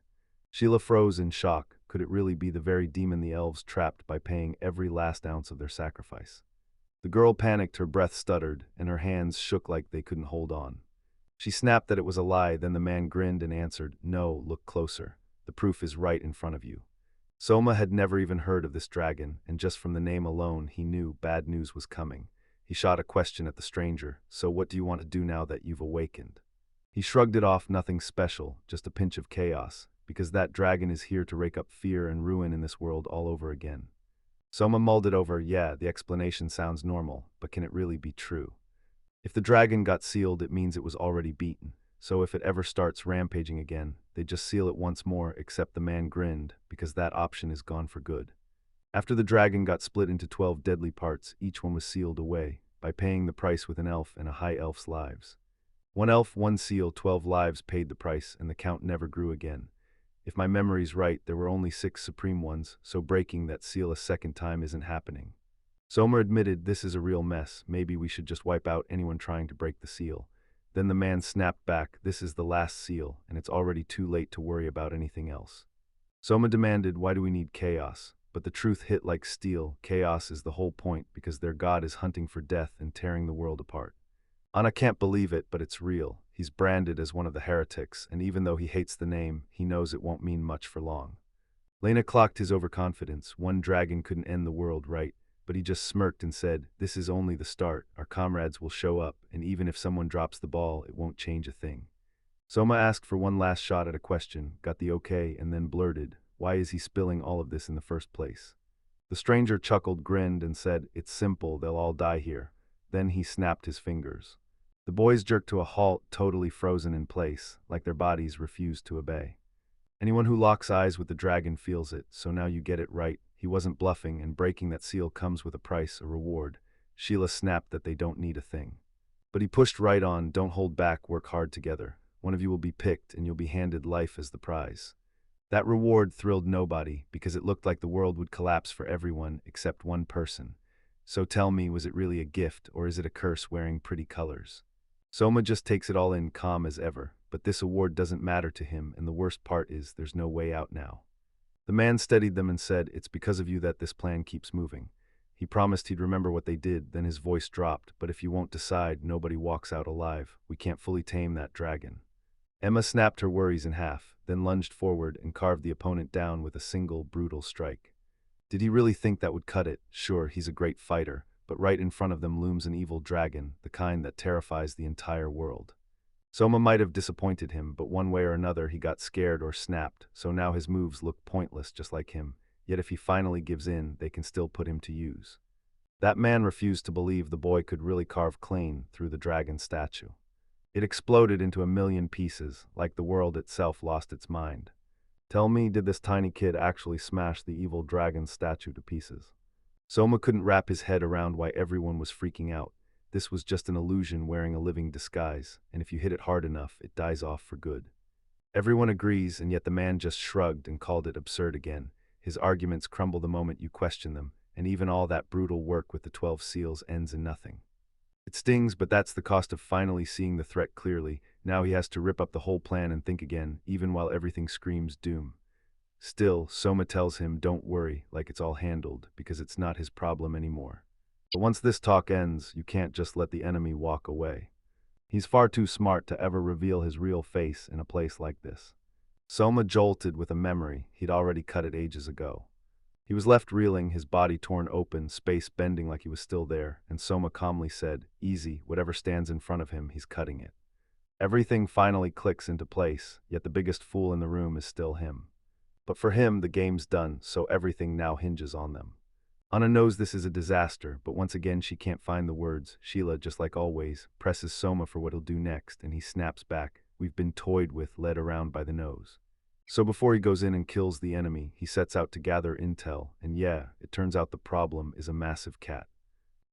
Sheila froze in shock. Could it really be the very demon the elves trapped by paying every last ounce of their sacrifice? The girl panicked, her breath stuttered, and her hands shook like they couldn't hold on. She snapped that it was a lie, then the man grinned and answered, no, look closer. The proof is right in front of you. Soma had never even heard of this dragon, and just from the name alone, he knew bad news was coming. He shot a question at the stranger, so what do you want to do now that you've awakened? He shrugged it off, nothing special, just a pinch of chaos, because that dragon is here to rake up fear and ruin in this world all over again. Soma mulled it over, yeah, the explanation sounds normal, but can it really be true? If the dragon got sealed, it means it was already beaten, so if it ever starts rampaging again, they just seal it once more, except the man grinned, because that option is gone for good. After the dragon got split into 12 deadly parts, each one was sealed away, by paying the price with an elf and a high elf's lives. One elf, one seal, 12 lives paid the price, and the count never grew again. If my memory's right, there were only 6 supreme ones, so breaking that seal a second time isn't happening. Soma admitted, this is a real mess, maybe we should just wipe out anyone trying to break the seal. Then the man snapped back, this is the last seal, and it's already too late to worry about anything else. Soma demanded, why do we need chaos? But the truth hit like steel, chaos is the whole point, because their god is hunting for death and tearing the world apart. Anna can't believe it, but it's real. He's branded as one of the heretics, and even though he hates the name, he knows it won't mean much for long. Lena clocked his overconfidence. One dragon couldn't end the world, right? But he just smirked and said, this is only the start. Our comrades will show up, and even if someone drops the ball, it won't change a thing. Soma asked for one last shot at a question, got the okay, and then blurted, why is he spilling all of this in the first place? The stranger chuckled, grinned, and said, it's simple, they'll all die here. Then he snapped his fingers. The boys jerked to a halt, totally frozen in place, like their bodies refused to obey. Anyone who locks eyes with the dragon feels it, so now you get it right. He wasn't bluffing, and breaking that seal comes with a price, a reward. Sheila snapped that they don't need a thing. But he pushed right on, don't hold back, work hard together. One of you will be picked, and you'll be handed life as the prize. That reward thrilled nobody, because it looked like the world would collapse for everyone except one person. So tell me, was it really a gift, or is it a curse wearing pretty colors? Soma just takes it all in, calm as ever, but this award doesn't matter to him, and the worst part is there's no way out now. The man steadied them and said, "It's because of you that this plan keeps moving." He promised he'd remember what they did, then his voice dropped, "But if you won't decide, nobody walks out alive. We can't fully tame that dragon." Emma snapped her worries in half, then lunged forward and carved the opponent down with a single, brutal strike. Did he really think that would cut it? Sure, he's a great fighter, but right in front of them looms an evil dragon, the kind that terrifies the entire world. Soma might have disappointed him, but one way or another he got scared or snapped, so now his moves look pointless just like him, yet if he finally gives in, they can still put him to use. That man refused to believe the boy could really carve clean through the dragon statue. It exploded into a million pieces, like the world itself lost its mind. Tell me, did this tiny kid actually smash the evil dragon statue to pieces? Soma couldn't wrap his head around why everyone was freaking out. This was just an illusion wearing a living disguise, and if you hit it hard enough, it dies off for good. Everyone agrees, and yet the man just shrugged and called it absurd again. His arguments crumble the moment you question them, and even all that brutal work with the 12 seals ends in nothing. It stings, but that's the cost of finally seeing the threat clearly. Now he has to rip up the whole plan and think again, even while everything screams doom. Still, Soma tells him, "Don't worry, like it's all handled, because it's not his problem anymore." But once this talk ends, you can't just let the enemy walk away. He's far too smart to ever reveal his real face in a place like this. Soma jolted with a memory. He'd already cut it ages ago. He was left reeling, his body torn open, space bending like he was still there, and Soma calmly said, "Easy, whatever stands in front of him, he's cutting it." Everything finally clicks into place, yet the biggest fool in the room is still him. But for him, the game's done, so everything now hinges on them. Anna knows this is a disaster, but once again she can't find the words. Sheila, just like always, presses Soma for what he'll do next, and he snaps back. "We've been toyed with, led around by the nose." So before he goes in and kills the enemy, he sets out to gather intel, and yeah, it turns out the problem is a massive cat.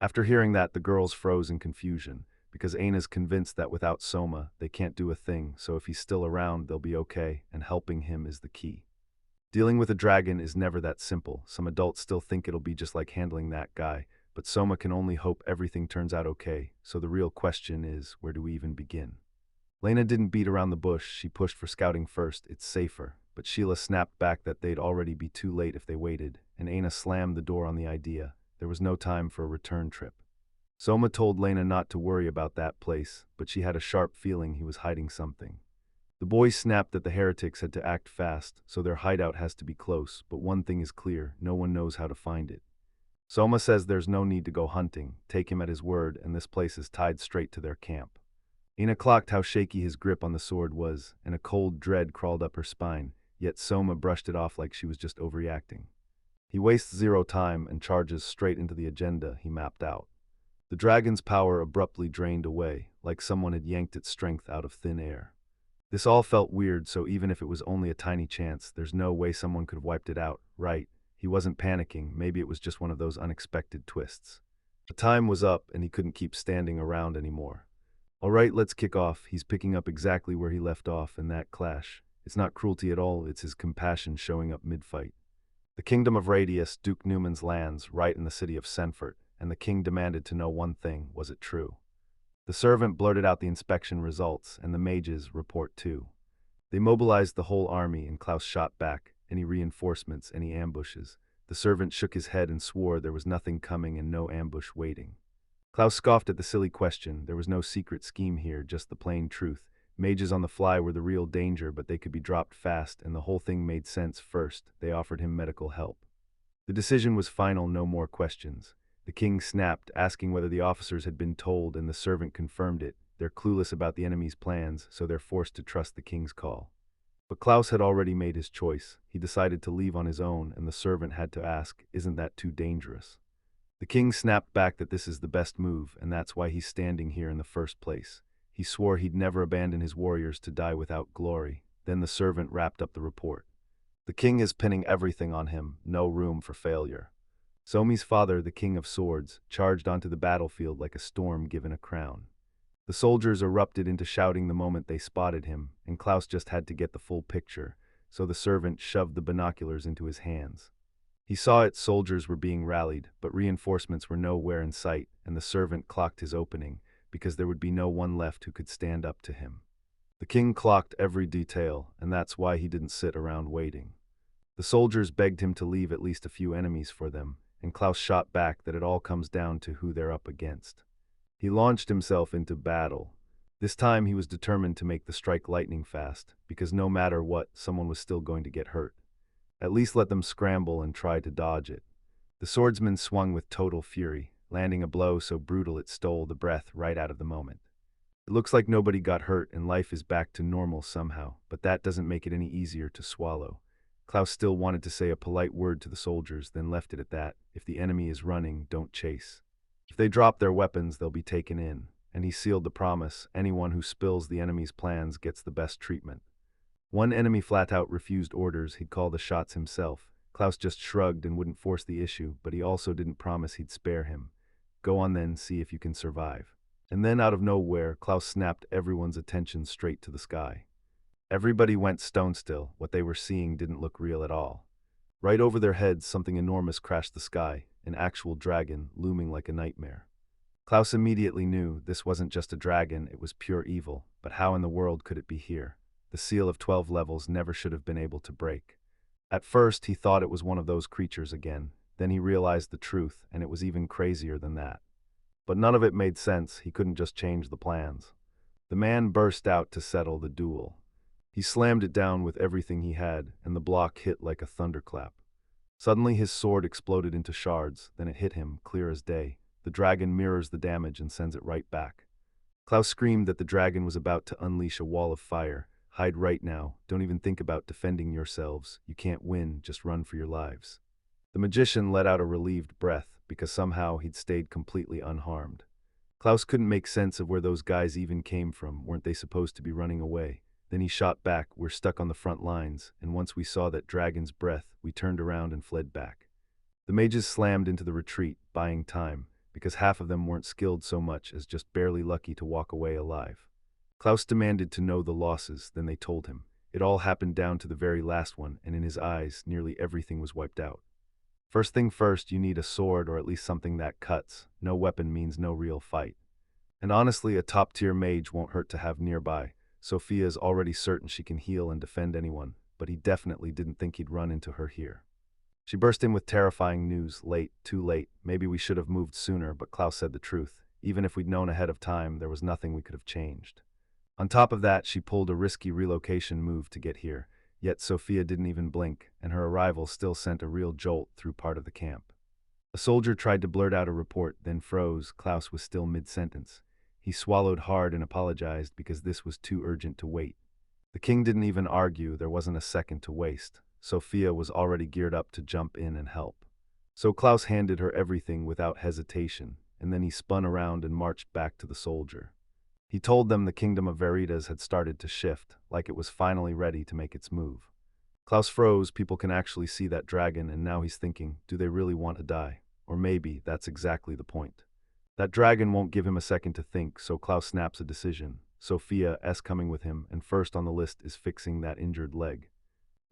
After hearing that, the girls froze in confusion, because Aina's convinced that without Soma, they can't do a thing, so if he's still around, they'll be okay, and helping him is the key. Dealing with a dragon is never that simple. Some adults still think it'll be just like handling that guy, but Soma can only hope everything turns out okay, so the real question is, where do we even begin? Lena didn't beat around the bush, she pushed for scouting first, it's safer, but Sheila snapped back that they'd already be too late if they waited, and Aina slammed the door on the idea. There was no time for a return trip. Soma told Lena not to worry about that place, but she had a sharp feeling he was hiding something. The boys snapped that the heretics had to act fast, so their hideout has to be close, but one thing is clear, no one knows how to find it. Soma says there's no need to go hunting, take him at his word, and this place is tied straight to their camp. Ina clocked how shaky his grip on the sword was, and a cold dread crawled up her spine, yet Soma brushed it off like she was just overreacting. He wastes zero time and charges straight into the agenda he mapped out. The dragon's power abruptly drained away, like someone had yanked its strength out of thin air. This all felt weird, so even if it was only a tiny chance, there's no way someone could have wiped it out, right? He wasn't panicking, maybe it was just one of those unexpected twists. The time was up, and he couldn't keep standing around anymore. "All right, let's kick off." He's picking up exactly where he left off in that clash. It's not cruelty at all, it's his compassion showing up mid-fight. The kingdom of Radius, Duke Newman's lands, right in the city of Senfort, and the king demanded to know one thing, was it true? The servant blurted out the inspection results, and the mages report too. They mobilized the whole army, and Klaus shot back. Any reinforcements, any ambushes? The servant shook his head and swore there was nothing coming and no ambush waiting. Klaus scoffed at the silly question. There was no secret scheme here, just the plain truth. Mages on the fly were the real danger, but they could be dropped fast, and the whole thing made sense first. They offered him medical help. The decision was final, no more questions. The king snapped, asking whether the officers had been told, and the servant confirmed it. They're clueless about the enemy's plans, so they're forced to trust the king's call. But Klaus had already made his choice. He decided to leave on his own, and the servant had to ask, "Isn't that too dangerous?" The king snapped back that this is the best move, and that's why he's standing here in the first place. He swore he'd never abandon his warriors to die without glory. Then the servant wrapped up the report. The king is pinning everything on him, no room for failure. Somi's father, the King of Swords, charged onto the battlefield like a storm given a crown. The soldiers erupted into shouting the moment they spotted him, and Klaus just had to get the full picture, so the servant shoved the binoculars into his hands. He saw it, soldiers were being rallied, but reinforcements were nowhere in sight, and the servant clocked his opening, because there would be no one left who could stand up to him. The king clocked every detail, and that's why he didn't sit around waiting. The soldiers begged him to leave at least a few enemies for them, and Klaus shot back that it all comes down to who they're up against. He launched himself into battle. This time he was determined to make the strike lightning fast, because no matter what, someone was still going to get hurt. At least let them scramble and try to dodge it. The swordsman swung with total fury, landing a blow so brutal it stole the breath right out of the moment. It looks like nobody got hurt and life is back to normal somehow, but that doesn't make it any easier to swallow. Klaus still wanted to say a polite word to the soldiers, then left it at that. If the enemy is running, don't chase. If they drop their weapons, they'll be taken in. And he sealed the promise, anyone who spills the enemy's plans gets the best treatment. One enemy flat out refused orders, he'd call the shots himself. Klaus just shrugged and wouldn't force the issue, but he also didn't promise he'd spare him. Go on then, see if you can survive. And then out of nowhere, Klaus snapped everyone's attention straight to the sky. Everybody went stone still. What they were seeing didn't look real at all. Right over their heads, something enormous crashed the sky, an actual dragon looming like a nightmare. Klaus immediately knew this wasn't just a dragon, it was pure evil, but how in the world could it be here? The seal of 12 levels never should have been able to break. At first, he thought it was one of those creatures again. Then he realized the truth, and it was even crazier than that. But none of it made sense. He couldn't just change the plans. The man burst out to settle the duel. He slammed it down with everything he had, and the block hit like a thunderclap. Suddenly his sword exploded into shards, then it hit him, clear as day. The dragon mirrors the damage and sends it right back. Klaus screamed that the dragon was about to unleash a wall of fire. Hide right now. Don't even think about defending yourselves. You can't win, just run for your lives. The magician let out a relieved breath, because somehow he'd stayed completely unharmed. Klaus couldn't make sense of where those guys even came from. Weren't they supposed to be running away? Then he shot back. We're stuck on the front lines, and once we saw that dragon's breath, we turned around and fled back. The mages slammed into the retreat, buying time, because half of them weren't skilled so much as just barely lucky to walk away alive. Klaus demanded to know the losses, then they told him. It all happened down to the very last one, and in his eyes, nearly everything was wiped out. First thing first, you need a sword or at least something that cuts. No weapon means no real fight. And honestly, a top-tier mage won't hurt to have nearby. Sophia is already certain she can heal and defend anyone, but he definitely didn't think he'd run into her here. She burst in with terrifying news. Late, too late. Maybe we should have moved sooner, but Klaus said the truth. Even if we'd known ahead of time, there was nothing we could have changed. On top of that, she pulled a risky relocation move to get here, yet Sophia didn't even blink, and her arrival still sent a real jolt through part of the camp. A soldier tried to blurt out a report, then froze. Klaus was still mid-sentence. He swallowed hard and apologized because this was too urgent to wait. The king didn't even argue, there wasn't a second to waste. Sophia was already geared up to jump in and help. So Klaus handed her everything without hesitation, and then he spun around and marched back to the soldier. He told them the kingdom of Veritas had started to shift, like it was finally ready to make its move. Klaus froze. People can actually see that dragon, and now he's thinking, do they really want to die? Or maybe that's exactly the point. That dragon won't give him a second to think, so Klaus snaps a decision. Sophia's coming with him, and first on the list is fixing that injured leg.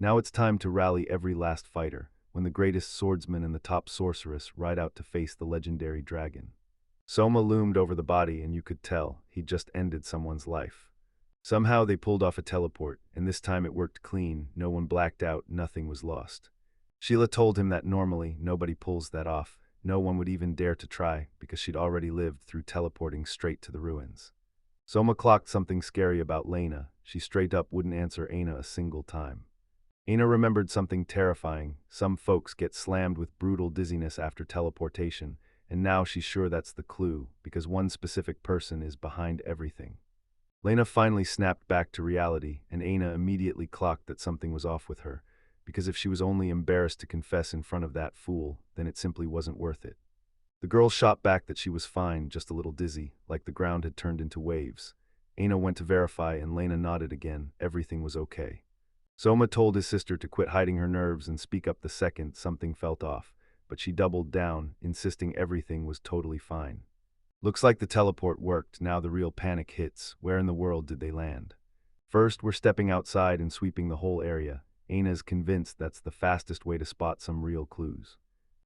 Now it's time to rally every last fighter, when the greatest swordsman and the top sorceress ride out to face the legendary dragon. Soma loomed over the body, and you could tell he'd just ended someone's life. Somehow they pulled off a teleport, and this time it worked clean. No one blacked out, nothing was lost. Sheila told him that normally nobody pulls that off. No one would even dare to try, because she'd already lived through teleporting straight to the ruins. Soma clocked something scary about Lena. She straight up wouldn't answer Aina a single time. Aina remembered something terrifying. Some folks get slammed with brutal dizziness after teleportation, and now she's sure that's the clue, because one specific person is behind everything. Lena finally snapped back to reality, and Aina immediately clocked that something was off with her, because if she was only embarrassed to confess in front of that fool, then it simply wasn't worth it. The girl shot back that she was fine, just a little dizzy, like the ground had turned into waves. Aina went to verify, and Lena nodded again. Everything was okay. Soma told his sister to quit hiding her nerves and speak up the second something felt off, but she doubled down, insisting everything was totally fine. Looks like the teleport worked. Now the real panic hits. Where in the world did they land? First, we're stepping outside and sweeping the whole area. Aina's convinced that's the fastest way to spot some real clues.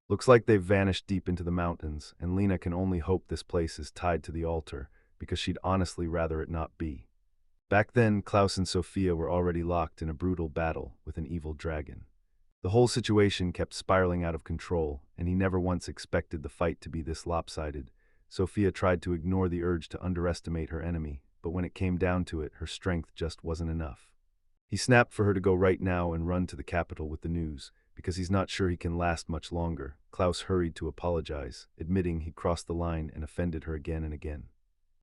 Looks like they've vanished deep into the mountains, and Lena can only hope this place is tied to the altar, because she'd honestly rather it not be. Back then, Klaus and Sophia were already locked in a brutal battle with an evil dragon. The whole situation kept spiraling out of control, and he never once expected the fight to be this lopsided. Sophia tried to ignore the urge to underestimate her enemy, but when it came down to it, her strength just wasn't enough. He snapped for her to go right now and run to the capital with the news, because he's not sure he can last much longer. Klaus hurried to apologize, admitting he crossed the line and offended her again and again.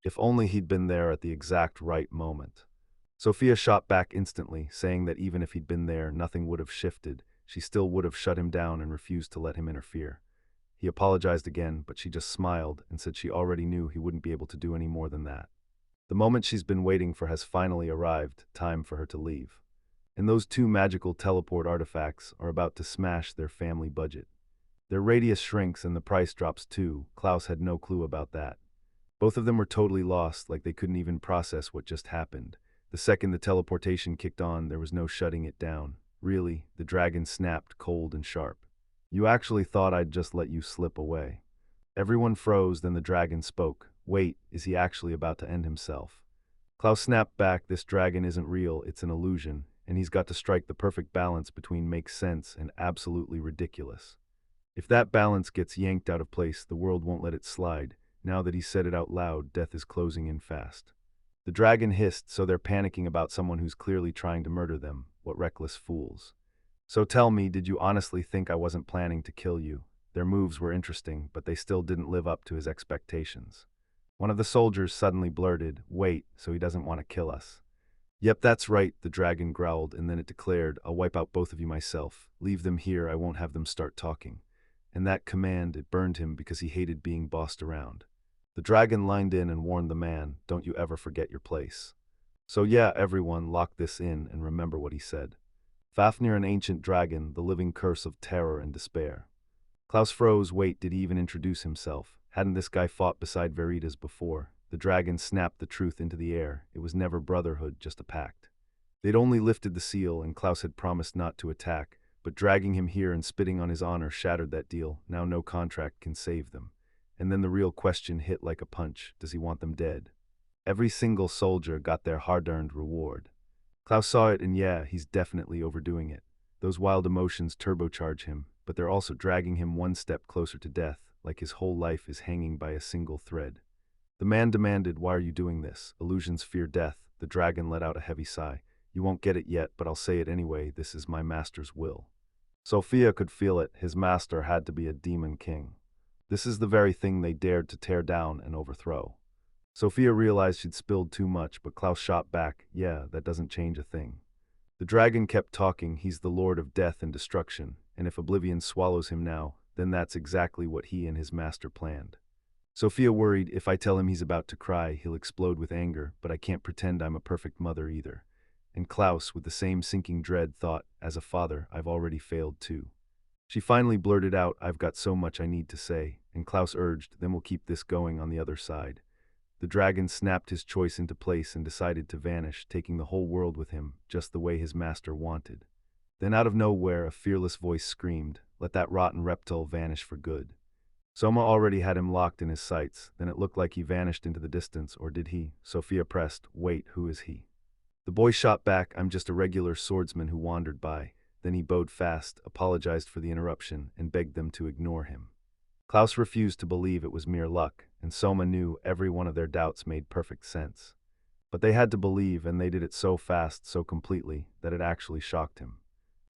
If only he'd been there at the exact right moment. Sophia shot back instantly, saying that even if he'd been there, nothing would have shifted. She still would have shut him down and refused to let him interfere. He apologized again, but she just smiled and said she already knew he wouldn't be able to do any more than that. The moment she's been waiting for has finally arrived, time for her to leave. And those two magical teleport artifacts are about to smash their family budget. Their radius shrinks and the price drops too. Klaus had no clue about that. Both of them were totally lost, like they couldn't even process what just happened. The second the teleportation kicked on, there was no shutting it down. Really, the dragon snapped cold and sharp. You actually thought I'd just let you slip away. Everyone froze, then the dragon spoke. Wait, is he actually about to end himself? Klaus snapped back, this dragon isn't real, it's an illusion, and he's got to strike the perfect balance between makes sense and absolutely ridiculous. If that balance gets yanked out of place, the world won't let it slide. Now that he said it out loud, death is closing in fast. The dragon hissed, so they're panicking about someone who's clearly trying to murder them. What reckless fools. So tell me, did you honestly think I wasn't planning to kill you? Their moves were interesting, but they still didn't live up to his expectations. One of the soldiers suddenly blurted, wait, so he doesn't want to kill us. Yep, that's right, the dragon growled, and then it declared, I'll wipe out both of you myself. Leave them here, I won't have them start talking. And that command, it burned him because he hated being bossed around. The dragon lined in and warned the man, don't you ever forget your place. So yeah, everyone, lock this in and remember what he said. Fafnir, an ancient dragon, the living curse of terror and despair. Klaus froze. Wait, did he even introduce himself? Hadn't this guy fought beside Veritas before? The dragon snapped the truth into the air. It was never brotherhood, just a pact. They'd only lifted the seal, and Klaus had promised not to attack, but dragging him here and spitting on his honor shattered that deal. Now no contract can save them. And then the real question hit like a punch. Does he want them dead? Every single soldier got their hard-earned reward. Klaus saw it, and yeah, he's definitely overdoing it. Those wild emotions turbocharge him, but they're also dragging him one step closer to death, like his whole life is hanging by a single thread. The man demanded, why are you doing this? Illusions fear death. The dragon let out a heavy sigh. You won't get it yet, but I'll say it anyway. This is my master's will. Sophia could feel it. His master had to be a demon king. This is the very thing they dared to tear down and overthrow. Sophia realized she'd spilled too much, but Klaus shot back, yeah, that doesn't change a thing. The dragon kept talking, he's the lord of death and destruction, and if oblivion swallows him now, then that's exactly what he and his master planned. Sophia worried, if I tell him he's about to cry, he'll explode with anger, but I can't pretend I'm a perfect mother either. And Klaus, with the same sinking dread, thought, as a father, I've already failed too. She finally blurted out, I've got so much I need to say, and Klaus urged, then we'll keep this going on the other side. The dragon snapped his choice into place and decided to vanish, taking the whole world with him, just the way his master wanted. Then out of nowhere, a fearless voice screamed, let that rotten reptile vanish for good. Soma already had him locked in his sights, then it looked like he vanished into the distance, or did he? Sophia pressed, wait, who is he? The boy shot back, I'm just a regular swordsman who wandered by. Then he bowed fast, apologized for the interruption, and begged them to ignore him. Klaus refused to believe it was mere luck, and Soma knew every one of their doubts made perfect sense. But they had to believe, and they did it so fast, so completely, that it actually shocked him.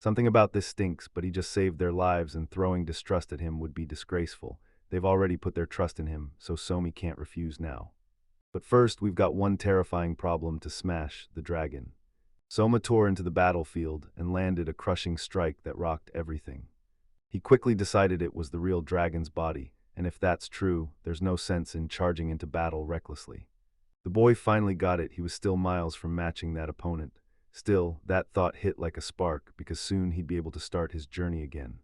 Something about this stinks, but he just saved their lives, and throwing distrust at him would be disgraceful. They've already put their trust in him, so Somi can't refuse now. But first, we've got one terrifying problem to smash, the dragon. Soma tore into the battlefield and landed a crushing strike that rocked everything. He quickly decided it was the real dragon's body, and if that's true, there's no sense in charging into battle recklessly. The boy finally got it. He was still miles from matching that opponent. Still, that thought hit like a spark, because soon he'd be able to start his journey again.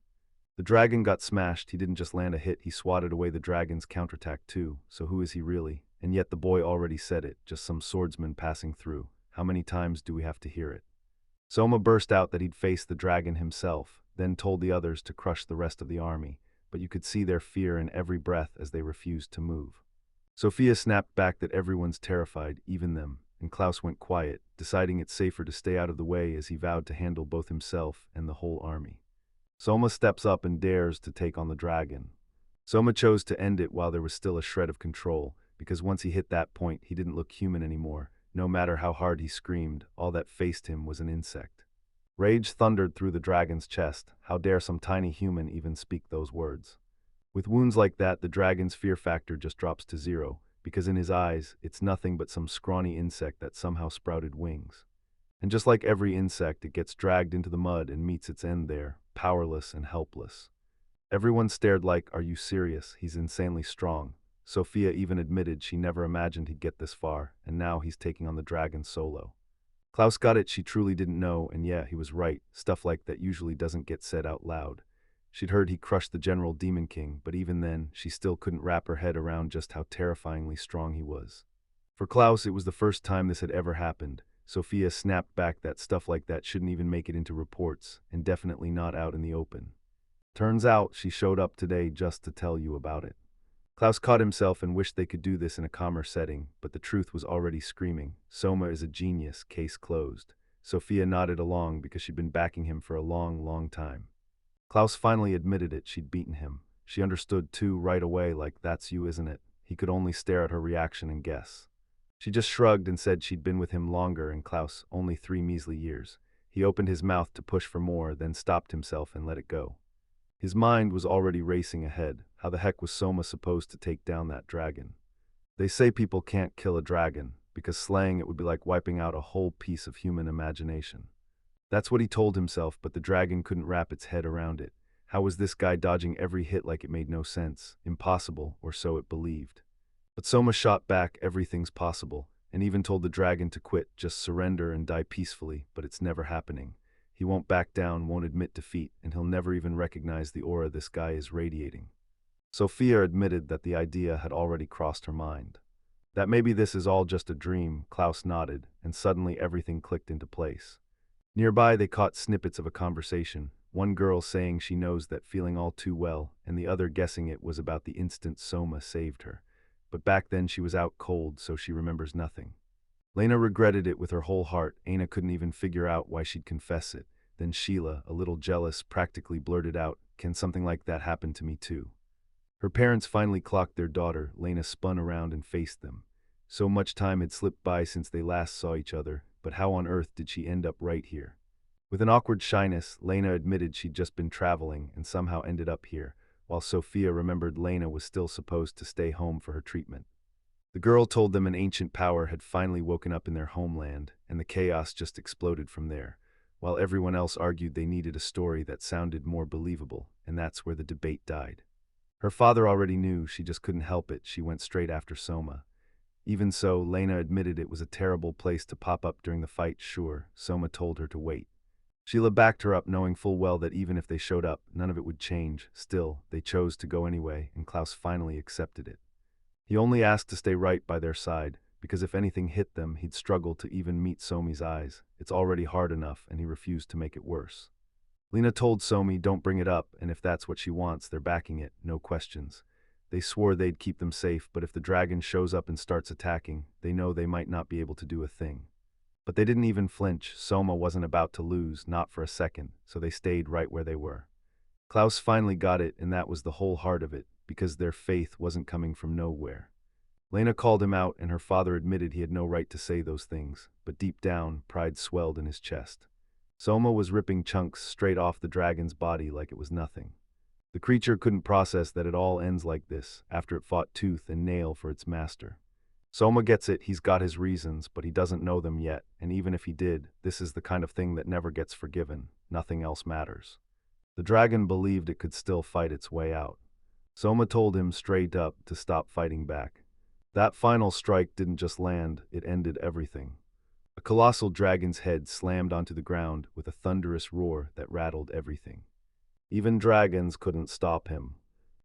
The dragon got smashed. He didn't just land a hit, he swatted away the dragon's counterattack too. So who is he really? And yet the boy already said it, just some swordsman passing through. How many times do we have to hear it? Soma burst out that he'd faced the dragon himself, then told the others to crush the rest of the army, but you could see their fear in every breath as they refused to move. Sophia snapped back that everyone's terrified, even them, and Klaus went quiet, deciding it's safer to stay out of the way as he vowed to handle both himself and the whole army. Soma steps up and dares to take on the dragon. Soma chose to end it while there was still a shred of control, because once he hit that point, he didn't look human anymore. No matter how hard he screamed, all that faced him was an insect. Rage thundered through the dragon's chest. How dare some tiny human even speak those words? With wounds like that, the dragon's fear factor just drops to zero, because in his eyes, it's nothing but some scrawny insect that somehow sprouted wings. And just like every insect, it gets dragged into the mud and meets its end there, powerless and helpless. Everyone stared like, "Are you serious? He's insanely strong." Sophia even admitted she never imagined he'd get this far, and now he's taking on the dragon solo. Klaus got it, she truly didn't know, and yeah, he was right. Stuff like that usually doesn't get said out loud. She'd heard he crushed the General Demon King, but even then, she still couldn't wrap her head around just how terrifyingly strong he was. For Klaus, it was the first time this had ever happened. Sophia snapped back that stuff like that shouldn't even make it into reports, and definitely not out in the open. Turns out, she showed up today just to tell you about it. Klaus caught himself and wished they could do this in a calmer setting, but the truth was already screaming. Soma is a genius, case closed. Sophia nodded along because she'd been backing him for a long, long time. Klaus finally admitted it, she'd beaten him. She understood too right away, like, "That's you, isn't it?" He could only stare at her reaction and guess. She just shrugged and said she'd been with him longer, and Klaus only 3 measly years. He opened his mouth to push for more, then stopped himself and let it go. His mind was already racing ahead. How the heck was Soma supposed to take down that dragon? They say people can't kill a dragon, because slaying it would be like wiping out a whole piece of human imagination. That's what he told himself, but the dragon couldn't wrap its head around it. How was this guy dodging every hit like it made no sense? Impossible, or so it believed. But Soma shot back, "Everything's possible," and even told the dragon to quit, just surrender and die peacefully, but it's never happening. He won't back down, won't admit defeat, and he'll never even recognize the aura this guy is radiating. Sophia admitted that the idea had already crossed her mind. That maybe this is all just a dream. Klaus nodded, and suddenly everything clicked into place. Nearby, they caught snippets of a conversation, one girl saying she knows that feeling all too well, and the other guessing it was about the instant Soma saved her. But back then she was out cold, so she remembers nothing. Lena regretted it with her whole heart. Aina couldn't even figure out why she'd confess it. Then Sheila, a little jealous, practically blurted out, "Can something like that happen to me too?" Her parents finally clocked their daughter. Lena spun around and faced them. So much time had slipped by since they last saw each other, but how on earth did she end up right here? With an awkward shyness, Lena admitted she'd just been traveling and somehow ended up here, while Sophia remembered Lena was still supposed to stay home for her treatment. The girl told them an ancient power had finally woken up in their homeland, and the chaos just exploded from there, while everyone else argued they needed a story that sounded more believable, and that's where the debate died. Her father already knew, she just couldn't help it. She went straight after Soma. Even so, Lena admitted it was a terrible place to pop up during the fight. Sure, Soma told her to wait. Sheila backed her up, knowing full well that even if they showed up, none of it would change. Still, they chose to go anyway, and Klaus finally accepted it. He only asked to stay right by their side, because if anything hit them, he'd struggle to even meet Somi's eyes. It's already hard enough, and he refused to make it worse. Lena told Somi, "Don't bring it up, and if that's what she wants, they're backing it, no questions." They swore they'd keep them safe, but if the dragon shows up and starts attacking, they know they might not be able to do a thing. But they didn't even flinch. Soma wasn't about to lose, not for a second, so they stayed right where they were. Klaus finally got it, and that was the whole heart of it, because their faith wasn't coming from nowhere. Lena called him out, and her father admitted he had no right to say those things, but deep down, pride swelled in his chest. Soma was ripping chunks straight off the dragon's body like it was nothing. The creature couldn't process that it all ends like this, after it fought tooth and nail for its master. Soma gets it, he's got his reasons, but he doesn't know them yet, and even if he did, this is the kind of thing that never gets forgiven. Nothing else matters. The dragon believed it could still fight its way out. Soma told him straight up to stop fighting back. That final strike didn't just land, it ended everything. A colossal dragon's head slammed onto the ground with a thunderous roar that rattled everything. Even dragons couldn't stop him.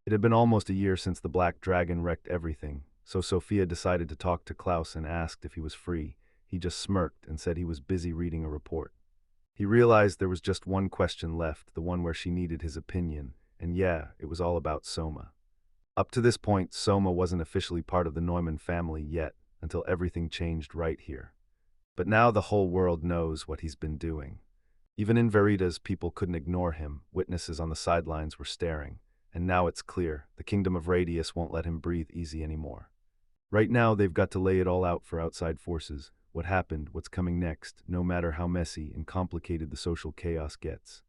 It had been almost a year since the black dragon wrecked everything, so Sophia decided to talk to Klaus and asked if he was free. He just smirked and said he was busy reading a report. He realized there was just one question left, the one where she needed his opinion, and yeah, it was all about Soma. Up to this point, Soma wasn't officially part of the Neumann family yet, until everything changed right here. But now the whole world knows what he's been doing. Even in Veritas, people couldn't ignore him. Witnesses on the sidelines were staring. And now it's clear, the Kingdom of Radius won't let him breathe easy anymore. Right now, they've got to lay it all out for outside forces. What happened, what's coming next, no matter how messy and complicated the social chaos gets.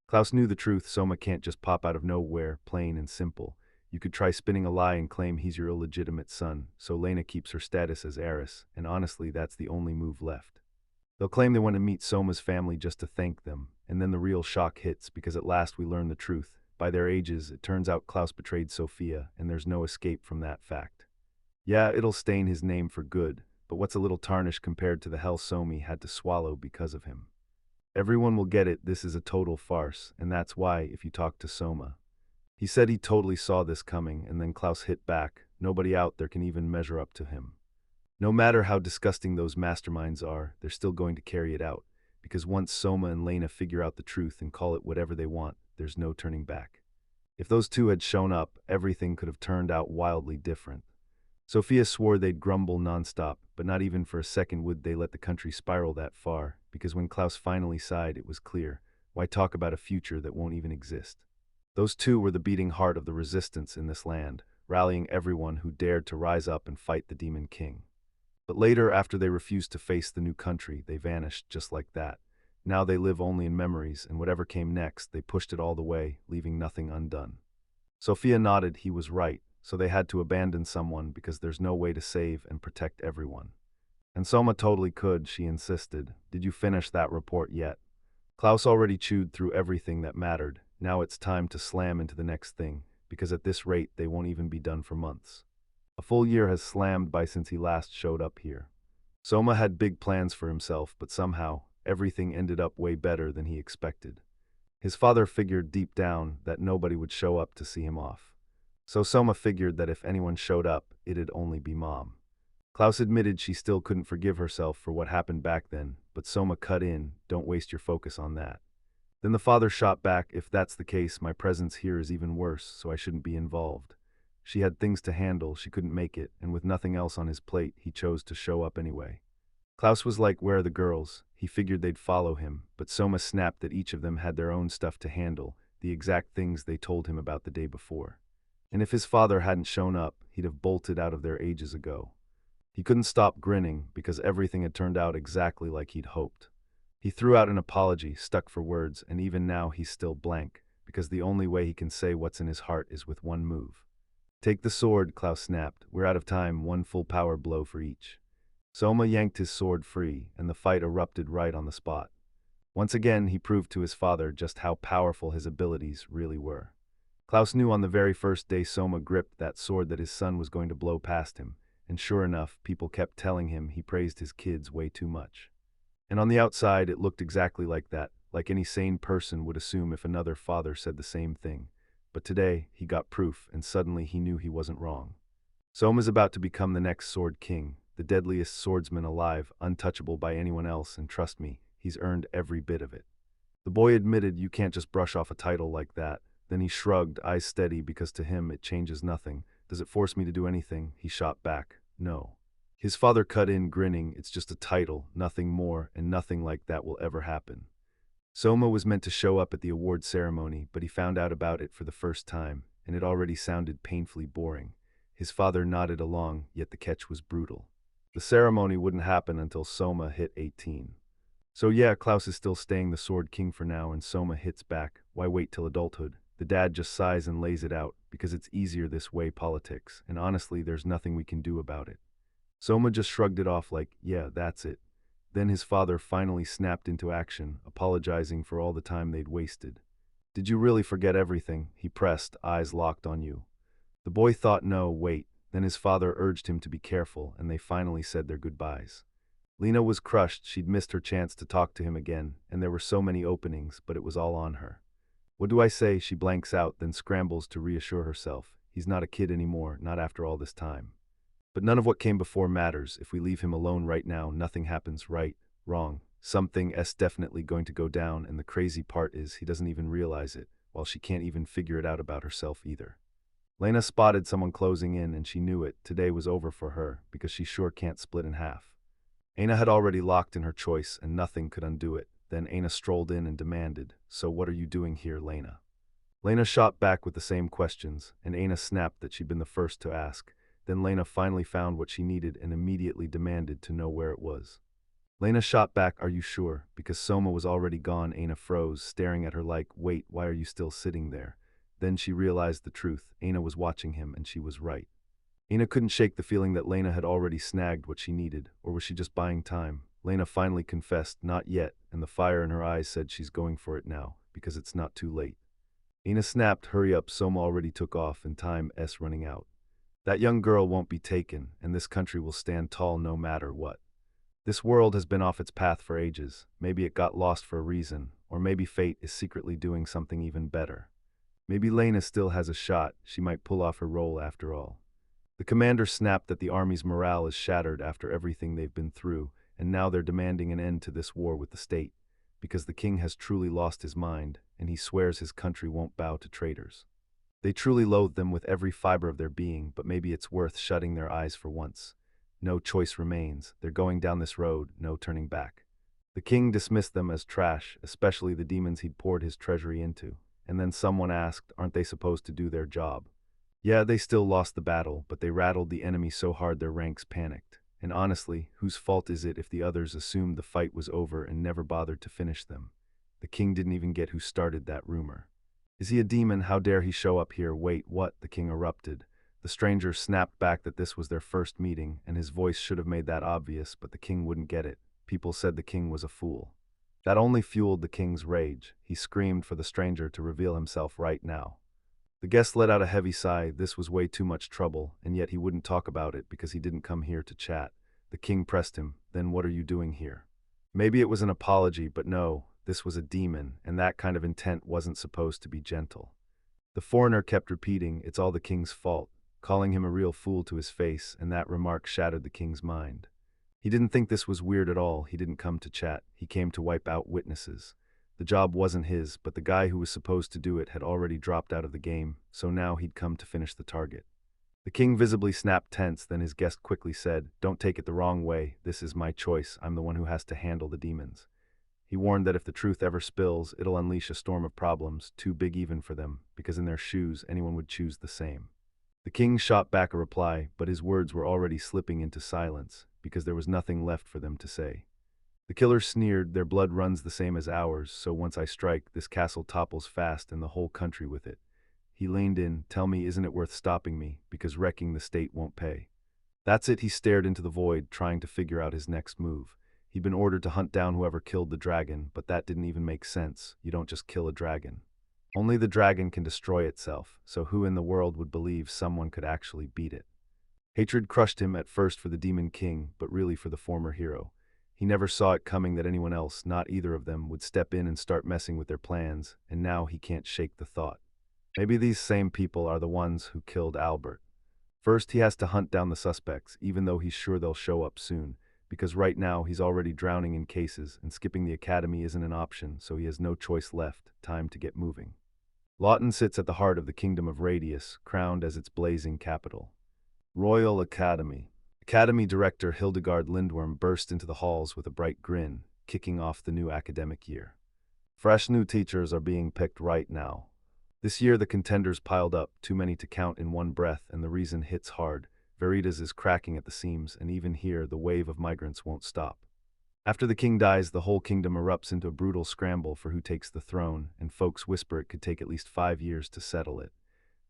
Klaus knew the truth. Soma can't just pop out of nowhere, plain and simple. You could try spinning a lie and claim he's your illegitimate son, so Lena keeps her status as heiress, and honestly, that's the only move left. They'll claim they want to meet Soma's family just to thank them, and then the real shock hits because at last we learn the truth. By their ages, it turns out Klaus betrayed Sophia, and there's no escape from that fact. Yeah, it'll stain his name for good, but what's a little tarnish compared to the hell Somi had to swallow because of him? Everyone will get it, this is a total farce, and that's why, if you talk to Soma. He said he totally saw this coming, and then Klaus hit back. Nobody out there can even measure up to him. No matter how disgusting those masterminds are, they're still going to carry it out, because once Soma and Lena figure out the truth and call it whatever they want, there's no turning back. If those two had shown up, everything could have turned out wildly different. Sophia swore they'd grumble nonstop, but not even for a second would they let the country spiral that far, because when Klaus finally sighed, it was clear. Why talk about a future that won't even exist? Those two were the beating heart of the resistance in this land, rallying everyone who dared to rise up and fight the Demon King. But later, after they refused to face the new country, they vanished just like that. Now they live only in memories, and whatever came next, they pushed it all the way, leaving nothing undone. Sophia nodded. He was right, so they had to abandon someone because there's no way to save and protect everyone. And Soma totally could, she insisted. Did you finish that report yet? Klaus already chewed through everything that mattered. Now it's time to slam into the next thing, because at this rate they won't even be done for months. A full year has slammed by since he last showed up here. Soma had big plans for himself, but somehow, everything ended up way better than he expected. His father figured deep down that nobody would show up to see him off. So Soma figured that if anyone showed up, it'd only be Mom. Klaus admitted she still couldn't forgive herself for what happened back then, but Soma cut in. Don't waste your focus on that. Then the father shot back. If that's the case, my presence here is even worse, so I shouldn't be involved. She had things to handle, she couldn't make it, and with nothing else on his plate, he chose to show up anyway. Klaus was like, where are the girls? He figured they'd follow him, but Soma snapped that each of them had their own stuff to handle, the exact things they told him about the day before. And if his father hadn't shown up, he'd have bolted out of there ages ago. He couldn't stop grinning because everything had turned out exactly like he'd hoped. He threw out an apology, stuck for words, and even now he's still blank, because the only way he can say what's in his heart is with one move. Take the sword, Klaus snapped. We're out of time, one full power blow for each. Soma yanked his sword free, and the fight erupted right on the spot. Once again, he proved to his father just how powerful his abilities really were. Klaus knew on the very first day Soma gripped that sword that his son was going to blow past him, and sure enough, people kept telling him he praised his kids way too much. And on the outside, it looked exactly like that, like any sane person would assume if another father said the same thing. But today, he got proof, and suddenly he knew he wasn't wrong. Soma's about to become the next Sword King, the deadliest swordsman alive, untouchable by anyone else, and trust me, he's earned every bit of it. The boy admitted, you can't just brush off a title like that. Then he shrugged, eyes steady, because to him it changes nothing. Does it force me to do anything? He shot back. No. His father cut in, grinning. It's just a title, nothing more, and nothing like that will ever happen. Soma was meant to show up at the award ceremony, but he found out about it for the first time, and it already sounded painfully boring. His father nodded along, yet the catch was brutal. The ceremony wouldn't happen until Soma hit 18. So yeah, Klaus is still staying the Sword King for now, and Soma hits back. Why wait till adulthood? The dad just sighs and lays it out, because it's easier this way, politics, and honestly there's nothing we can do about it. Soma just shrugged it off like, yeah, that's it. Then his father finally snapped into action, apologizing for all the time they'd wasted. Did you really forget everything? He pressed, eyes locked on you. The boy thought no, wait. Then his father urged him to be careful, and they finally said their goodbyes. Lena was crushed. She'd missed her chance to talk to him again, and there were so many openings, but it was all on her. What do I say? She blanks out, then scrambles to reassure herself. He's not a kid anymore, not after all this time. But none of what came before matters. If we leave him alone right now, nothing happens. Right, wrong. Something's definitely going to go down, and the crazy part is he doesn't even realize it, while she can't even figure it out about herself either. Lena spotted someone closing in, and she knew it. Today was over for her, because she sure can't split in half. Aina had already locked in her choice and nothing could undo it. Then Aina strolled in and demanded, "So what are you doing here, Lena?" Lena shot back with the same questions, and Aina snapped that she'd been the first to ask. Then Lena finally found what she needed and immediately demanded to know where it was. Lena shot back, "Are you sure?" Because Soma was already gone. Aina froze, staring at her like, "Wait, why are you still sitting there?" Then she realized the truth. Aina was watching him and she was right. Aina couldn't shake the feeling that Lena had already snagged what she needed, or was she just buying time? Lena finally confessed, "Not yet," and the fire in her eyes said she's going for it now, because it's not too late. Aina snapped, "Hurry up, Soma already took off and time's running out. That young girl won't be taken, and this country will stand tall no matter what. This world has been off its path for ages. Maybe it got lost for a reason, or maybe fate is secretly doing something even better. Maybe Lena still has a shot, she might pull off her role after all." The commander snapped that the army's morale is shattered after everything they've been through, and now they're demanding an end to this war with the state, because the king has truly lost his mind, and he swears his country won't bow to traitors. They truly loathe them with every fiber of their being, but maybe it's worth shutting their eyes for once. No choice remains, they're going down this road, no turning back. The king dismissed them as trash, especially the demons he'd poured his treasury into, and then someone asked, aren't they supposed to do their job? Yeah, they still lost the battle, but they rattled the enemy so hard their ranks panicked. And honestly, whose fault is it if the others assumed the fight was over and never bothered to finish them? The king didn't even get who started that rumor. Is he a demon? How dare he show up here? Wait, what? The king erupted. The stranger snapped back that this was their first meeting, and his voice should have made that obvious, but the king wouldn't get it. People said the king was a fool. That only fueled the king's rage. He screamed for the stranger to reveal himself right now. The guest let out a heavy sigh. This was way too much trouble, and yet he wouldn't talk about it because he didn't come here to chat. The king pressed him. Then what are you doing here? Maybe it was an apology, but no, this was a demon, and that kind of intent wasn't supposed to be gentle. The foreigner kept repeating, "It's all the king's fault," calling him a real fool to his face, and that remark shattered the king's mind. He didn't think this was weird at all. He didn't come to chat. He came to wipe out witnesses. The job wasn't his, but the guy who was supposed to do it had already dropped out of the game, so now he'd come to finish the target. The king visibly snapped tense, then his guest quickly said, "Don't take it the wrong way. This is my choice. I'm the one who has to handle the demons." He warned that if the truth ever spills, it'll unleash a storm of problems, too big even for them, because in their shoes, anyone would choose the same. The king shot back a reply, but his words were already slipping into silence, because there was nothing left for them to say. The killer sneered, "Their blood runs the same as ours, so once I strike, this castle topples fast and the whole country with it." He leaned in, "Tell me, isn't it worth stopping me, because wrecking the state won't pay?" That's it. He stared into the void, trying to figure out his next move. He'd been ordered to hunt down whoever killed the dragon, but that didn't even make sense. You don't just kill a dragon. Only the dragon can destroy itself, so who in the world would believe someone could actually beat it? Hatred crushed him at first for the demon king, but really for the former hero. He never saw it coming that anyone else, not either of them, would step in and start messing with their plans, and now he can't shake the thought. Maybe these same people are the ones who killed Albert. First, he has to hunt down the suspects, even though he's sure they'll show up soon, because right now he's already drowning in cases, and skipping the academy isn't an option, so he has no choice left. Time to get moving. Lawton sits at the heart of the Kingdom of Radius, crowned as its blazing capital. Royal Academy. Academy Director Hildegard Lindworm burst into the halls with a bright grin, kicking off the new academic year. Fresh new teachers are being picked right now. This year the contenders piled up, too many to count in one breath, and the reason hits hard. Veritas is cracking at the seams, and even here the wave of migrants won't stop. After the king dies, the whole kingdom erupts into a brutal scramble for who takes the throne, and folks whisper it could take at least 5 years to settle it.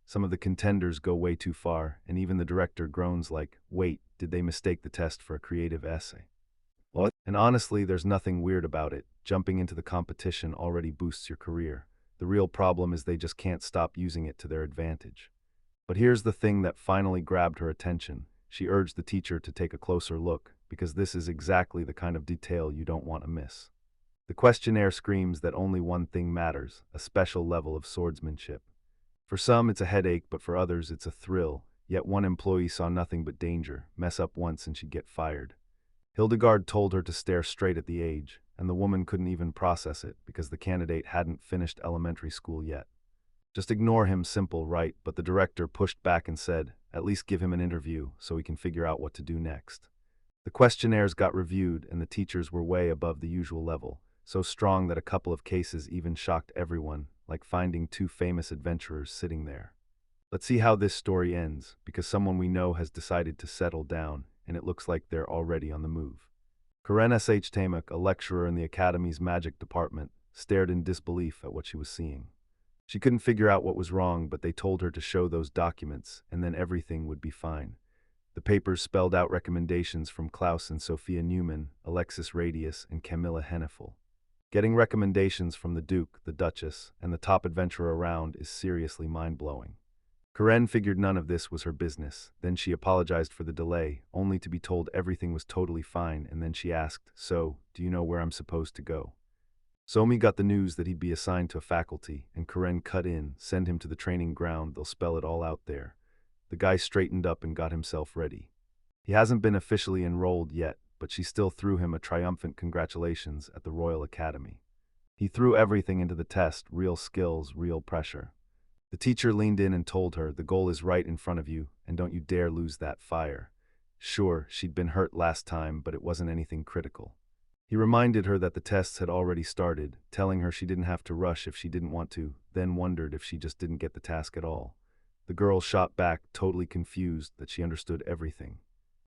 Some of the contenders go way too far, and even the director groans like, "Wait, did they mistake the test for a creative essay?" What? And honestly, there's nothing weird about it. Jumping into the competition already boosts your career. The real problem is they just can't stop using it to their advantage. But here's the thing that finally grabbed her attention. She urged the teacher to take a closer look, because this is exactly the kind of detail you don't want to miss. The questionnaire screams that only one thing matters, a special level of swordsmanship. For some, it's a headache, but for others, it's a thrill. Yet one employee saw nothing but danger. Mess up once and she'd get fired. Hildegard told her to stare straight at the age, and the woman couldn't even process it because the candidate hadn't finished elementary school yet. Just ignore him, simple, right? But the director pushed back and said, "At least give him an interview so we can figure out what to do next." The questionnaires got reviewed and the teachers were way above the usual level, so strong that a couple of cases even shocked everyone, like finding two famous adventurers sitting there. Let's see how this story ends, because someone we know has decided to settle down, and it looks like they're already on the move. Karen Sh. Tamak, a lecturer in the Academy's magic department, stared in disbelief at what she was seeing. She couldn't figure out what was wrong, but they told her to show those documents, and then everything would be fine. The papers spelled out recommendations from Klaus and Sophia Newman, Alexis Radius, and Camilla Hennefel. Getting recommendations from the Duke, the Duchess, and the top adventurer around is seriously mind-blowing. Karen figured none of this was her business. Then she apologized for the delay, only to be told everything was totally fine, and then she asked, "So, do you know where I'm supposed to go?" Somi got the news that he'd be assigned to a faculty, and Karen cut in, "Send him to the training ground, they'll spell it all out there." The guy straightened up and got himself ready. He hasn't been officially enrolled yet, but she still threw him a triumphant congratulations at the Royal Academy. He threw everything into the test, real skills, real pressure. The teacher leaned in and told her, "The goal is right in front of you, and don't you dare lose that fire." Sure, she'd been hurt last time, but it wasn't anything critical. He reminded her that the tests had already started, telling her she didn't have to rush if she didn't want to, then wondered if she just didn't get the task at all. The girl shot back, totally confused that she understood everything.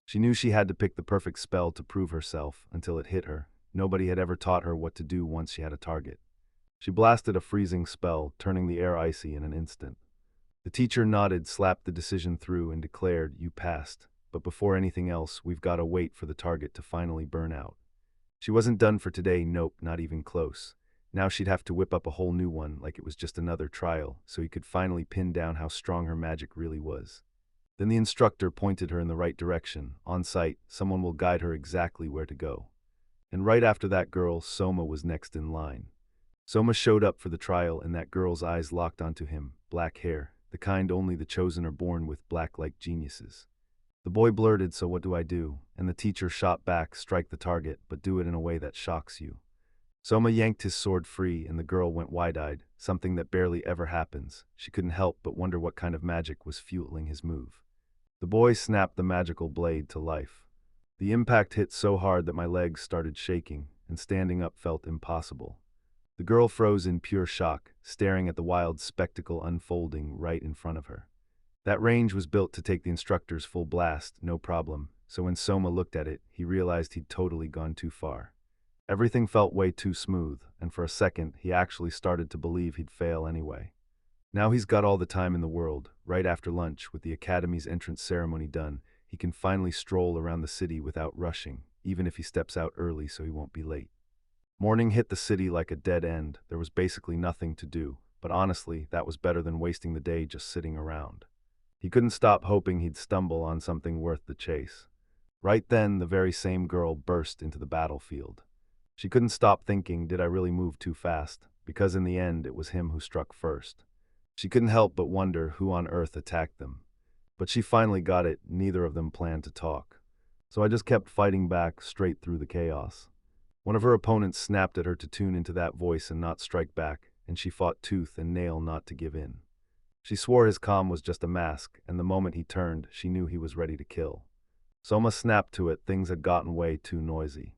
She knew she had to pick the perfect spell to prove herself, until it hit her. Nobody had ever taught her what to do once she had a target. She blasted a freezing spell, turning the air icy in an instant. The teacher nodded, slapped the decision through, and declared, "You passed. But before anything else, we've got to wait for the target to finally burn out." She wasn't done for today, nope, not even close. Now she'd have to whip up a whole new one, like it was just another trial, so he could finally pin down how strong her magic really was. Then the instructor pointed her in the right direction. On site, someone will guide her exactly where to go. And right after that girl, Soma was next in line. Soma showed up for the trial, and that girl's eyes locked onto him. Black hair, the kind only the chosen are born with, black like geniuses. The boy blurted, "So what do I do?" And the teacher shot back, "Strike the target, but do it in a way that shocks you." Soma yanked his sword free, and the girl went wide-eyed, something that barely ever happens. She couldn't help but wonder what kind of magic was fueling his move. The boy snapped the magical blade to life. The impact hit so hard that my legs started shaking, and standing up felt impossible. The girl froze in pure shock, staring at the wild spectacle unfolding right in front of her. That range was built to take the instructor's full blast, no problem, so when Soma looked at it, he realized he'd totally gone too far. Everything felt way too smooth, and for a second, he actually started to believe he'd fail anyway. Now he's got all the time in the world. Right after lunch, with the Academy's entrance ceremony done, he can finally stroll around the city without rushing, even if he steps out early so he won't be late. Morning hit the city like a dead end. There was basically nothing to do, but honestly, that was better than wasting the day just sitting around. He couldn't stop hoping he'd stumble on something worth the chase. Right then, the very same girl burst into the battlefield. She couldn't stop thinking, did I really move too fast? Because in the end, it was him who struck first. She couldn't help but wonder who on earth attacked them. But she finally got it, neither of them planned to talk. So I just kept fighting back, straight through the chaos. One of her opponents snapped at her to tune into that voice and not strike back, and she fought tooth and nail not to give in. She swore his calm was just a mask, and the moment he turned, she knew he was ready to kill. Soma snapped to it, things had gotten way too noisy.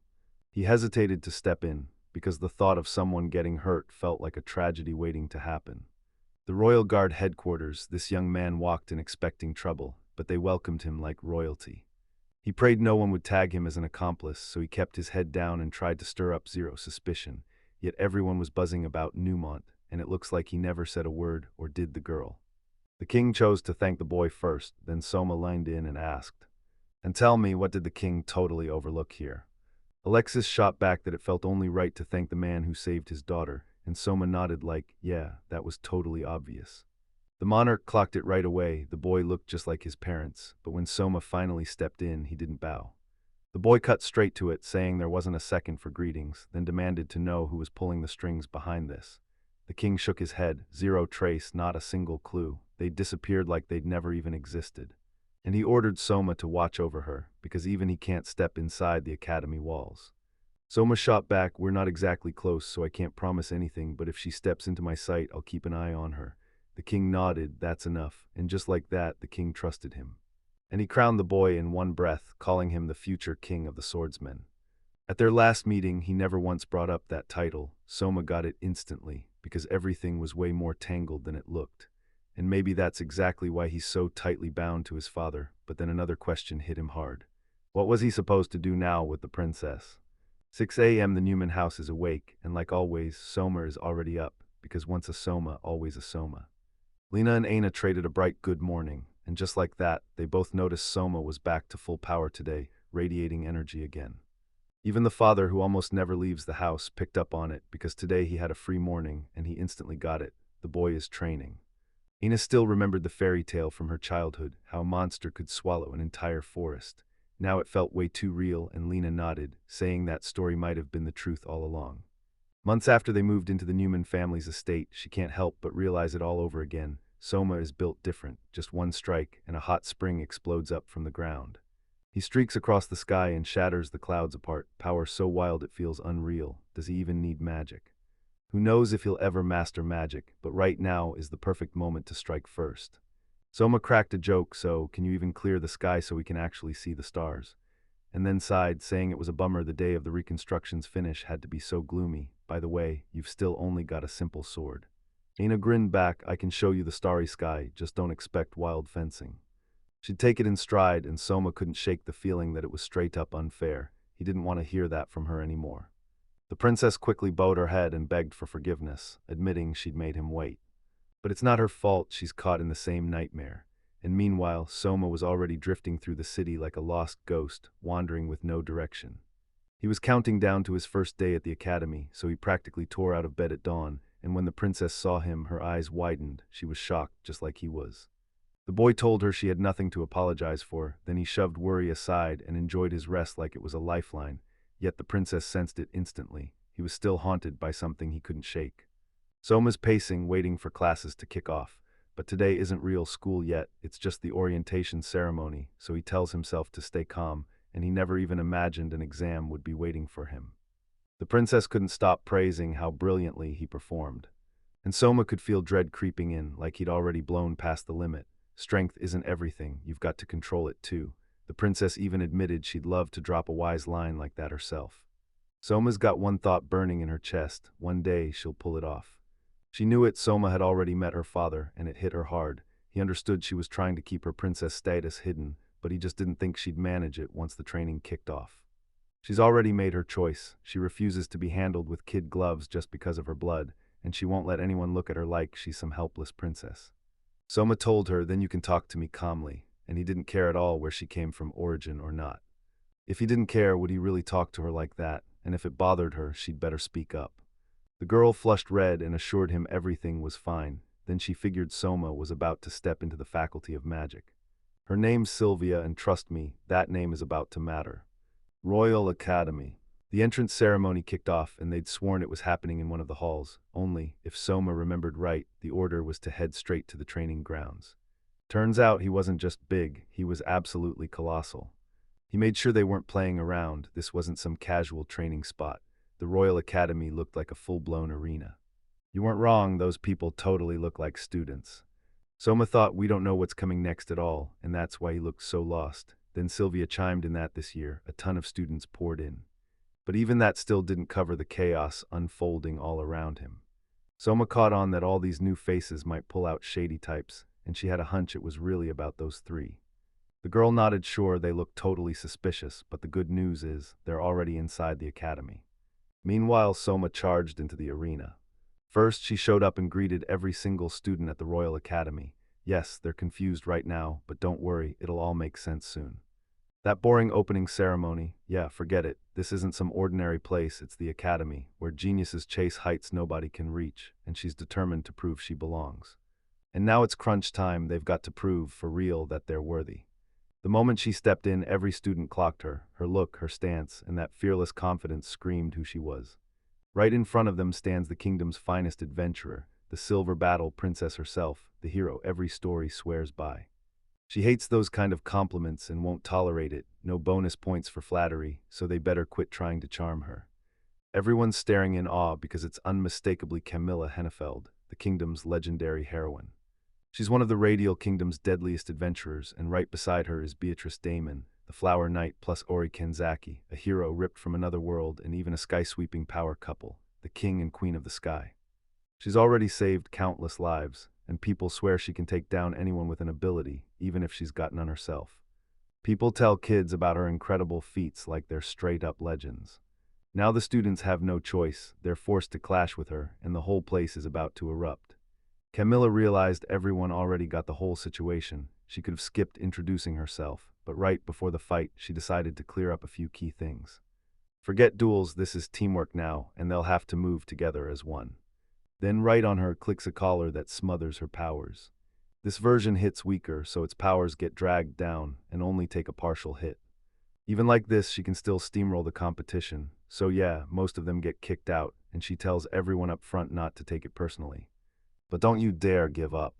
He hesitated to step in, because the thought of someone getting hurt felt like a tragedy waiting to happen. The Royal Guard headquarters, this young man walked in expecting trouble, but they welcomed him like royalty. He prayed no one would tag him as an accomplice, so he kept his head down and tried to stir up zero suspicion, yet everyone was buzzing about Newmont, and it looks like he never said a word or did the girl. The king chose to thank the boy first, then Soma leaned in and asked, "And tell me, what did the king totally overlook here?" Alexis shot back that it felt only right to thank the man who saved his daughter, and Soma nodded like, yeah, that was totally obvious. The monarch clocked it right away. The boy looked just like his parents, but when Soma finally stepped in, he didn't bow. The boy cut straight to it, saying there wasn't a second for greetings, then demanded to know who was pulling the strings behind this. The king shook his head, zero trace, not a single clue. They'd disappeared like they'd never even existed. And he ordered Soma to watch over her, because even he can't step inside the academy walls. Soma shot back, "We're not exactly close, so I can't promise anything, but if she steps into my sight, I'll keep an eye on her." The king nodded, "That's enough," and just like that, the king trusted him. and he crowned the boy in one breath, calling him the future king of the swordsmen. At their last meeting, he never once brought up that title. Soma got it instantly, because everything was way more tangled than it looked. And maybe that's exactly why he's so tightly bound to his father, but then another question hit him hard. What was he supposed to do now with the princess? 6 a.m. The Newman house is awake, and like always, Soma is already up, because once a Soma, always a Soma. Lena and Aina traded a bright good morning, and just like that, they both noticed Soma was back to full power today, radiating energy again. Even the father, who almost never leaves the house, picked up on it, because today he had a free morning, and he instantly got it. The boy is training. Ina still remembered the fairy tale from her childhood, how a monster could swallow an entire forest. Now it felt way too real, and Lena nodded, saying that story might have been the truth all along. Months after they moved into the Newman family's estate, she can't help but realize it all over again. Soma is built different. Just one strike, and a hot spring explodes up from the ground. He streaks across the sky and shatters the clouds apart, power so wild it feels unreal. Does he even need magic? Who knows if he'll ever master magic, but right now is the perfect moment to strike first. Soma cracked a joke, so, can you even clear the sky so we can actually see the stars? And then sighed, saying it was a bummer the day of the reconstruction's finish had to be so gloomy. By the way, you've still only got a simple sword. Aina grinned back, I can show you the starry sky, just don't expect wild fencing. She'd take it in stride, and Soma couldn't shake the feeling that it was straight up unfair. He didn't want to hear that from her anymore. The princess quickly bowed her head and begged for forgiveness, admitting she'd made him wait. But it's not her fault she's caught in the same nightmare. And meanwhile, Soma was already drifting through the city like a lost ghost, wandering with no direction. He was counting down to his first day at the academy, so he practically tore out of bed at dawn, and when the princess saw him, her eyes widened. She was shocked, just like he was. The boy told her she had nothing to apologize for, then he shoved worry aside and enjoyed his rest like it was a lifeline, yet the princess sensed it instantly. He was still haunted by something he couldn't shake. Soma's pacing, waiting for classes to kick off, but today isn't real school yet, it's just the orientation ceremony, so he tells himself to stay calm, and he never even imagined an exam would be waiting for him. The princess couldn't stop praising how brilliantly he performed. And Soma could feel dread creeping in, like he'd already blown past the limit. Strength isn't everything, you've got to control it too. The princess even admitted she'd love to drop a wise line like that herself. Soma's got one thought burning in her chest, one day she'll pull it off. She knew it. Soma had already met her father, and it hit her hard. He understood she was trying to keep her princess status hidden, but he just didn't think she'd manage it once the training kicked off. She's already made her choice. She refuses to be handled with kid gloves just because of her blood, and she won't let anyone look at her like she's some helpless princess. Soma told her, then you can talk to me calmly, and he didn't care at all where she came from, origin or not. If he didn't care, would he really talk to her like that? And if it bothered her, she'd better speak up. The girl flushed red and assured him everything was fine. Then she figured Soma was about to step into the faculty of magic. Her name's Sylvia, and trust me, that name is about to matter. Royal Academy. The entrance ceremony kicked off, and they'd sworn it was happening in one of the halls. Only, if Soma remembered right, the order was to head straight to the training grounds. Turns out he wasn't just big, he was absolutely colossal. He made sure they weren't playing around. This wasn't some casual training spot. The Royal Academy looked like a full-blown arena. You weren't wrong, those people totally look like students. Soma thought, we don't know what's coming next at all, and that's why he looked so lost. Then Sylvia chimed in that this year, a ton of students poured in. But even that still didn't cover the chaos unfolding all around him. Soma caught on that all these new faces might pull out shady types, and she had a hunch it was really about those three. The girl nodded, sure, they looked totally suspicious, but the good news is, they're already inside the academy. Meanwhile, Soma charged into the arena. First, she showed up and greeted every single student at the Royal Academy. Yes, they're confused right now, but don't worry, it'll all make sense soon. That boring opening ceremony, yeah, forget it. This isn't some ordinary place, it's the academy, where geniuses chase heights nobody can reach, and she's determined to prove she belongs. And now it's crunch time, they've got to prove, for real, that they're worthy. The moment she stepped in, every student clocked her. Her look, her stance, and that fearless confidence screamed who she was. Right in front of them stands the kingdom's finest adventurer, the silver battle princess herself, the hero every story swears by. She hates those kind of compliments and won't tolerate it, no bonus points for flattery, so they better quit trying to charm her. Everyone's staring in awe because it's unmistakably Camilla Hennefeld, the kingdom's legendary heroine. She's one of the Radial Kingdom's deadliest adventurers, and right beside her is Beatrice Damon, the Flower Knight plus Ori Kenzaki, a hero ripped from another world and even a sky-sweeping power couple, the King and Queen of the Sky. She's already saved countless lives, and people swear she can take down anyone with an ability, even if she's got none herself. People tell kids about her incredible feats like they're straight-up legends. Now the students have no choice, they're forced to clash with her, and the whole place is about to erupt. Camilla realized everyone already got the whole situation. She could have skipped introducing herself, but right before the fight, she decided to clear up a few key things. Forget duels, this is teamwork now, and they'll have to move together as one. Then right on her clicks a collar that smothers her powers. This version hits weaker, so its powers get dragged down and only take a partial hit. Even like this, she can still steamroll the competition, so yeah, most of them get kicked out, and she tells everyone up front not to take it personally. But don't you dare give up.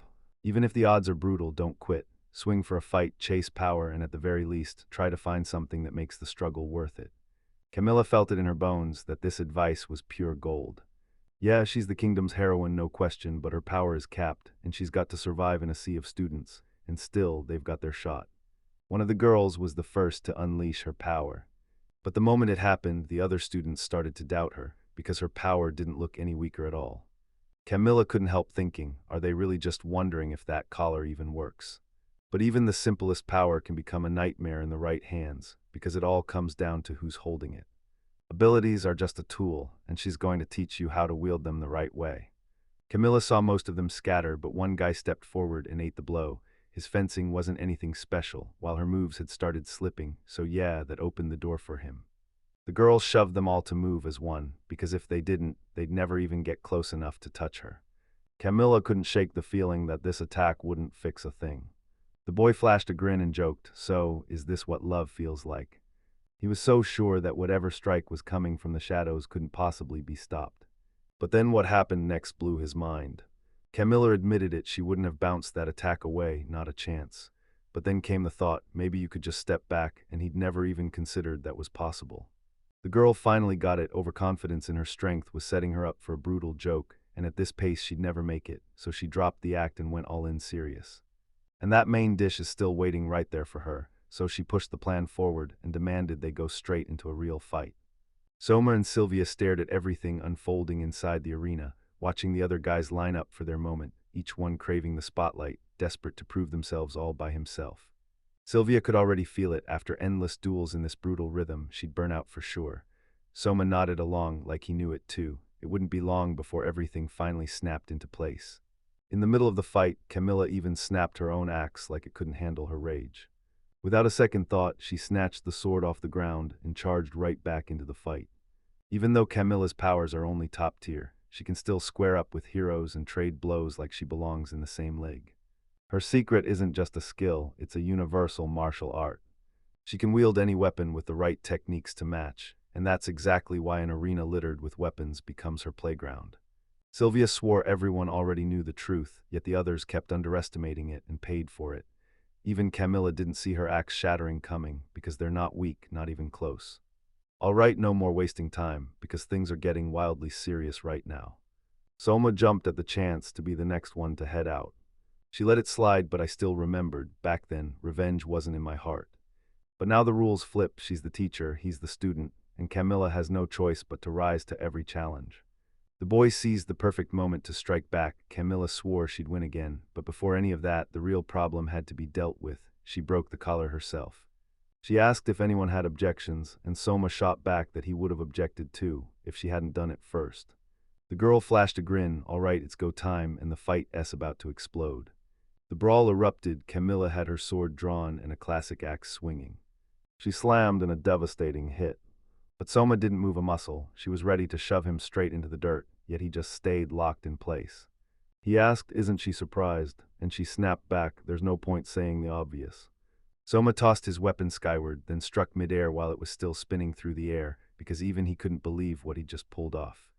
Even if the odds are brutal, don't quit. Swing for a fight, chase power, and at the very least, try to find something that makes the struggle worth it. Camilla felt it in her bones that this advice was pure gold. Yeah, she's the kingdom's heroine, no question, but her power is capped, and she's got to survive in a sea of students, and still, they've got their shot. One of the girls was the first to unleash her power. But the moment it happened, the other students started to doubt her, because her power didn't look any weaker at all. Camilla couldn't help thinking, are they really just wondering if that collar even works? But even the simplest power can become a nightmare in the right hands, because it all comes down to who's holding it. Abilities are just a tool, and she's going to teach you how to wield them the right way. Camilla saw most of them scatter, but one guy stepped forward and ate the blow. His fencing wasn't anything special, while her moves had started slipping, so yeah, that opened the door for him. The girls shoved them all to move as one, because if they didn't, they'd never even get close enough to touch her. Camilla couldn't shake the feeling that this attack wouldn't fix a thing. The boy flashed a grin and joked, so, is this what love feels like? He was so sure that whatever strike was coming from the shadows couldn't possibly be stopped. But then what happened next blew his mind. Camilla admitted it, she wouldn't have bounced that attack away, not a chance. But then came the thought, maybe you could just step back, and he'd never even considered that was possible. The girl finally got it, overconfidence in her strength was setting her up for a brutal joke, and at this pace she'd never make it, so she dropped the act and went all in serious. And that main dish is still waiting right there for her, so she pushed the plan forward and demanded they go straight into a real fight. Soma and Sylvia stared at everything unfolding inside the arena, watching the other guys line up for their moment, each one craving the spotlight, desperate to prove themselves all by himself. Sylvia could already feel it. After endless duels in this brutal rhythm, she'd burn out for sure. Soma nodded along like he knew it too. It wouldn't be long before everything finally snapped into place. In the middle of the fight, Camilla even snapped her own axe like it couldn't handle her rage. Without a second thought, she snatched the sword off the ground and charged right back into the fight. Even though Camilla's powers are only top tier, she can still square up with heroes and trade blows like she belongs in the same league. Her secret isn't just a skill, it's a universal martial art. She can wield any weapon with the right techniques to match, and that's exactly why an arena littered with weapons becomes her playground. Sylvia swore everyone already knew the truth, yet the others kept underestimating it and paid for it. Even Camilla didn't see her axe shattering coming, because they're not weak, not even close. All right, no more wasting time, because things are getting wildly serious right now. Soma jumped at the chance to be the next one to head out. She let it slide, but I still remembered, back then, revenge wasn't in my heart. But now the rules flip, she's the teacher, he's the student, and Camilla has no choice but to rise to every challenge. The boy seized the perfect moment to strike back. Camilla swore she'd win again, but before any of that, the real problem had to be dealt with. She broke the collar herself. She asked if anyone had objections, and Soma shot back that he would have objected too, if she hadn't done it first. The girl flashed a grin, all right, it's go time, and the fight-'s about to explode. The brawl erupted. Camilla had her sword drawn and a classic axe swinging. She slammed in a devastating hit. But Soma didn't move a muscle. She was ready to shove him straight into the dirt, yet he just stayed locked in place. He asked, isn't she surprised? And she snapped back, there's no point saying the obvious. Soma tossed his weapon skyward, then struck midair while it was still spinning through the air, because even he couldn't believe what he'd just pulled off.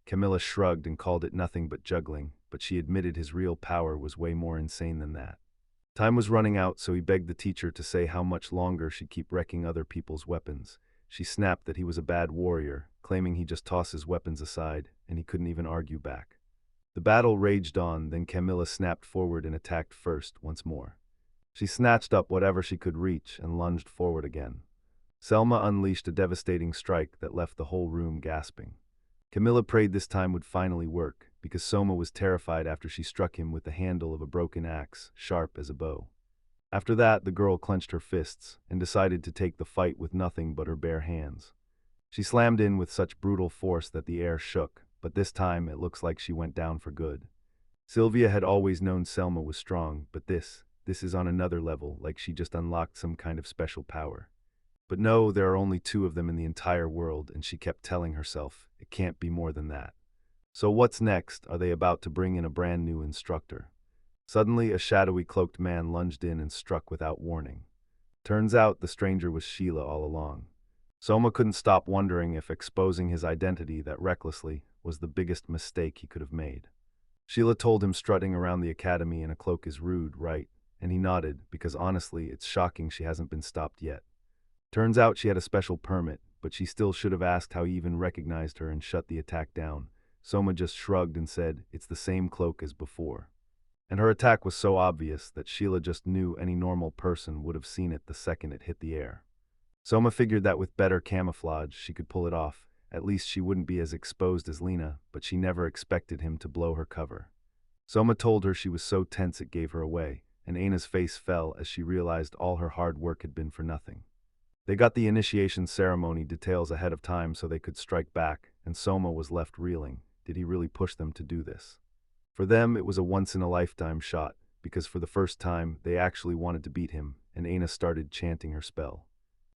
Camilla shrugged and called it nothing but juggling, but she admitted his real power was way more insane than that. Time was running out, so he begged the teacher to say how much longer she'd keep wrecking other people's weapons. She snapped that he was a bad warrior, claiming he just tossed his weapons aside, and he couldn't even argue back. The battle raged on, then Camilla snapped forward and attacked first once more. She snatched up whatever she could reach and lunged forward again. Selma unleashed a devastating strike that left the whole room gasping. Camilla prayed this time would finally work, because Soma was terrified after she struck him with the handle of a broken axe, sharp as a bow. After that, the girl clenched her fists and decided to take the fight with nothing but her bare hands. She slammed in with such brutal force that the air shook, but this time it looks like she went down for good. Sylvia had always known Selma was strong, but this is on another level, like she just unlocked some kind of special power. But no, there are only two of them in the entire world, and she kept telling herself, it can't be more than that. So what's next? Are they about to bring in a brand new instructor? Suddenly, a shadowy cloaked man lunged in and struck without warning. Turns out the stranger was Sheila all along. Soma couldn't stop wondering if exposing his identity that recklessly was the biggest mistake he could have made. Sheila told him strutting around the academy in a cloak is rude, right? And he nodded, because honestly, it's shocking she hasn't been stopped yet. Turns out she had a special permit, but she still should have asked how he even recognized her and shut the attack down. Soma just shrugged and said, it's the same cloak as before. And her attack was so obvious that Sheila just knew any normal person would have seen it the second it hit the air. Soma figured that with better camouflage she could pull it off. At least she wouldn't be as exposed as Lena, but she never expected him to blow her cover. Soma told her she was so tense it gave her away, and Aina's face fell as she realized all her hard work had been for nothing. They got the initiation ceremony details ahead of time so they could strike back, and Soma was left reeling. Did he really push them to do this? For them, it was a once-in-a-lifetime shot, because for the first time, they actually wanted to beat him, and Aina started chanting her spell.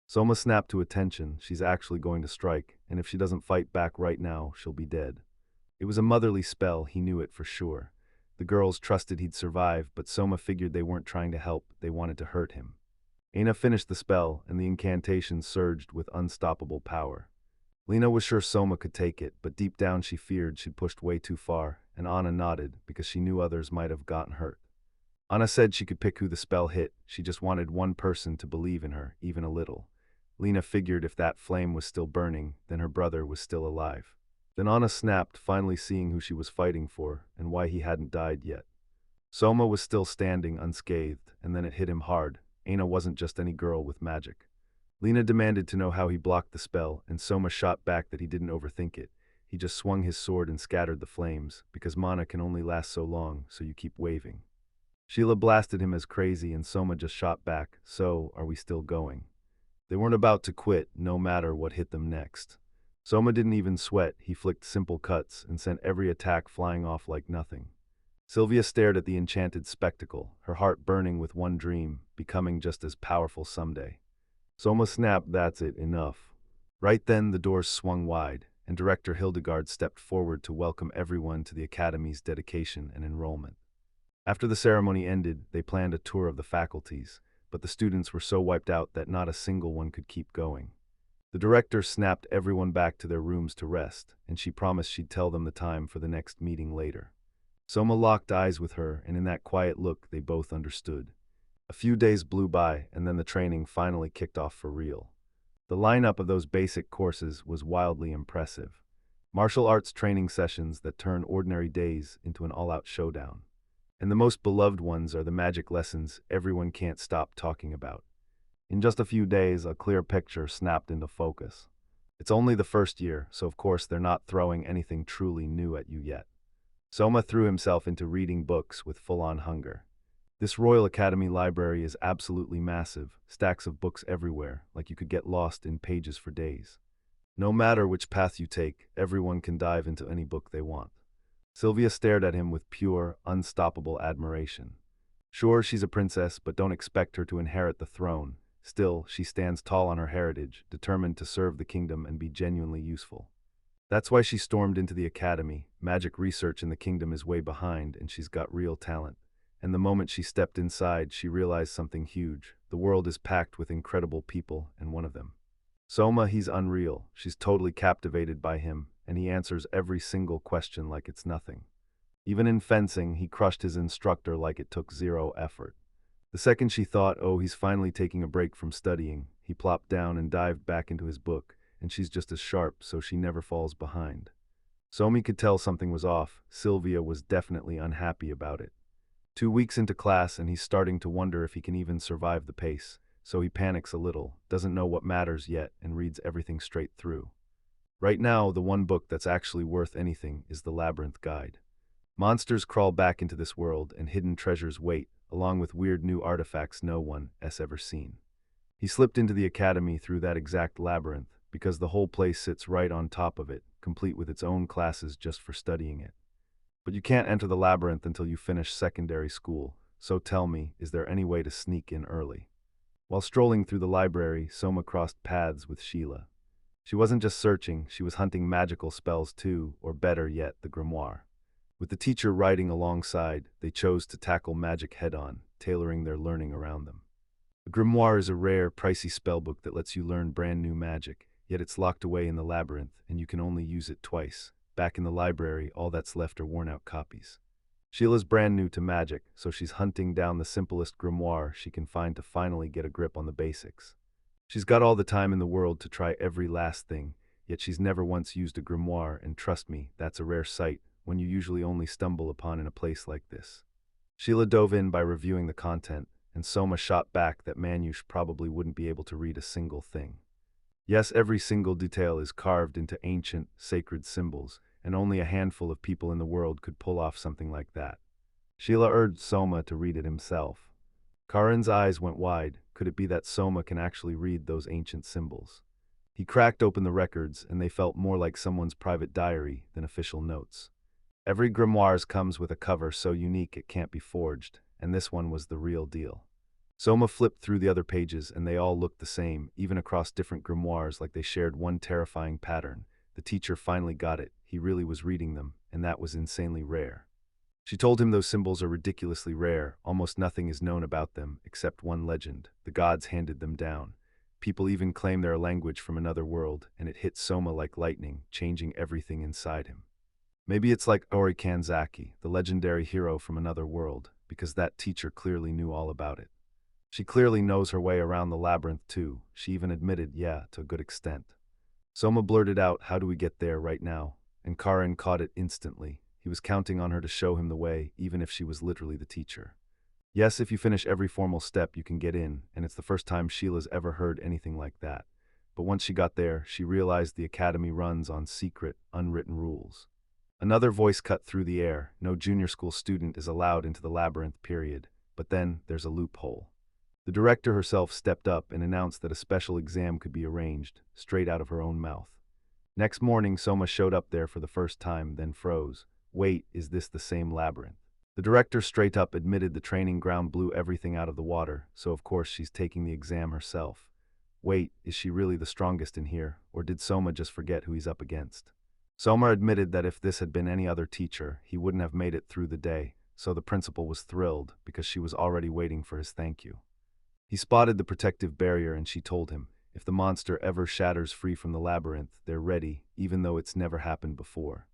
Soma snapped to attention. She's actually going to strike, and if she doesn't fight back right now, she'll be dead. It was a motherly spell, he knew it for sure. The girls trusted he'd survive, but Soma figured they weren't trying to help, they wanted to hurt him. Aina finished the spell, and the incantation surged with unstoppable power. Lena was sure Soma could take it, but deep down she feared she'd pushed way too far, and Anna nodded because she knew others might have gotten hurt. Anna said she could pick who the spell hit, she just wanted one person to believe in her, even a little. Lena figured if that flame was still burning, then her brother was still alive. Then Anna snapped, finally seeing who she was fighting for, and why he hadn't died yet. Soma was still standing unscathed, and then it hit him hard. Aina wasn't just any girl with magic. Lena demanded to know how he blocked the spell, and Soma shot back that he didn't overthink it. He just swung his sword and scattered the flames, because mana can only last so long, so you keep waving. Sheila blasted him as crazy, and Soma just shot back, so, are we still going? They weren't about to quit, no matter what hit them next. Soma didn't even sweat, he flicked simple cuts and sent every attack flying off like nothing. Sylvia stared at the enchanted spectacle, her heart burning with one dream, becoming just as powerful someday. Soma snapped, that's it, enough. Right then the doors swung wide, and Director Hildegard stepped forward to welcome everyone to the Academy's dedication and enrollment. After the ceremony ended, they planned a tour of the faculties, but the students were so wiped out that not a single one could keep going. The director snapped everyone back to their rooms to rest, and she promised she'd tell them the time for the next meeting later. Soma locked eyes with her, and in that quiet look they both understood. A few days blew by, and then the training finally kicked off for real. The lineup of those basic courses was wildly impressive. Martial arts training sessions that turn ordinary days into an all-out showdown. And the most beloved ones are the magic lessons everyone can't stop talking about. In just a few days, a clear picture snapped into focus. It's only the first year, so of course they're not throwing anything truly new at you yet. Soma threw himself into reading books with full-on hunger. This Royal Academy library is absolutely massive, stacks of books everywhere, like you could get lost in pages for days. No matter which path you take, everyone can dive into any book they want. Sylvia stared at him with pure, unstoppable admiration. Sure, she's a princess, but don't expect her to inherit the throne. Still, she stands tall on her heritage, determined to serve the kingdom and be genuinely useful. That's why she stormed into the academy. Magic research in the kingdom is way behind, and she's got real talent. And the moment she stepped inside, she realized something huge. The world is packed with incredible people, and one of them. Soma, he's unreal. She's totally captivated by him, and he answers every single question like it's nothing. Even in fencing, he crushed his instructor like it took zero effort. The second she thought, oh, he's finally taking a break from studying, he plopped down and dived back into his book, and she's just as sharp, so she never falls behind. Somi could tell something was off. Sylvia was definitely unhappy about it. 2 weeks into class and he's starting to wonder if he can even survive the pace, so he panics a little, doesn't know what matters yet, and reads everything straight through. Right now, the one book that's actually worth anything is the Labyrinth Guide. Monsters crawl back into this world and hidden treasures wait, along with weird new artifacts no one has ever seen. He slipped into the academy through that exact labyrinth, because the whole place sits right on top of it, complete with its own classes just for studying it. But you can't enter the labyrinth until you finish secondary school, so tell me, is there any way to sneak in early? While strolling through the library, Soma crossed paths with Sheila. She wasn't just searching, she was hunting magical spells too, or better yet, the grimoire. With the teacher riding alongside, they chose to tackle magic head-on, tailoring their learning around them. A grimoire is a rare, pricey spellbook that lets you learn brand new magic, yet it's locked away in the labyrinth, and you can only use it twice. Back in the library, all that's left are worn-out copies. Sheila's brand new to magic, so she's hunting down the simplest grimoire she can find to finally get a grip on the basics. She's got all the time in the world to try every last thing, yet she's never once used a grimoire, and trust me, that's a rare sight when you usually only stumble upon in a place like this. Sheila dove in by reviewing the content, and Soma shot back that Manush probably wouldn't be able to read a single thing. Yes, every single detail is carved into ancient, sacred symbols, and only a handful of people in the world could pull off something like that. Sheila urged Soma to read it himself. Karan's eyes went wide. Could it be that Soma can actually read those ancient symbols? He cracked open the records, and they felt more like someone's private diary than official notes. Every grimoire comes with a cover so unique it can't be forged, and this one was the real deal. Soma flipped through the other pages, and they all looked the same, even across different grimoires, like they shared one terrifying pattern. The teacher finally got it. He really was reading them, and that was insanely rare. She told him those symbols are ridiculously rare. Almost nothing is known about them, except one legend. The gods handed them down. People even claim they're a language from another world, and it hit Soma like lightning, changing everything inside him. Maybe it's like Ori Kanzaki, the legendary hero from another world, because that teacher clearly knew all about it. She clearly knows her way around the labyrinth too. She even admitted, yeah, to a good extent. Soma blurted out, "How do we get there right now?" And Karan caught it instantly. He was counting on her to show him the way, even if she was literally the teacher. Yes, if you finish every formal step, you can get in, and it's the first time Sheila's ever heard anything like that. But once she got there, she realized the academy runs on secret, unwritten rules. Another voice cut through the air. No junior school student is allowed into the labyrinth, period. But then, there's a loophole. The director herself stepped up and announced that a special exam could be arranged, straight out of her own mouth. Next morning, Soma showed up there for the first time, then froze. Wait, is this the same labyrinth? The director straight up admitted the training ground blew everything out of the water, so of course she's taking the exam herself. Wait, is she really the strongest in here, or did Soma just forget who he's up against? Soma admitted that if this had been any other teacher, he wouldn't have made it through the day, so the principal was thrilled because she was already waiting for his thank you. He spotted the protective barrier and she told him, if the monster ever shatters free from the labyrinth, they're ready, even though it's never happened before.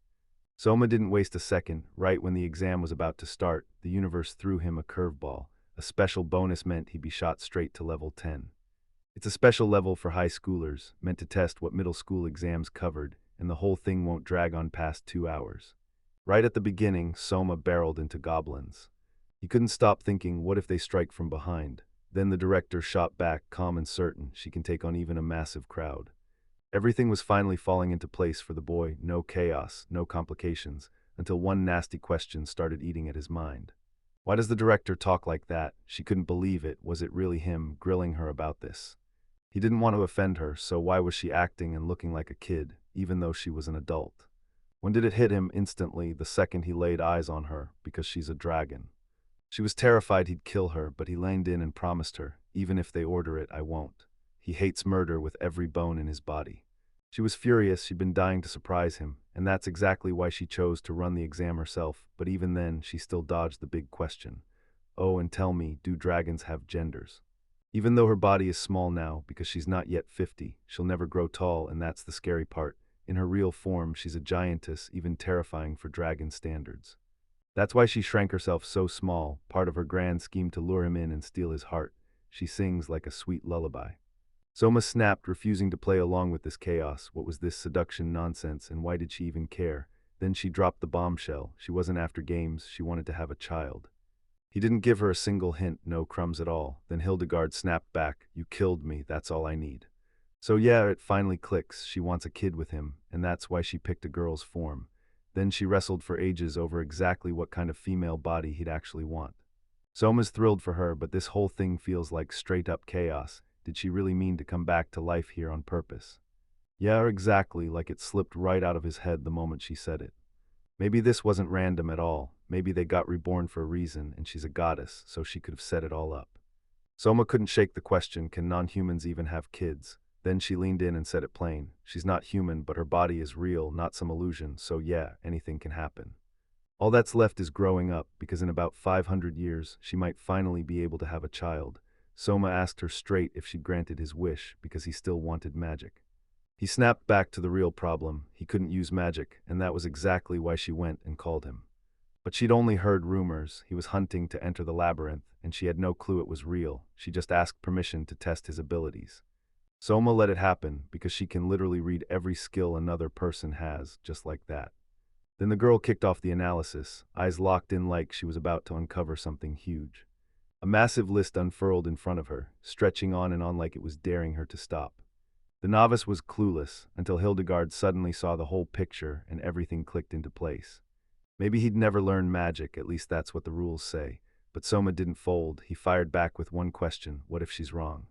Soma didn't waste a second. Right when the exam was about to start, the universe threw him a curveball. A special bonus meant he'd be shot straight to level 10. It's a special level for high schoolers, meant to test what middle school exams covered, and the whole thing won't drag on past 2 hours. Right at the beginning, Soma barreled into goblins. He couldn't stop thinking, what if they strike from behind? Then the director shot back, calm and certain she can take on even a massive crowd. Everything was finally falling into place for the boy, no chaos, no complications, until one nasty question started eating at his mind. Why does the director talk like that? She couldn't believe it. Was it really him grilling her about this? He didn't want to offend her, so why was she acting and looking like a kid, even though she was an adult? When did it hit him? Instantly, the second he laid eyes on her, because she's a dragon. She was terrified he'd kill her, but he leaned in and promised her, even if they order it, I won't. He hates murder with every bone in his body. She was furious. She'd been dying to surprise him, and that's exactly why she chose to run the exam herself, but even then, she still dodged the big question. Oh, and tell me, do dragons have genders? Even though her body is small now, because she's not yet 50, she'll never grow tall, and that's the scary part. In her real form, she's a giantess, even terrifying for dragon standards. That's why she shrank herself so small, part of her grand scheme to lure him in and steal his heart. She sings like a sweet lullaby. Soma snapped, refusing to play along with this chaos. What was this seduction nonsense, and why did she even care? Then she dropped the bombshell. She wasn't after games, she wanted to have a child. He didn't give her a single hint, no crumbs at all. Then Hildegard snapped back, "You killed me, that's all I need." So yeah, it finally clicks. She wants a kid with him, and that's why she picked a girl's form. Then she wrestled for ages over exactly what kind of female body he'd actually want. Soma's thrilled for her, but this whole thing feels like straight-up chaos. Did she really mean to come back to life here on purpose? Yeah, exactly, like it slipped right out of his head the moment she said it. Maybe this wasn't random at all. Maybe they got reborn for a reason, and she's a goddess, so she could have set it all up. Soma couldn't shake the question, can non-humans even have kids? Then she leaned in and said it plain. She's not human, but her body is real, not some illusion, so yeah, anything can happen. All that's left is growing up, because in about 500 years, she might finally be able to have a child. Soma asked her straight if she'd granted his wish, because he still wanted magic. He snapped back to the real problem. He couldn't use magic, and that was exactly why she went and called him. But she'd only heard rumors. He was hunting to enter the labyrinth, and she had no clue it was real. She just asked permission to test his abilities. Soma let it happen, because she can literally read every skill another person has, just like that. Then the girl kicked off the analysis, eyes locked in like she was about to uncover something huge. A massive list unfurled in front of her, stretching on and on like it was daring her to stop. The novice was clueless, until Hildegard suddenly saw the whole picture and everything clicked into place. Maybe he'd never learn magic, at least that's what the rules say. But Soma didn't fold. He fired back with one question: what if she's wrong?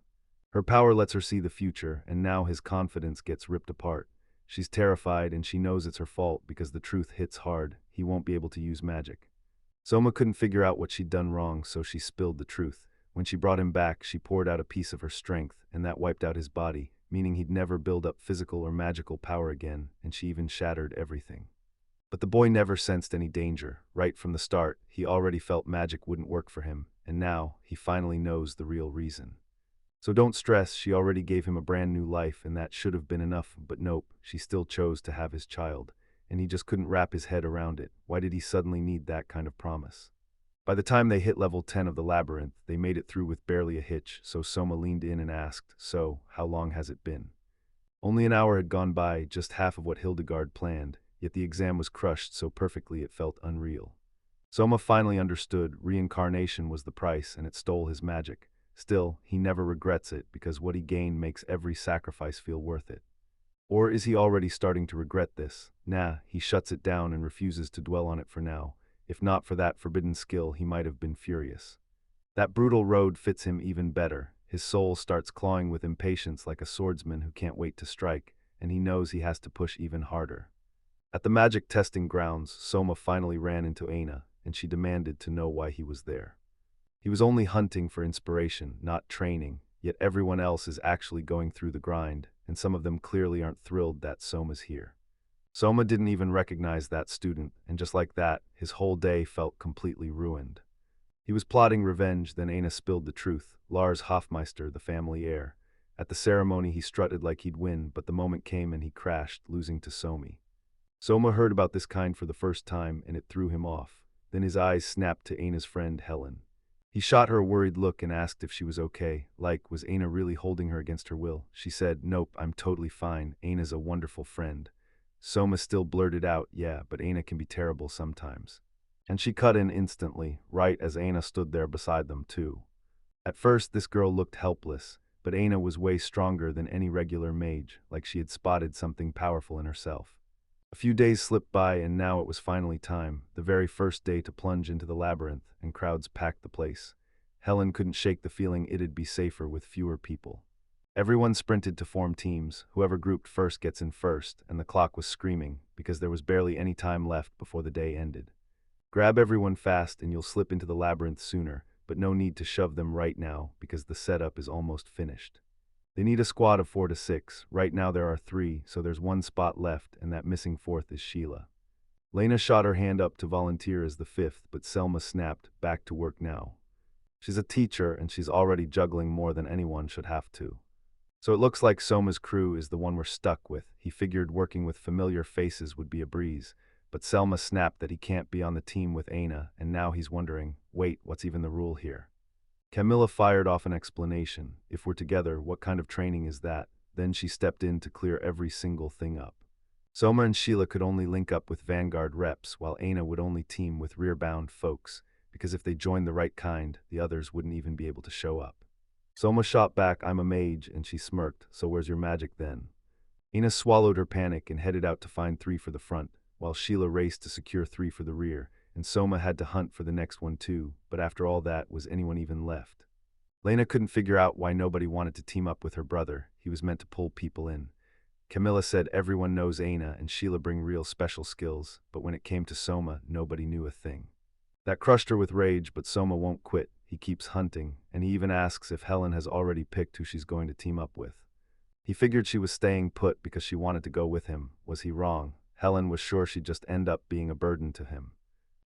Her power lets her see the future, and now his confidence gets ripped apart. She's terrified, and she knows it's her fault because the truth hits hard. He won't be able to use magic. Soma couldn't figure out what she'd done wrong, so she spilled the truth. When she brought him back, she poured out a piece of her strength, and that wiped out his body, meaning he'd never build up physical or magical power again, and she even shattered everything. But the boy never sensed any danger. Right from the start, he already felt magic wouldn't work for him, and now, he finally knows the real reason. So don't stress, she already gave him a brand new life, and that should have been enough, but nope, she still chose to have his child, and he just couldn't wrap his head around it. Why did he suddenly need that kind of promise? By the time they hit level 10 of the labyrinth, they made it through with barely a hitch, so Soma leaned in and asked, "So, how long has it been?" Only an hour had gone by, just half of what Hildegard planned, yet the exam was crushed so perfectly it felt unreal. Soma finally understood reincarnation was the price, and it stole his magic. Still, he never regrets it, because what he gained makes every sacrifice feel worth it. Or is he already starting to regret this? Nah, he shuts it down and refuses to dwell on it for now. If not for that forbidden skill, he might have been furious. That brutal road fits him even better. His soul starts clawing with impatience like a swordsman who can't wait to strike, and he knows he has to push even harder. At the magic testing grounds, Soma finally ran into Aina, and she demanded to know why he was there. He was only hunting for inspiration, not training, yet everyone else is actually going through the grind, and some of them clearly aren't thrilled that Soma's here. Soma didn't even recognize that student, and just like that, his whole day felt completely ruined. He was plotting revenge, then Aina spilled the truth. Lars Hofmeister, the family heir. At the ceremony he strutted like he'd win, but the moment came and he crashed, losing to Somi. Soma heard about this kind for the first time, and it threw him off. Then his eyes snapped to Aina's friend, Helen. He shot her a worried look and asked if she was okay, like, was Aina really holding her against her will? She said, "Nope, I'm totally fine. Aina's a wonderful friend." Soma still blurted out, "Yeah, but Aina can be terrible sometimes." And she cut in instantly, right as Aina stood there beside them, too. At first, this girl looked helpless, but Aina was way stronger than any regular mage, like she had spotted something powerful in herself. A few days slipped by, and now it was finally time, the very first day to plunge into the labyrinth, and crowds packed the place. Helen couldn't shake the feeling it'd be safer with fewer people. Everyone sprinted to form teams. Whoever grouped first gets in first, and the clock was screaming, because there was barely any time left before the day ended. Grab everyone fast and you'll slip into the labyrinth sooner, but no need to shove them right now, because the setup is almost finished. They need a squad of 4 to 6. Right now there are 3, so there's one spot left, and that missing 4th is Sheila. Lena shot her hand up to volunteer as the 5th, but Selma snapped, "Back to work now." She's a teacher, and she's already juggling more than anyone should have to. So it looks like Soma's crew is the one we're stuck with. He figured working with familiar faces would be a breeze, but Selma snapped that he can't be on the team with Aina, and now he's wondering, wait, what's even the rule here? Camilla fired off an explanation. If we're together, what kind of training is that? Then she stepped in to clear every single thing up. Soma and Sheila could only link up with Vanguard reps, while Aina would only team with rear-bound folks, because if they joined the right kind, the others wouldn't even be able to show up. Soma shot back, "I'm a mage," and she smirked, "So where's your magic then?" Aina swallowed her panic and headed out to find 3 for the front, while Sheila raced to secure 3 for the rear, and Soma had to hunt for the next one too, but after all that, was anyone even left? Lena couldn't figure out why nobody wanted to team up with her brother. He was meant to pull people in. Camilla said everyone knows Aina and Sheila bring real special skills, but when it came to Soma, nobody knew a thing. That crushed her with rage, but Soma won't quit. He keeps hunting, and he even asks if Helen has already picked who she's going to team up with. He figured she was staying put because she wanted to go with him. Was he wrong? Helen was sure she'd just end up being a burden to him.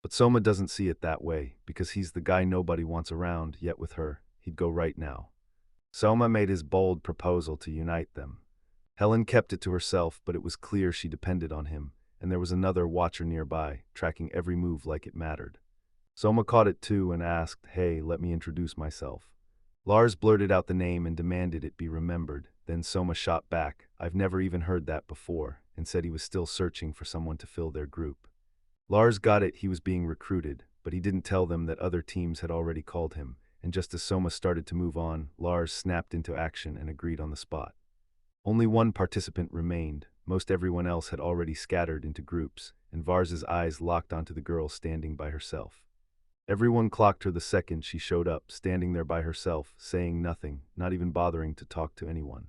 But Soma doesn't see it that way, because he's the guy nobody wants around, yet with her, he'd go right now. Soma made his bold proposal to unite them. Helen kept it to herself, but it was clear she depended on him, and there was another watcher nearby, tracking every move like it mattered. Soma caught it too and asked, "Hey, let me introduce myself." Lars blurted out the name and demanded it be remembered. Then Soma shot back, "I've never even heard that before," and said he was still searching for someone to fill their group. Lars got it, he was being recruited, but he didn't tell them that other teams had already called him, and just as Soma started to move on, Lars snapped into action and agreed on the spot. Only one participant remained. Most everyone else had already scattered into groups, and Vars's eyes locked onto the girl standing by herself. Everyone clocked her the second she showed up, standing there by herself, saying nothing, not even bothering to talk to anyone.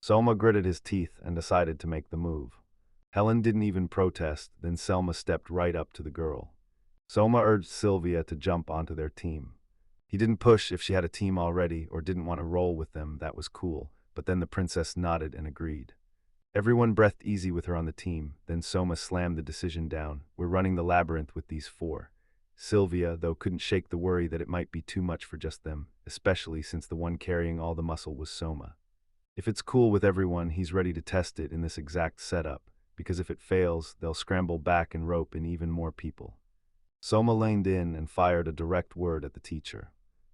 Soma gritted his teeth and decided to make the move. Helen didn't even protest, then Selma stepped right up to the girl. Soma urged Sylvia to jump onto their team. He didn't push if she had a team already or didn't want to roll with them, that was cool, but then the princess nodded and agreed. Everyone breathed easy with her on the team, then Soma slammed the decision down. "We're running the labyrinth with these 4. Sylvia, though, couldn't shake the worry that it might be too much for just them, especially since the one carrying all the muscle was Soma. If it's cool with everyone, he's ready to test it in this exact setup, because if it fails, they'll scramble back and rope in even more people. Soma leaned in and fired a direct word at the teacher.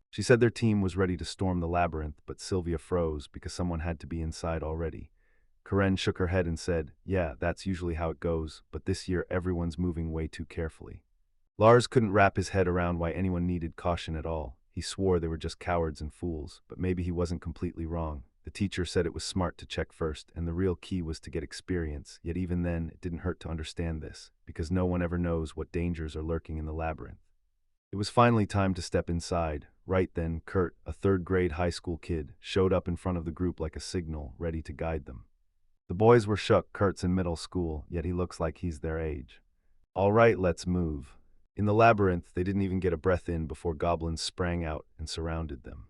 She said their team was ready to storm the labyrinth, but Sylvia froze because someone had to be inside already. Karen shook her head and said, "Yeah, that's usually how it goes, but this year everyone's moving way too carefully." Lars couldn't wrap his head around why anyone needed caution at all. He swore they were just cowards and fools, but maybe he wasn't completely wrong. The teacher said it was smart to check first, and the real key was to get experience, yet even then, it didn't hurt to understand this, because no one ever knows what dangers are lurking in the labyrinth. It was finally time to step inside. Right then, Kurt, a third-grade high school kid, showed up in front of the group like a signal, ready to guide them. The boys were shook. Kurt's in middle school, yet he looks like he's their age. "All right, let's move." In the labyrinth, they didn't even get a breath in before goblins sprang out and surrounded them.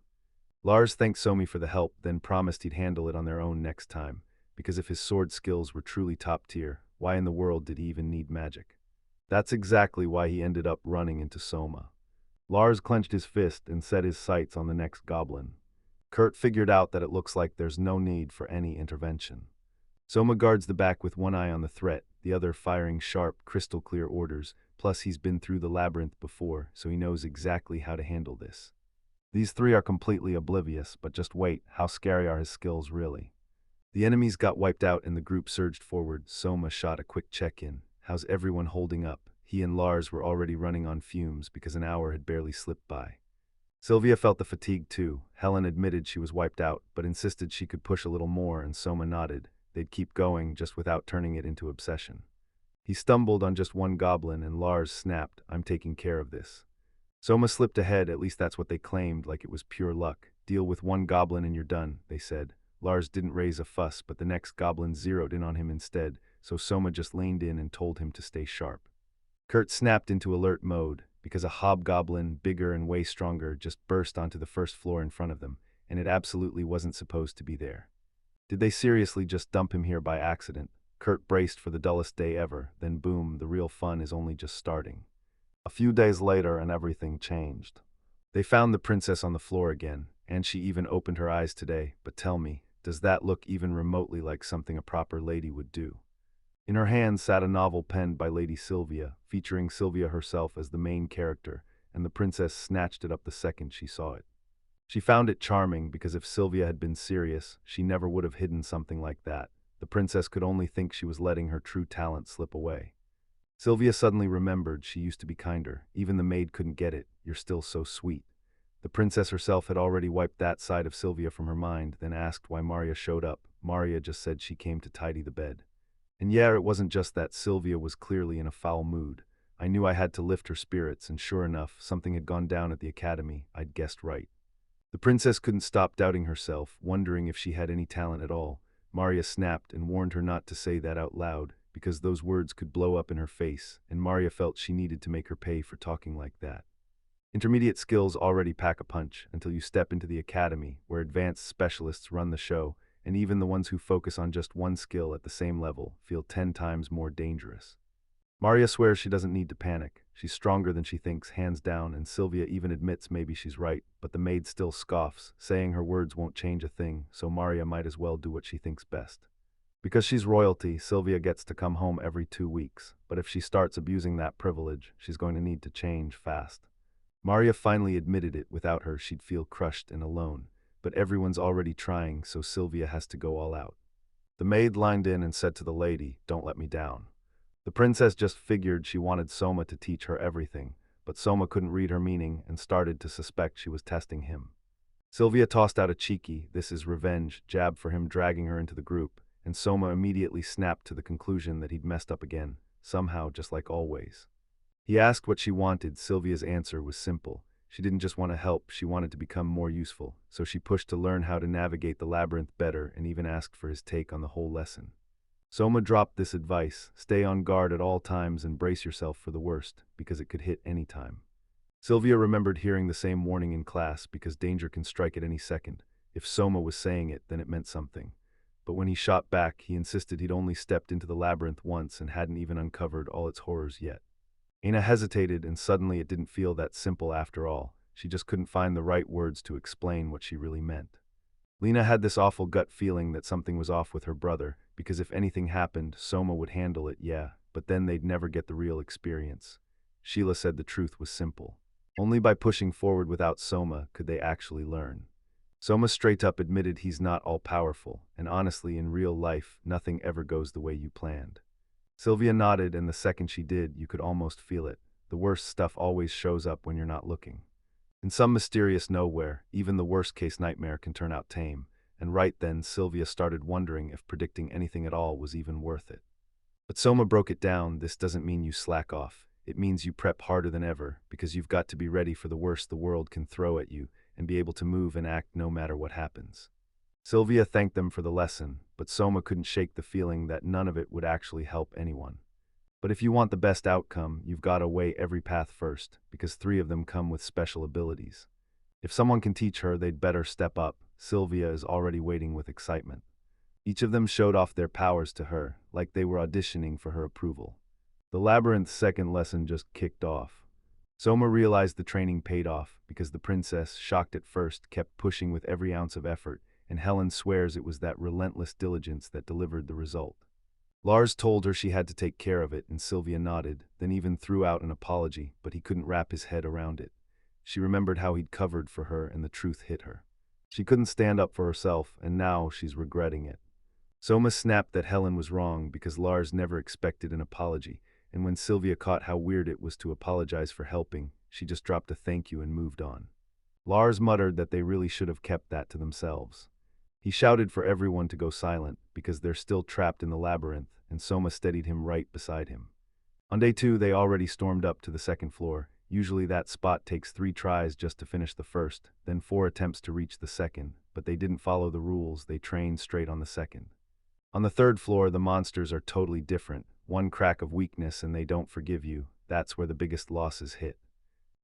Lars thanked Somi for the help, then promised he'd handle it on their own next time, because if his sword skills were truly top tier, why in the world did he even need magic? That's exactly why he ended up running into Soma. Lars clenched his fist and set his sights on the next goblin. Kurt figured out that it looks like there's no need for any intervention. Soma guards the back with one eye on the threat, the other firing sharp, crystal-clear orders, plus he's been through the labyrinth before, so he knows exactly how to handle this. These 3 are completely oblivious, but just wait, how scary are his skills really? The enemies got wiped out and the group surged forward. Soma shot a quick check-in. How's everyone holding up? He and Lars were already running on fumes because an hour had barely slipped by. Sylvia felt the fatigue too. Helen admitted she was wiped out, but insisted she could push a little more, and Soma nodded. They'd keep going, just without turning it into obsession. He stumbled on just one goblin, and Lars snapped, "I'm taking care of this." Soma slipped ahead, at least that's what they claimed, like it was pure luck. "Deal with one goblin and you're done," they said. Lars didn't raise a fuss, but the next goblin zeroed in on him instead, so Soma just leaned in and told him to stay sharp. Kurt snapped into alert mode, because a hobgoblin, bigger and way stronger, just burst onto the first floor in front of them, and it absolutely wasn't supposed to be there. Did they seriously just dump him here by accident? Kurt braced for the dullest day ever, then boom, the real fun is only just starting. A few days later, and everything changed. They found the princess on the floor again, and she even opened her eyes today, but tell me, does that look even remotely like something a proper lady would do? In her hand sat a novel penned by Lady Sylvia, featuring Sylvia herself as the main character, and the princess snatched it up the second she saw it. She found it charming because if Sylvia had been serious, she never would have hidden something like that. The princess could only think she was letting her true talent slip away. Sylvia suddenly remembered she used to be kinder. Even the maid couldn't get it. You're still so sweet. The princess herself had already wiped that side of Sylvia from her mind, then asked why Maria showed up. Maria just said she came to tidy the bed. And yeah, it wasn't just that. Sylvia was clearly in a foul mood. I knew I had to lift her spirits, and sure enough, something had gone down at the academy. I'd guessed right. The princess couldn't stop doubting herself, wondering if she had any talent at all. Maria snapped and warned her not to say that out loud, because those words could blow up in her face, and Maria felt she needed to make her pay for talking like that. Intermediate skills already pack a punch until you step into the academy, where advanced specialists run the show, and even the ones who focus on just one skill at the same level feel 10 times more dangerous. Maria swears she doesn't need to panic. She's stronger than she thinks, hands down, and Sylvia even admits maybe she's right, but the maid still scoffs, saying her words won't change a thing, so Maria might as well do what she thinks best. Because she's royalty, Sylvia gets to come home every 2 weeks, but if she starts abusing that privilege, she's going to need to change fast. Maria finally admitted it. Without her, she'd feel crushed and alone, but everyone's already trying, so Sylvia has to go all out. The maid lined in and said to the lady, "Don't let me down." The princess just figured she wanted Soma to teach her everything, but Soma couldn't read her meaning and started to suspect she was testing him. Sylvia tossed out a cheeky, "This is revenge," jab for him dragging her into the group, and Soma immediately snapped to the conclusion that he'd messed up again, somehow just like always. He asked what she wanted. Sylvia's answer was simple. She didn't just want to help, she wanted to become more useful, so she pushed to learn how to navigate the labyrinth better and even asked for his take on the whole lesson. Soma dropped this advice: stay on guard at all times and brace yourself for the worst, because it could hit any time. Sylvia remembered hearing the same warning in class, because danger can strike at any second. If Soma was saying it, then it meant something. But when he shot back, he insisted he'd only stepped into the labyrinth once and hadn't even uncovered all its horrors yet. Aina hesitated, and suddenly it didn't feel that simple after all. She just couldn't find the right words to explain what she really meant. Lena had this awful gut feeling that something was off with her brother, because if anything happened, Soma would handle it, yeah, but then they'd never get the real experience. Sheila said the truth was simple. Only by pushing forward without Soma could they actually learn. Soma straight up admitted he's not all-powerful, and honestly, in real life, nothing ever goes the way you planned. Sylvia nodded, and the second she did, you could almost feel it. The worst stuff always shows up when you're not looking. In some mysterious nowhere, even the worst-case nightmare can turn out tame, and right then Sylvia started wondering if predicting anything at all was even worth it. But Soma broke it down. This doesn't mean you slack off. It means you prep harder than ever, because you've got to be ready for the worst the world can throw at you, and be able to move and act no matter what happens. Sylvia thanked them for the lesson, but Soma couldn't shake the feeling that none of it would actually help anyone. But if you want the best outcome, you've got to weigh every path first, because 3 of them come with special abilities. If someone can teach her, they'd better step up. Sylvia is already waiting with excitement. Each of them showed off their powers to her, like they were auditioning for her approval. The labyrinth's second lesson just kicked off. Soma realized the training paid off, because the princess, shocked at first, kept pushing with every ounce of effort, and Helen swears it was that relentless diligence that delivered the result. Lars told her she had to take care of it, and Sylvia nodded, then even threw out an apology, but he couldn't wrap his head around it. She remembered how he'd covered for her, and the truth hit her. She couldn't stand up for herself, and now she's regretting it. Soma snapped that Helen was wrong because Lars never expected an apology, and when Sylvia caught how weird it was to apologize for helping, she just dropped a thank you and moved on. Lars muttered that they really should have kept that to themselves. He shouted for everyone to go silent, because they're still trapped in the labyrinth, and Soma steadied him right beside him. On day 2, they already stormed up to the 2nd floor. Usually that spot takes 3 tries just to finish the first, then 4 attempts to reach the second, but they didn't follow the rules. They trained straight on the second. On the 3rd floor, the monsters are totally different. One crack of weakness and they don't forgive you. That's where the biggest losses hit.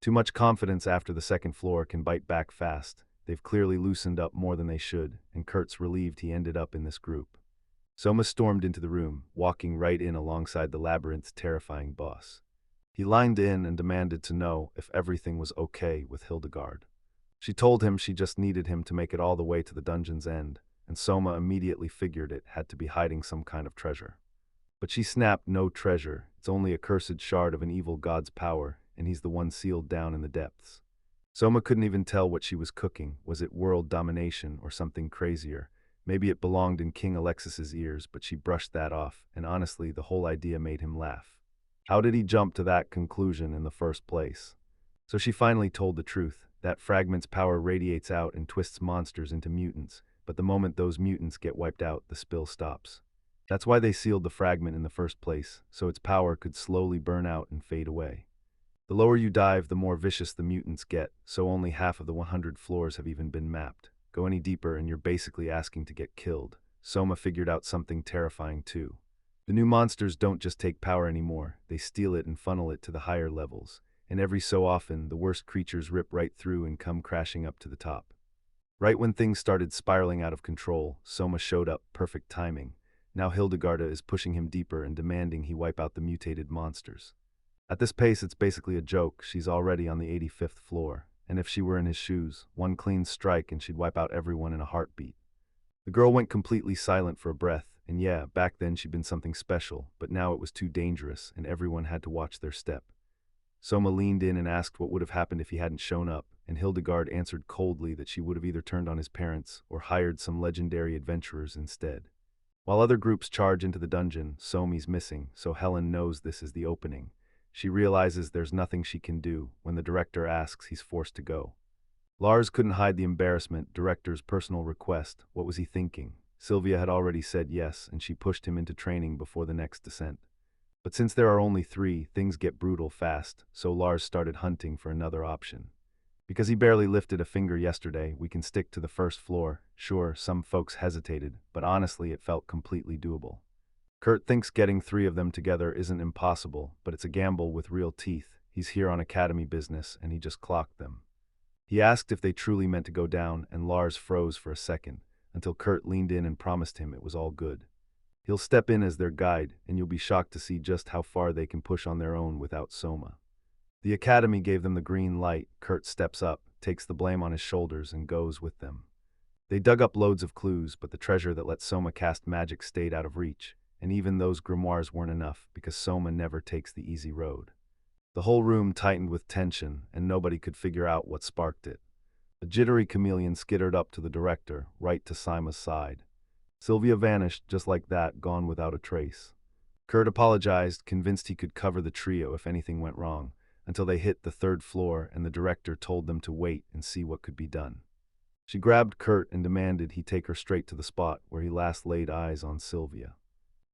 Too much confidence after the 2nd floor can bite back fast. They've clearly loosened up more than they should, and Kurt's relieved he ended up in this group. Soma stormed into the room, walking right in alongside the labyrinth's terrifying boss. He lined in and demanded to know if everything was okay with Hildegard. She told him she just needed him to make it all the way to the dungeon's end, and Soma immediately figured it had to be hiding some kind of treasure. But she snapped, "No treasure, it's only a cursed shard of an evil god's power, and he's the one sealed down in the depths." Soma couldn't even tell what she was cooking. Was it world domination or something crazier? Maybe it belonged in King Alexis's ears, but she brushed that off, and honestly, the whole idea made him laugh. How did he jump to that conclusion in the first place? So she finally told the truth. That fragment's power radiates out and twists monsters into mutants, but the moment those mutants get wiped out, the spill stops. That's why they sealed the fragment in the first place, so its power could slowly burn out and fade away. The lower you dive, the more vicious the mutants get, so only half of the 100 floors have even been mapped. Go any deeper and you're basically asking to get killed. Soma figured out something terrifying too. The new monsters don't just take power anymore, they steal it and funnel it to the higher levels, and every so often, the worst creatures rip right through and come crashing up to the top. Right when things started spiraling out of control, Soma showed up, perfect timing. Now Hildegarda is pushing him deeper and demanding he wipe out the mutated monsters. At this pace, it's basically a joke. She's already on the 85th floor, and if she were in his shoes, one clean strike and she'd wipe out everyone in a heartbeat. The girl went completely silent for a breath, and yeah, back then she'd been something special, but now it was too dangerous, and everyone had to watch their step. Soma leaned in and asked what would have happened if he hadn't shown up, and Hildegard answered coldly that she would have either turned on his parents or hired some legendary adventurers instead. While other groups charge into the dungeon, Somi's missing, so Helen knows this is the opening. She realizes there's nothing she can do. When the director asks, he's forced to go. Lars couldn't hide the embarrassment, director's personal request. What was he thinking? Sylvia had already said yes, and she pushed him into training before the next descent. But since there are only 3, things get brutal fast, so Lars started hunting for another option. Because he barely lifted a finger yesterday, we can stick to the first floor. Sure, some folks hesitated, but honestly it felt completely doable. Kurt thinks getting 3 of them together isn't impossible, but it's a gamble with real teeth. He's here on academy business, and he just clocked them. He asked if they truly meant to go down, and Lars froze for a second, until Kurt leaned in and promised him it was all good. He'll step in as their guide, and you'll be shocked to see just how far they can push on their own without Soma. The academy gave them the green light. Kurt steps up, takes the blame on his shoulders, and goes with them. They dug up loads of clues, but the treasure that let Soma cast magic stayed out of reach, and even those grimoires weren't enough, because Soma never takes the easy road. The whole room tightened with tension, and nobody could figure out what sparked it. A jittery chameleon skittered up to the director, right to Sima's side. Sylvia vanished just like that, gone without a trace. Kurt apologized, convinced he could cover the trio if anything went wrong, until they hit the 3rd floor and the director told them to wait and see what could be done. She grabbed Kurt and demanded he take her straight to the spot where he last laid eyes on Sylvia.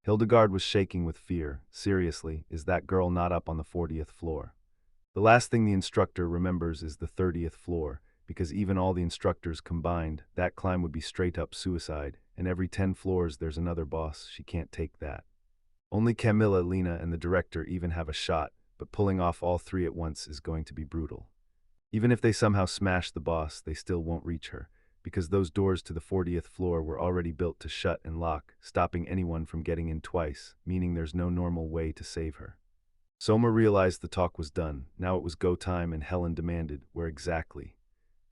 Hildegard was shaking with fear. Seriously, is that girl not up on the 40th floor? The last thing the instructor remembers is the 30th floor, because even all the instructors combined, that climb would be straight up suicide, and every 10 floors there's another boss. She can't take that. Only Camilla, Lena, and the director even have a shot, but pulling off all 3 at once is going to be brutal. Even if they somehow smash the boss, they still won't reach her, because those doors to the 40th floor were already built to shut and lock, stopping anyone from getting in twice, meaning there's no normal way to save her. Soma realized the talk was done. Now it was go time, and Helen demanded, where exactly?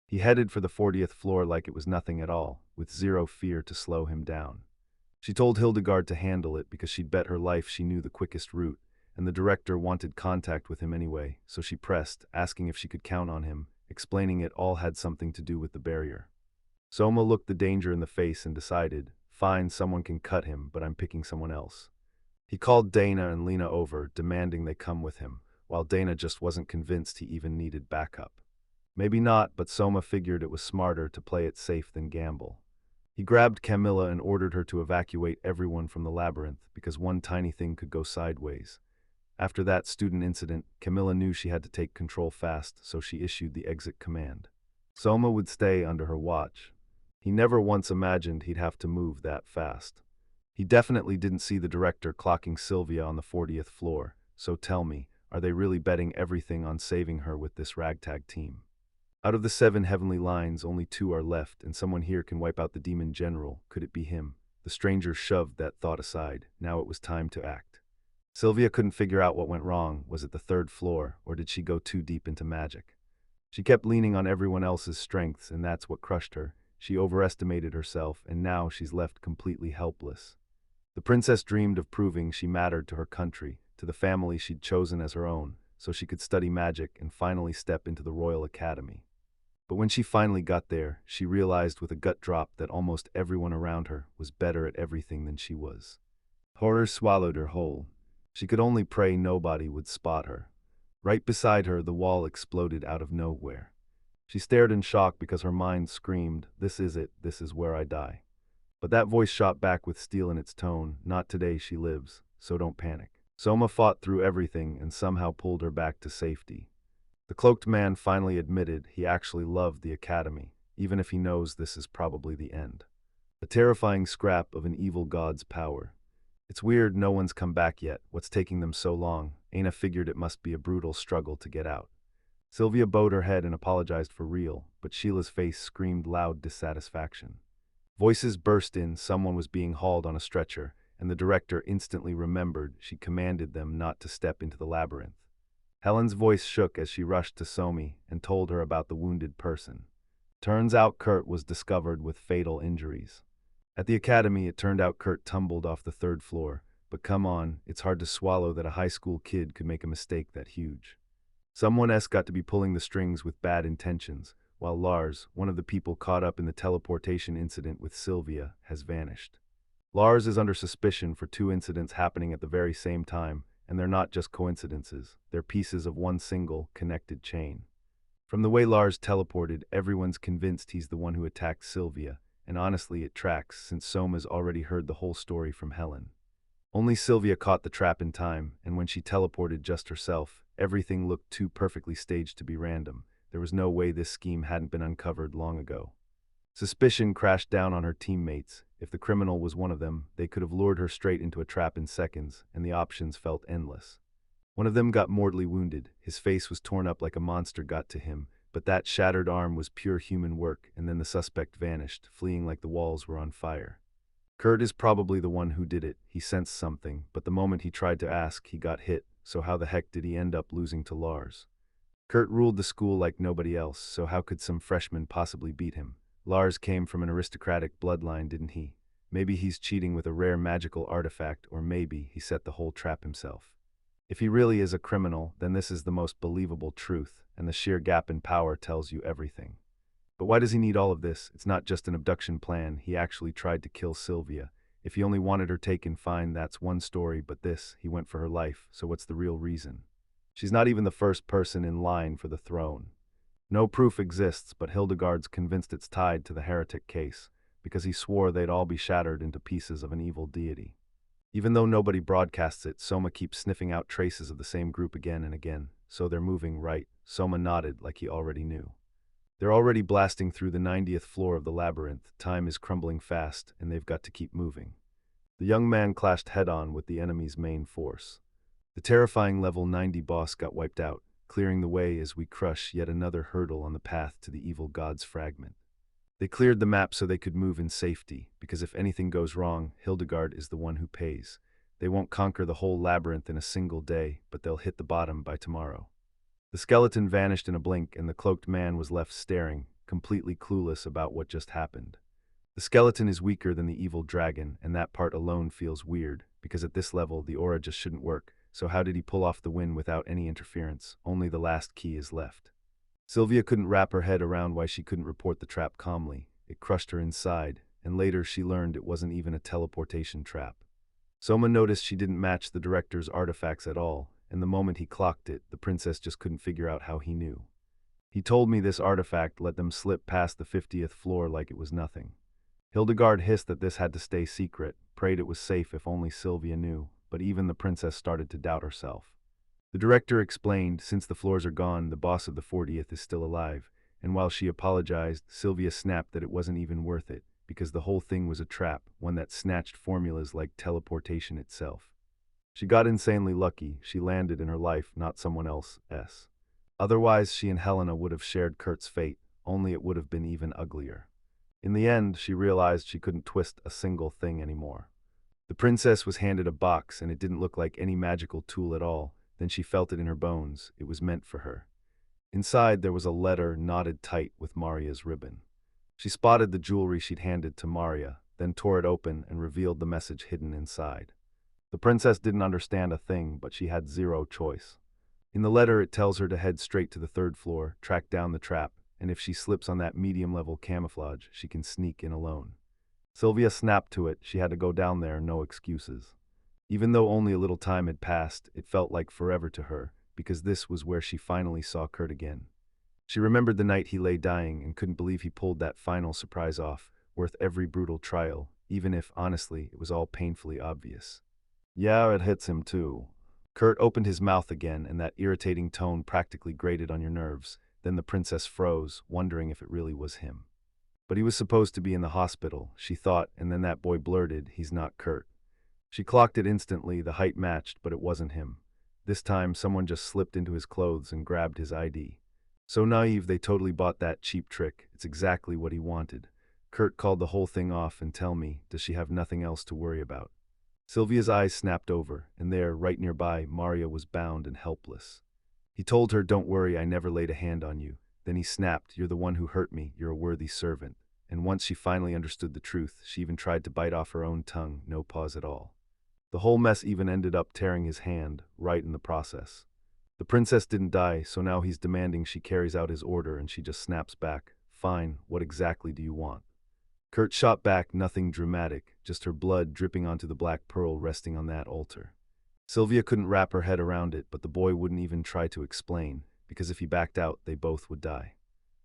He headed for the 40th floor like it was nothing at all, with zero fear to slow him down. She told Hildegard to handle it because she'd bet her life she knew the quickest route, and the director wanted contact with him anyway, so she pressed, asking if she could count on him, explaining it all had something to do with the barrier. Soma looked the danger in the face and decided, fine, someone can cut him, but I'm picking someone else. He called Dana and Lena over, demanding they come with him, while Dana just wasn't convinced he even needed backup. Maybe not, but Soma figured it was smarter to play it safe than gamble. He grabbed Camilla and ordered her to evacuate everyone from the labyrinth, because one tiny thing could go sideways. After that student incident, Camilla knew she had to take control fast, so she issued the exit command. Soma would stay under her watch. He never once imagined he'd have to move that fast. He definitely didn't see the director clocking Sylvia on the 40th floor, so tell me, are they really betting everything on saving her with this ragtag team? Out of the 7 heavenly lines, only 2 are left, and someone here can wipe out the demon general. Could it be him? The stranger shoved that thought aside. Now it was time to act. Sylvia couldn't figure out what went wrong. Was it the 3rd floor, or did she go too deep into magic? She kept leaning on everyone else's strengths, and that's what crushed her. She overestimated herself, and now she's left completely helpless. The princess dreamed of proving she mattered to her country, to the family she'd chosen as her own, so she could study magic and finally step into the Royal Academy. But when she finally got there, she realized with a gut drop that almost everyone around her was better at everything than she was. Horror swallowed her whole. She could only pray nobody would spot her. Right beside her, the wall exploded out of nowhere. She stared in shock because her mind screamed, "This is it, this is where I die." But that voice shot back with steel in its tone, "Not today she lives, so don't panic." Soma fought through everything and somehow pulled her back to safety. The cloaked man finally admitted he actually loved the academy, even if he knows this is probably the end. A terrifying scrap of an evil god's power. It's weird no one's come back yet. What's taking them so long? Aina figured it must be a brutal struggle to get out. Sylvia bowed her head and apologized for real, but Sheila's face screamed loud dissatisfaction. Voices burst in, someone was being hauled on a stretcher, and the director instantly remembered she commanded them not to step into the labyrinth. Helen's voice shook as she rushed to Somi and told her about the wounded person. Turns out Kurt was discovered with fatal injuries. At the academy, it turned out Kurt tumbled off the third floor, but come on, it's hard to swallow that a high school kid could make a mistake that huge. Someone else got to be pulling the strings with bad intentions, while Lars, one of the people caught up in the teleportation incident with Sylvia, has vanished. Lars is under suspicion for 2 incidents happening at the very same time, and they're not just coincidences, they're pieces of one single, connected chain. From the way Lars teleported, everyone's convinced he's the one who attacked Sylvia, and honestly it tracks since Soma's already heard the whole story from Helen. Only Sylvia caught the trap in time, and when she teleported just herself, everything looked too perfectly staged to be random. There was no way this scheme hadn't been uncovered long ago. Suspicion crashed down on her teammates. If the criminal was one of them, they could have lured her straight into a trap in seconds, and the options felt endless. One of them got mortally wounded. His face was torn up like a monster got to him, but that shattered arm was pure human work, and then the suspect vanished, fleeing like the walls were on fire. Kurt is probably the one who did it. He sensed something, but the moment he tried to ask, he got hit, so how the heck did he end up losing to Lars? Kurt ruled the school like nobody else, so how could some freshman possibly beat him? Lars came from an aristocratic bloodline, didn't he? Maybe he's cheating with a rare magical artifact, or maybe he set the whole trap himself. If he really is a criminal, then this is the most believable truth, and the sheer gap in power tells you everything. But why does he need all of this? It's not just an abduction plan. He actually tried to kill Sylvia. If he only wanted her taken, fine, that's one story, but this, he went for her life, so what's the real reason? She's not even the first person in line for the throne. No proof exists, but Hildegard's convinced it's tied to the heretic case, because he swore they'd all be shattered into pieces of an evil deity. Even though nobody broadcasts it, Soma keeps sniffing out traces of the same group again and again, so they're moving right. Soma nodded like he already knew. They're already blasting through the 90th floor of the labyrinth. Time is crumbling fast, and they've got to keep moving. The young man clashed head-on with the enemy's main force. The terrifying level 90 boss got wiped out, clearing the way as we crush yet another hurdle on the path to the evil god's fragment. They cleared the map so they could move in safety, because if anything goes wrong, Hildegard is the one who pays. They won't conquer the whole labyrinth in a single day, but they'll hit the bottom by tomorrow. The skeleton vanished in a blink, and the cloaked man was left staring, completely clueless about what just happened. The skeleton is weaker than the evil dragon, and that part alone feels weird, because at this level, the aura just shouldn't work. So how did he pull off the win without any interference? Only the last key is left. Sylvia couldn't wrap her head around why she couldn't report the trap calmly. It crushed her inside, and later she learned it wasn't even a teleportation trap. Soma noticed she didn't match the director's artifacts at all, and the moment he clocked it, the princess just couldn't figure out how he knew. He told me this artifact let them slip past the 50th floor like it was nothing. Hildegard hissed that this had to stay secret, prayed it was safe if only Sylvia knew, but even the princess started to doubt herself. The director explained, since the floors are gone, the boss of the 40th is still alive, and while she apologized, Sylvia snapped that it wasn't even worth it, because the whole thing was a trap, one that snatched formulas like teleportation itself. She got insanely lucky. She landed in her life, not someone else's. Otherwise, she and Helena would have shared Kurt's fate, only it would have been even uglier. In the end, she realized she couldn't twist a single thing anymore. The princess was handed a box, and it didn't look like any magical tool at all. Then she felt it in her bones. It was meant for her. Inside, there was a letter knotted tight with Maria's ribbon. She spotted the jewelry she'd handed to Maria, then tore it open and revealed the message hidden inside. The princess didn't understand a thing, but she had zero choice. In the letter, it tells her to head straight to the 3rd floor, track down the trap, and if she slips on that medium-level camouflage, she can sneak in alone. Sylvia snapped to it. She had to go down there, no excuses. Even though only a little time had passed, it felt like forever to her, because this was where she finally saw Kurt again. She remembered the night he lay dying and couldn't believe he pulled that final surprise off, worth every brutal trial, even if, honestly, it was all painfully obvious. Yeah, it hits him too. Kurt opened his mouth again, and that irritating tone practically grated on your nerves. Then the princess froze, wondering if it really was him. But he was supposed to be in the hospital, she thought, and then that boy blurted, "He's not Kurt." She clocked it instantly, the height matched, but it wasn't him. This time, someone just slipped into his clothes and grabbed his ID. So naive, they totally bought that cheap trick. It's exactly what he wanted. Kurt called the whole thing off, and tell me, does she have nothing else to worry about? Sylvia's eyes snapped over, and there, right nearby, Maria was bound and helpless. He told her, "Don't worry, I never laid a hand on you." Then he snapped, "You're the one who hurt me, you're a worthy servant." And once she finally understood the truth, she even tried to bite off her own tongue, no pause at all. The whole mess even ended up tearing his hand, right in the process. The princess didn't die, so now he's demanding she carries out his order, and she just snaps back, "Fine, what exactly do you want?" Kurt shot back, nothing dramatic, just her blood dripping onto the black pearl resting on that altar. Sylvia couldn't wrap her head around it, but the boy wouldn't even try to explain, because if he backed out, they both would die.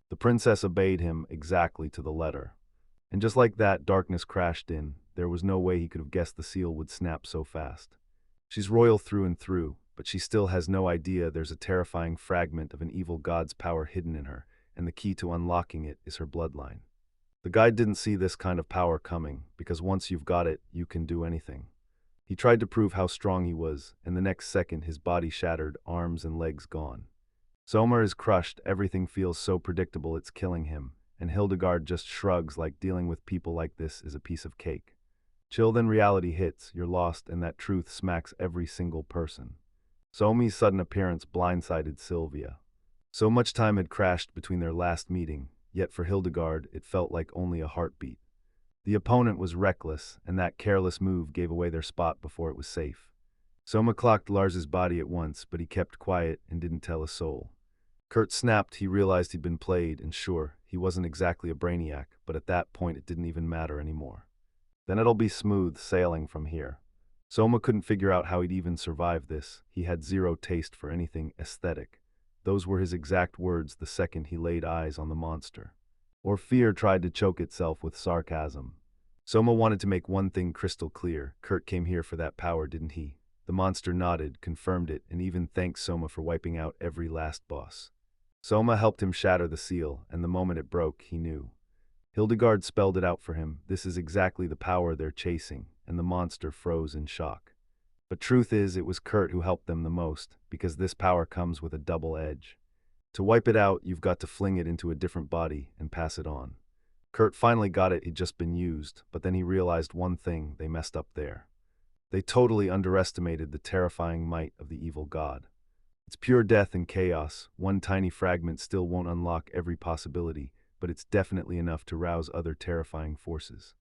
The princess obeyed him exactly to the letter. And just like that, darkness crashed in. There was no way he could have guessed the seal would snap so fast. She's royal through and through, but she still has no idea there's a terrifying fragment of an evil god's power hidden in her, and the key to unlocking it is her bloodline. The guy didn't see this kind of power coming, because once you've got it, you can do anything. He tried to prove how strong he was, and the next second his body shattered, arms and legs gone. Soma is crushed, everything feels so predictable it's killing him, and Hildegard just shrugs like dealing with people like this is a piece of cake. Chill, then reality hits, you're lost, and that truth smacks every single person. Somi's sudden appearance blindsided Sylvia. So much time had crashed between their last meeting, yet for Hildegard it felt like only a heartbeat. The opponent was reckless, and that careless move gave away their spot before it was safe. Soma clocked Lars's body at once, but he kept quiet and didn't tell a soul. Kurt snapped. He realized he'd been played, and sure, he wasn't exactly a brainiac, but at that point it didn't even matter anymore. Then it'll be smooth sailing from here. Soma couldn't figure out how he'd even survive this. He had zero taste for anything aesthetic. Those were his exact words the second he laid eyes on the monster. Or fear tried to choke itself with sarcasm. Soma wanted to make one thing crystal clear. Kurt came here for that power, didn't he? The monster nodded, confirmed it, and even thanked Soma for wiping out every last boss. Soma helped him shatter the seal, and the moment it broke, he knew. Hildegard spelled it out for him. This is exactly the power they're chasing, and the monster froze in shock. But truth is, it was Kurt who helped them the most, because this power comes with a double edge. To wipe it out, you've got to fling it into a different body and pass it on. Kurt finally got it, he'd just been used, but then he realized one thing, they messed up there. They totally underestimated the terrifying might of the evil god. It's pure death and chaos. One tiny fragment still won't unlock every possibility, but it's definitely enough to rouse other terrifying forces.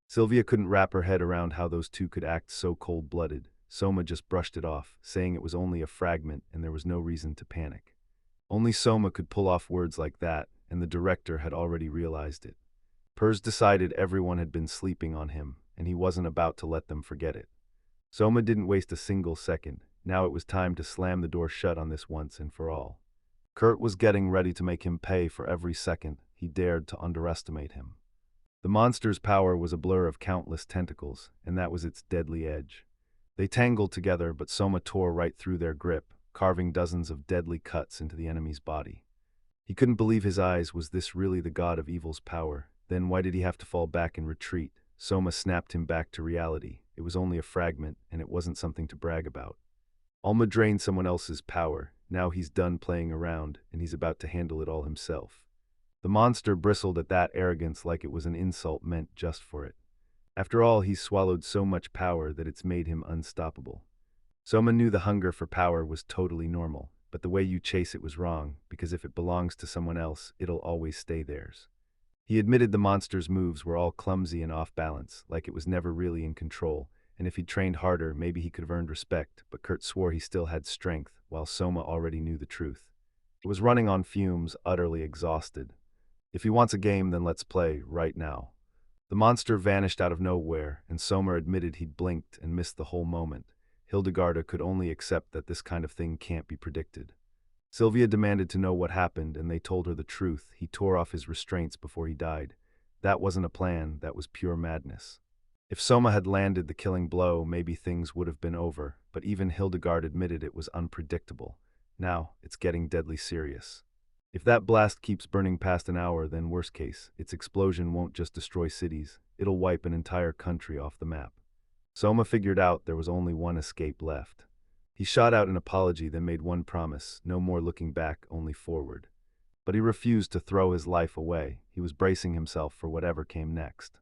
Sylvia couldn't wrap her head around how those two could act so cold-blooded. Soma just brushed it off, saying it was only a fragment and there was no reason to panic. Only Soma could pull off words like that, and the director had already realized it. Pers decided everyone had been sleeping on him, and he wasn't about to let them forget it. Soma didn't waste a single second. Now it was time to slam the door shut on this once and for all. Kurt was getting ready to make him pay for every second he dared to underestimate him. The monster's power was a blur of countless tentacles, and that was its deadly edge. They tangled together, but Soma tore right through their grip, carving dozens of deadly cuts into the enemy's body. He couldn't believe his eyes. Was this really the god of evil's power? Then why did he have to fall back and retreat? Soma snapped him back to reality. It was only a fragment, and it wasn't something to brag about. Alma drained someone else's power. Now he's done playing around, and he's about to handle it all himself. The monster bristled at that arrogance like it was an insult meant just for it. After all, he's swallowed so much power that it's made him unstoppable. Soma knew the hunger for power was totally normal, but the way you chase it was wrong, because if it belongs to someone else, it'll always stay theirs. He admitted the monster's moves were all clumsy and off balance, like it was never really in control, and if he'd trained harder, maybe he could have earned respect, but Kurt swore he still had strength, while Soma already knew the truth. He was running on fumes, utterly exhausted. If he wants a game, then let's play, right now. The monster vanished out of nowhere, and Soma admitted he'd blinked and missed the whole moment. Hildegarda could only accept that this kind of thing can't be predicted. Sylvia demanded to know what happened, and they told her the truth. He tore off his restraints before he died. That wasn't a plan, that was pure madness. If Soma had landed the killing blow, maybe things would have been over, but even Hildegard admitted it was unpredictable. Now, it's getting deadly serious. If that blast keeps burning past an hour, then worst case, its explosion won't just destroy cities, it'll wipe an entire country off the map. Soma figured out there was only one escape left. He shot out an apology, then made one promise: no more looking back, only forward. But he refused to throw his life away. He was bracing himself for whatever came next.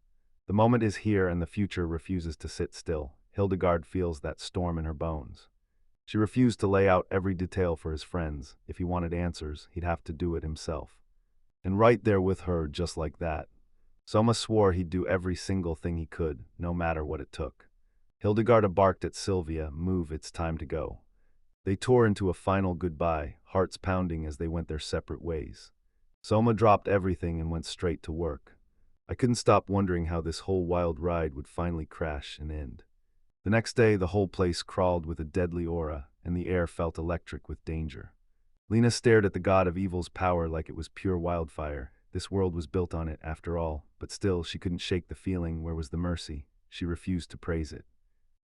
The moment is here and the future refuses to sit still. Hildegard feels that storm in her bones. She refused to lay out every detail for his friends. If he wanted answers, he'd have to do it himself. And right there with her, just like that. Soma swore he'd do every single thing he could, no matter what it took. Hildegarda barked at Sylvia, "Move, it's time to go." They tore into a final goodbye, hearts pounding as they went their separate ways. Soma dropped everything and went straight to work. I couldn't stop wondering how this whole wild ride would finally crash and end. The next day, the whole place crawled with a deadly aura, and the air felt electric with danger. Lena stared at the god of evil's power like it was pure wildfire. This world was built on it, after all, but still, she couldn't shake the feeling. Where was the mercy? She refused to praise it.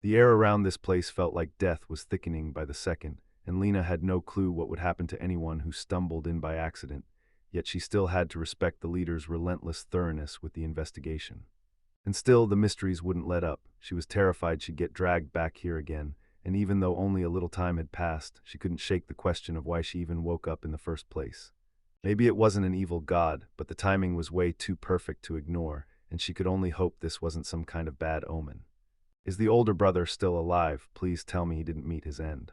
The air around this place felt like death was thickening by the second, and Lena had no clue what would happen to anyone who stumbled in by accident, yet she still had to respect the leader's relentless thoroughness with the investigation. And still, the mysteries wouldn't let up. She was terrified she'd get dragged back here again, and even though only a little time had passed, she couldn't shake the question of why she even woke up in the first place. Maybe it wasn't an evil god, but the timing was way too perfect to ignore, and she could only hope this wasn't some kind of bad omen. Is the older brother still alive? Please tell me he didn't meet his end.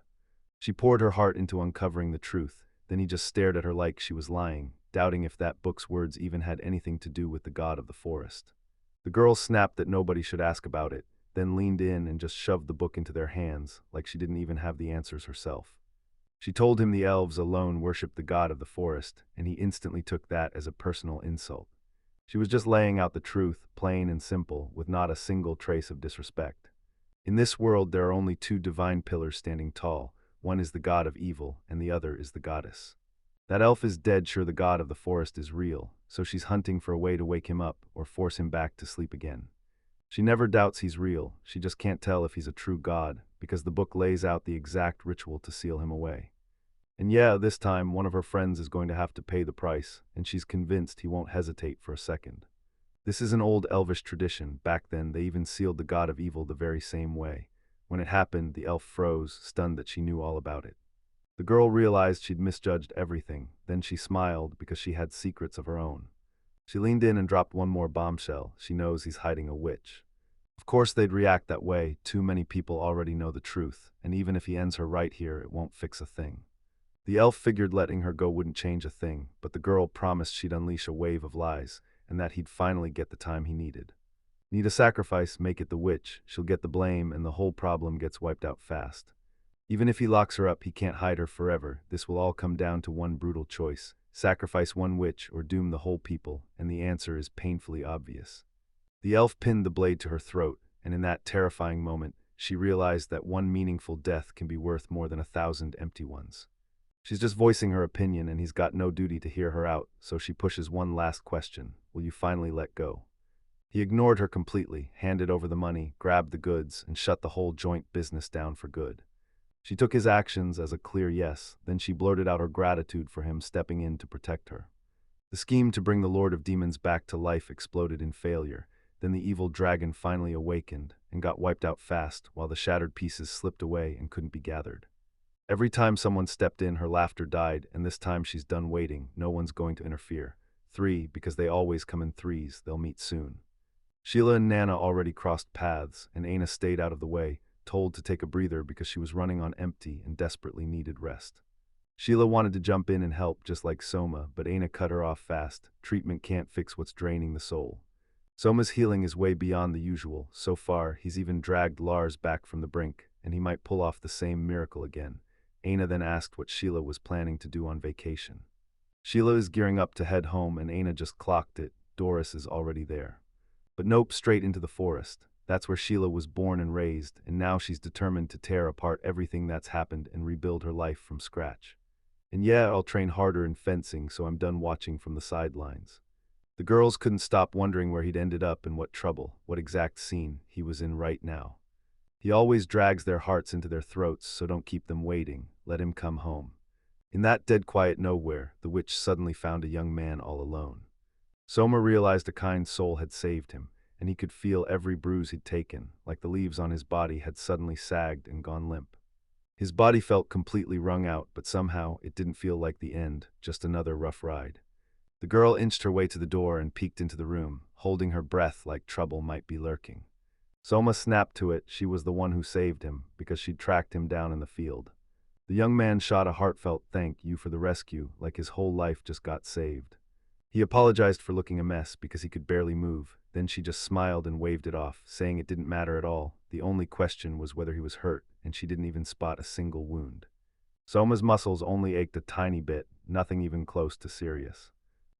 She poured her heart into uncovering the truth, then he just stared at her like she was lying, doubting if that book's words even had anything to do with the god of the forest. The girl snapped that nobody should ask about it, then leaned in and just shoved the book into their hands, like she didn't even have the answers herself. She told him the elves alone worshipped the god of the forest, and he instantly took that as a personal insult. She was just laying out the truth, plain and simple, with not a single trace of disrespect. In this world, there are only two divine pillars standing tall. One is the god of evil, and the other is the goddess. That elf is dead, sure the god of the forest is real, so she's hunting for a way to wake him up or force him back to sleep again. She never doubts he's real, she just can't tell if he's a true god, because the book lays out the exact ritual to seal him away. And yeah, this time, one of her friends is going to have to pay the price, and she's convinced he won't hesitate for a second. This is an old elvish tradition. Back then, they even sealed the god of evil the very same way. When it happened, the elf froze, stunned that she knew all about it. The girl realized she'd misjudged everything, then she smiled because she had secrets of her own. She leaned in and dropped one more bombshell. She knows he's hiding a witch. Of course they'd react that way. Too many people already know the truth, and even if he ends her right here, it won't fix a thing. The elf figured letting her go wouldn't change a thing, but the girl promised she'd unleash a wave of lies, and that he'd finally get the time he needed. Need a sacrifice, make it the witch. She'll get the blame, and the whole problem gets wiped out fast. Even if he locks her up, he can't hide her forever. This will all come down to one brutal choice: sacrifice one witch or doom the whole people, and the answer is painfully obvious. The elf pinned the blade to her throat, and in that terrifying moment, she realized that one meaningful death can be worth more than 1,000 empty ones. She's just voicing her opinion, and he's got no duty to hear her out, so she pushes one last question: will you finally let go? He ignored her completely, handed over the money, grabbed the goods, and shut the whole joint business down for good. She took his actions as a clear yes, then she blurted out her gratitude for him stepping in to protect her. The scheme to bring the Lord of Demons back to life exploded in failure. Then the evil dragon finally awakened and got wiped out fast, while the shattered pieces slipped away and couldn't be gathered. Every time someone stepped in, her laughter died, and this time she's done waiting. No one's going to interfere. 3, because they always come in threes, they'll meet soon. Sheila and Nana already crossed paths, and Aina stayed out of the way, told to take a breather because she was running on empty and desperately needed rest. Sheila wanted to jump in and help just like Soma, but Aina cut her off fast. Treatment can't fix what's draining the soul. Soma's healing is way beyond the usual. So far, he's even dragged Lars back from the brink, and he might pull off the same miracle again. Aina then asked what Sheila was planning to do on vacation. Sheila is gearing up to head home and Aina just clocked it. Doris is already there. But nope, straight into the forest. That's where Sheila was born and raised, and now she's determined to tear apart everything that's happened and rebuild her life from scratch. And yeah, I'll train harder in fencing so I'm done watching from the sidelines. The girls couldn't stop wondering where he'd ended up and what trouble, what exact scene he was in right now. He always drags their hearts into their throats, so don't keep them waiting. Let him come home. In that dead quiet nowhere, the witch suddenly found a young man all alone. Soma realized a kind soul had saved him, and he could feel every bruise he'd taken, like the leaves on his body had suddenly sagged and gone limp. His body felt completely wrung out, but somehow it didn't feel like the end, just another rough ride. The girl inched her way to the door and peeked into the room, holding her breath like trouble might be lurking. Soma snapped to it. She was the one who saved him, because she'd tracked him down in the field. The young man shot a heartfelt thank you for the rescue, like his whole life just got saved. He apologized for looking a mess because he could barely move. Then she just smiled and waved it off, saying it didn't matter at all. The only question was whether he was hurt, and she didn't even spot a single wound. Soma's muscles only ached a tiny bit, nothing even close to serious.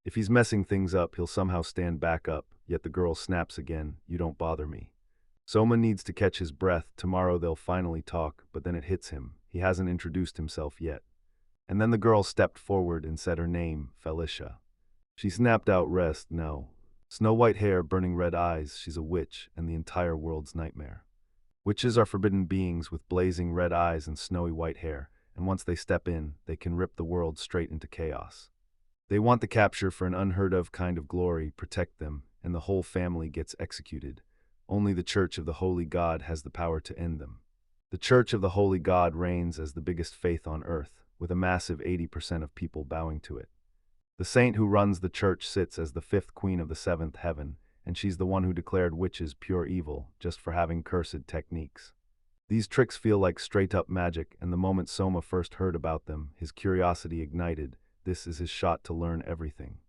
If he's messing things up, he'll somehow stand back up, yet the girl snaps again, "You don't bother me." Soma needs to catch his breath. Tomorrow they'll finally talk, but then it hits him. He hasn't introduced himself yet. And then the girl stepped forward and said her name, Felicia. She snapped out, "Rest, no. Snow white hair, burning red eyes, she's a witch and the entire world's nightmare. Witches are forbidden beings with blazing red eyes and snowy white hair, and once they step in, they can rip the world straight into chaos. They want the capture for an unheard of kind of glory, protect them, and the whole family gets executed. Only the Church of the Holy God has the power to end them. The Church of the Holy God reigns as the biggest faith on earth, with a massive 80% of people bowing to it. The saint who runs the church sits as the fifth queen of the seventh heaven, and she's the one who declared witches pure evil, just for having cursed techniques. These tricks feel like straight-up magic, and the moment Soma first heard about them, his curiosity ignited. This is his shot to learn everything.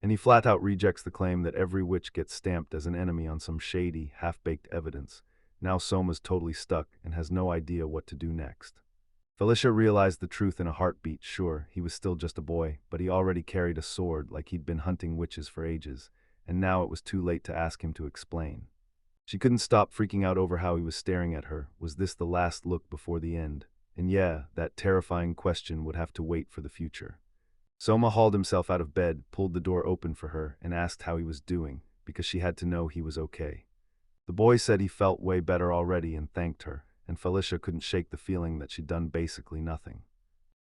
And he flat-out rejects the claim that every witch gets stamped as an enemy on some shady, half-baked evidence. Now Soma's totally stuck and has no idea what to do next. Felicia realized the truth in a heartbeat. Sure, he was still just a boy, but he already carried a sword like he'd been hunting witches for ages, and now it was too late to ask him to explain. She couldn't stop freaking out over how he was staring at her. Was this the last look before the end? And yeah, that terrifying question would have to wait for the future. Soma hauled himself out of bed, pulled the door open for her, and asked how he was doing, because she had to know he was okay. The boy said he felt way better already and thanked her, and Felicia couldn't shake the feeling that she'd done basically nothing.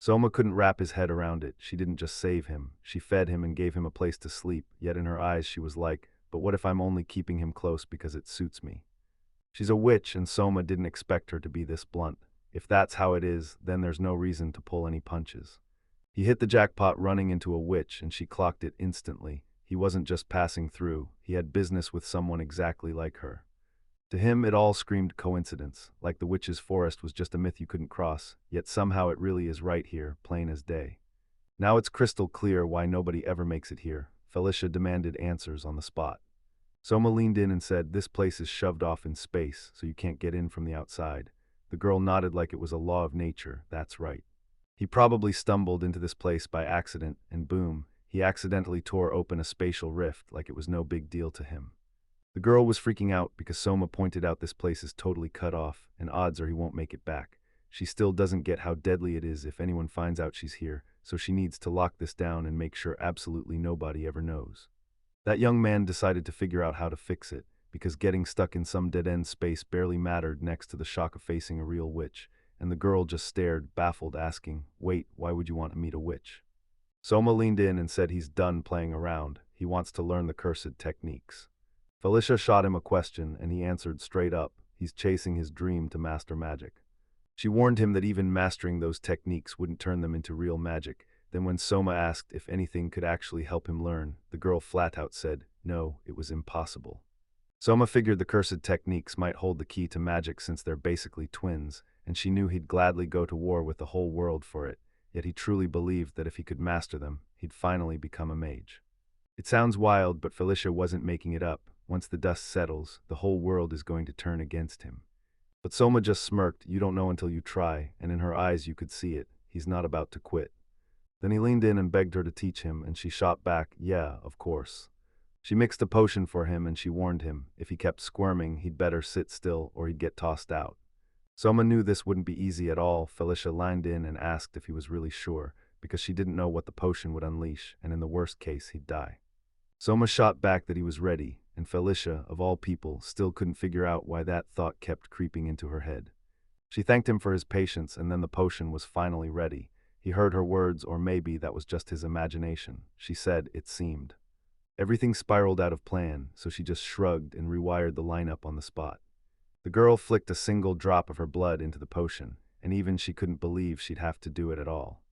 Soma couldn't wrap his head around it. She didn't just save him, she fed him and gave him a place to sleep, yet in her eyes she was like, but what if I'm only keeping him close because it suits me? She's a witch, and Soma didn't expect her to be this blunt. If that's how it is, then there's no reason to pull any punches. He hit the jackpot running into a witch, and she clocked it instantly. He wasn't just passing through, he had business with someone exactly like her. To him, it all screamed coincidence, like the witch's forest was just a myth you couldn't cross, yet somehow it really is right here, plain as day. Now it's crystal clear why nobody ever makes it here. Felicia demanded answers on the spot. Soma leaned in and said, "This place is shoved off in space, so you can't get in from the outside." The girl nodded like it was a law of nature. That's right. He probably stumbled into this place by accident, and boom, he accidentally tore open a spatial rift like it was no big deal to him. The girl was freaking out because Soma pointed out this place is totally cut off, and odds are he won't make it back. She still doesn't get how deadly it is if anyone finds out she's here, so she needs to lock this down and make sure absolutely nobody ever knows. That young man decided to figure out how to fix it, because getting stuck in some dead-end space barely mattered next to the shock of facing a real witch, and the girl just stared, baffled, asking, "Wait, why would you want to meet a witch?" Soma leaned in and said he's done playing around. He wants to learn the cursed techniques. Felicia shot him a question, and he answered straight up. He's chasing his dream to master magic. She warned him that even mastering those techniques wouldn't turn them into real magic. Then when Soma asked if anything could actually help him learn, the girl flat out said, no, it was impossible. Soma figured the cursed techniques might hold the key to magic since they're basically twins, and she knew he'd gladly go to war with the whole world for it, yet he truly believed that if he could master them, he'd finally become a mage. It sounds wild, but Felicia wasn't making it up. Once the dust settles, the whole world is going to turn against him. But Soma just smirked. You don't know until you try, and in her eyes you could see it. He's not about to quit. Then he leaned in and begged her to teach him, and she shot back, "Yeah, of course." She mixed a potion for him, and she warned him, if he kept squirming, he'd better sit still or he'd get tossed out. Soma knew this wouldn't be easy at all. Felicia leaned in and asked if he was really sure, because she didn't know what the potion would unleash, and in the worst case, he'd die. Soma shot back that he was ready, and Felicia, of all people, still couldn't figure out why that thought kept creeping into her head. She thanked him for his patience, and then the potion was finally ready. He heard her words, or maybe that was just his imagination. She said, "It seemed." Everything spiraled out of plan, so she just shrugged and rewired the lineup on the spot. The girl flicked a single drop of her blood into the potion, and even she couldn't believe she'd have to do it at all.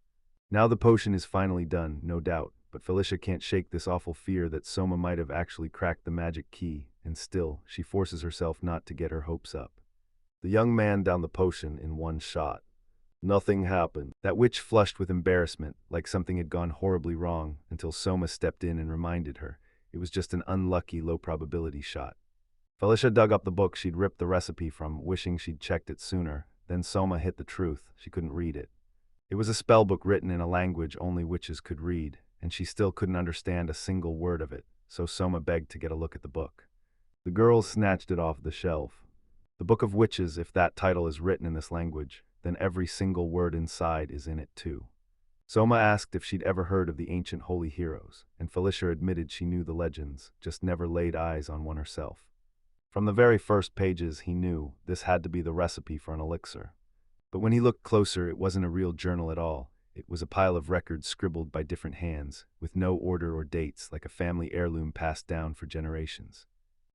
Now the potion is finally done, no doubt, but Felicia can't shake this awful fear that Soma might have actually cracked the magic key, and still, she forces herself not to get her hopes up. The young man downed the potion in one shot. Nothing happened. That witch flushed with embarrassment, like something had gone horribly wrong, until Soma stepped in and reminded her. It was just an unlucky, low-probability shot. Felicia dug up the book she'd ripped the recipe from, wishing she'd checked it sooner. Then Soma hit the truth. She couldn't read it. It was a spellbook written in a language only witches could read, and she still couldn't understand a single word of it, so Soma begged to get a look at the book. The girl snatched it off the shelf. The Book of Witches, if that title is written in this language, then every single word inside is in it too. Soma asked if she'd ever heard of the ancient holy heroes, and Felicia admitted she knew the legends, just never laid eyes on one herself. From the very first pages, he knew this had to be the recipe for an elixir. But when he looked closer, it wasn't a real journal at all. It was a pile of records scribbled by different hands, with no order or dates, like a family heirloom passed down for generations.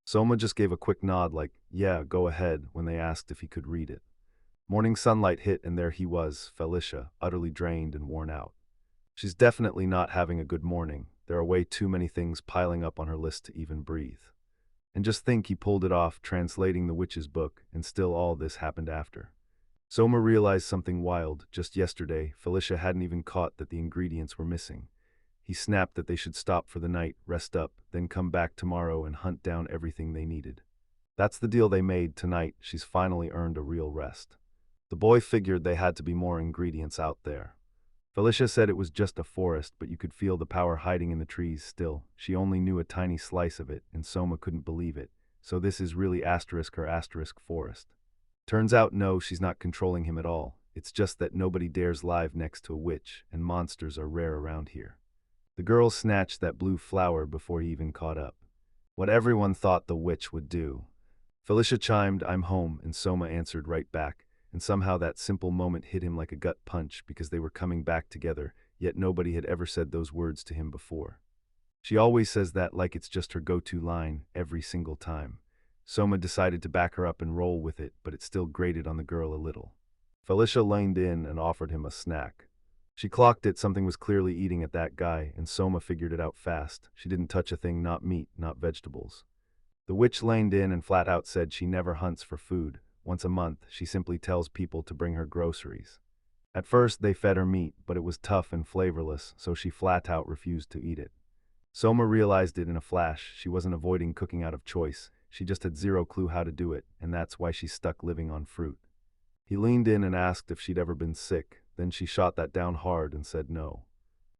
Soma just gave a quick nod like, "Yeah, go ahead," when they asked if he could read it. Morning sunlight hit, and there he was, Felicia, utterly drained and worn out. She's definitely not having a good morning. There are way too many things piling up on her list to even breathe. And just think, he pulled it off, translating the witch's book, and still all this happened after. Soma realized something wild. Just yesterday, Felicia hadn't even caught that the ingredients were missing. He snapped that they should stop for the night, rest up, then come back tomorrow and hunt down everything they needed. That's the deal they made. Tonight, she's finally earned a real rest. The boy figured they had to be more ingredients out there. Felicia said it was just a forest, but you could feel the power hiding in the trees still. She only knew a tiny slice of it, and Soma couldn't believe it. So this is really her forest. Turns out no, she's not controlling him at all. It's just that nobody dares live next to a witch, and monsters are rare around here. The girl snatched that blue flower before he even caught up. What everyone thought the witch would do. Felicia chimed, "I'm home," and Soma answered right back. And somehow that simple moment hit him like a gut punch, because they were coming back together, yet nobody had ever said those words to him before. She always says that like it's just her go-to line, every single time. Soma decided to back her up and roll with it, but it still grated on the girl a little. Felicia leaned in and offered him a snack. She clocked it, something was clearly eating at that guy, and Soma figured it out fast. She didn't touch a thing, not meat, not vegetables. The witch leaned in and flat out said she never hunts for food. Once a month, she simply tells people to bring her groceries. At first, they fed her meat, but it was tough and flavorless, so she flat out refused to eat it. Soma realized it in a flash. She wasn't avoiding cooking out of choice. She just had zero clue how to do it, and that's why she's stuck living on fruit. He leaned in and asked if she'd ever been sick. Then she shot that down hard and said no.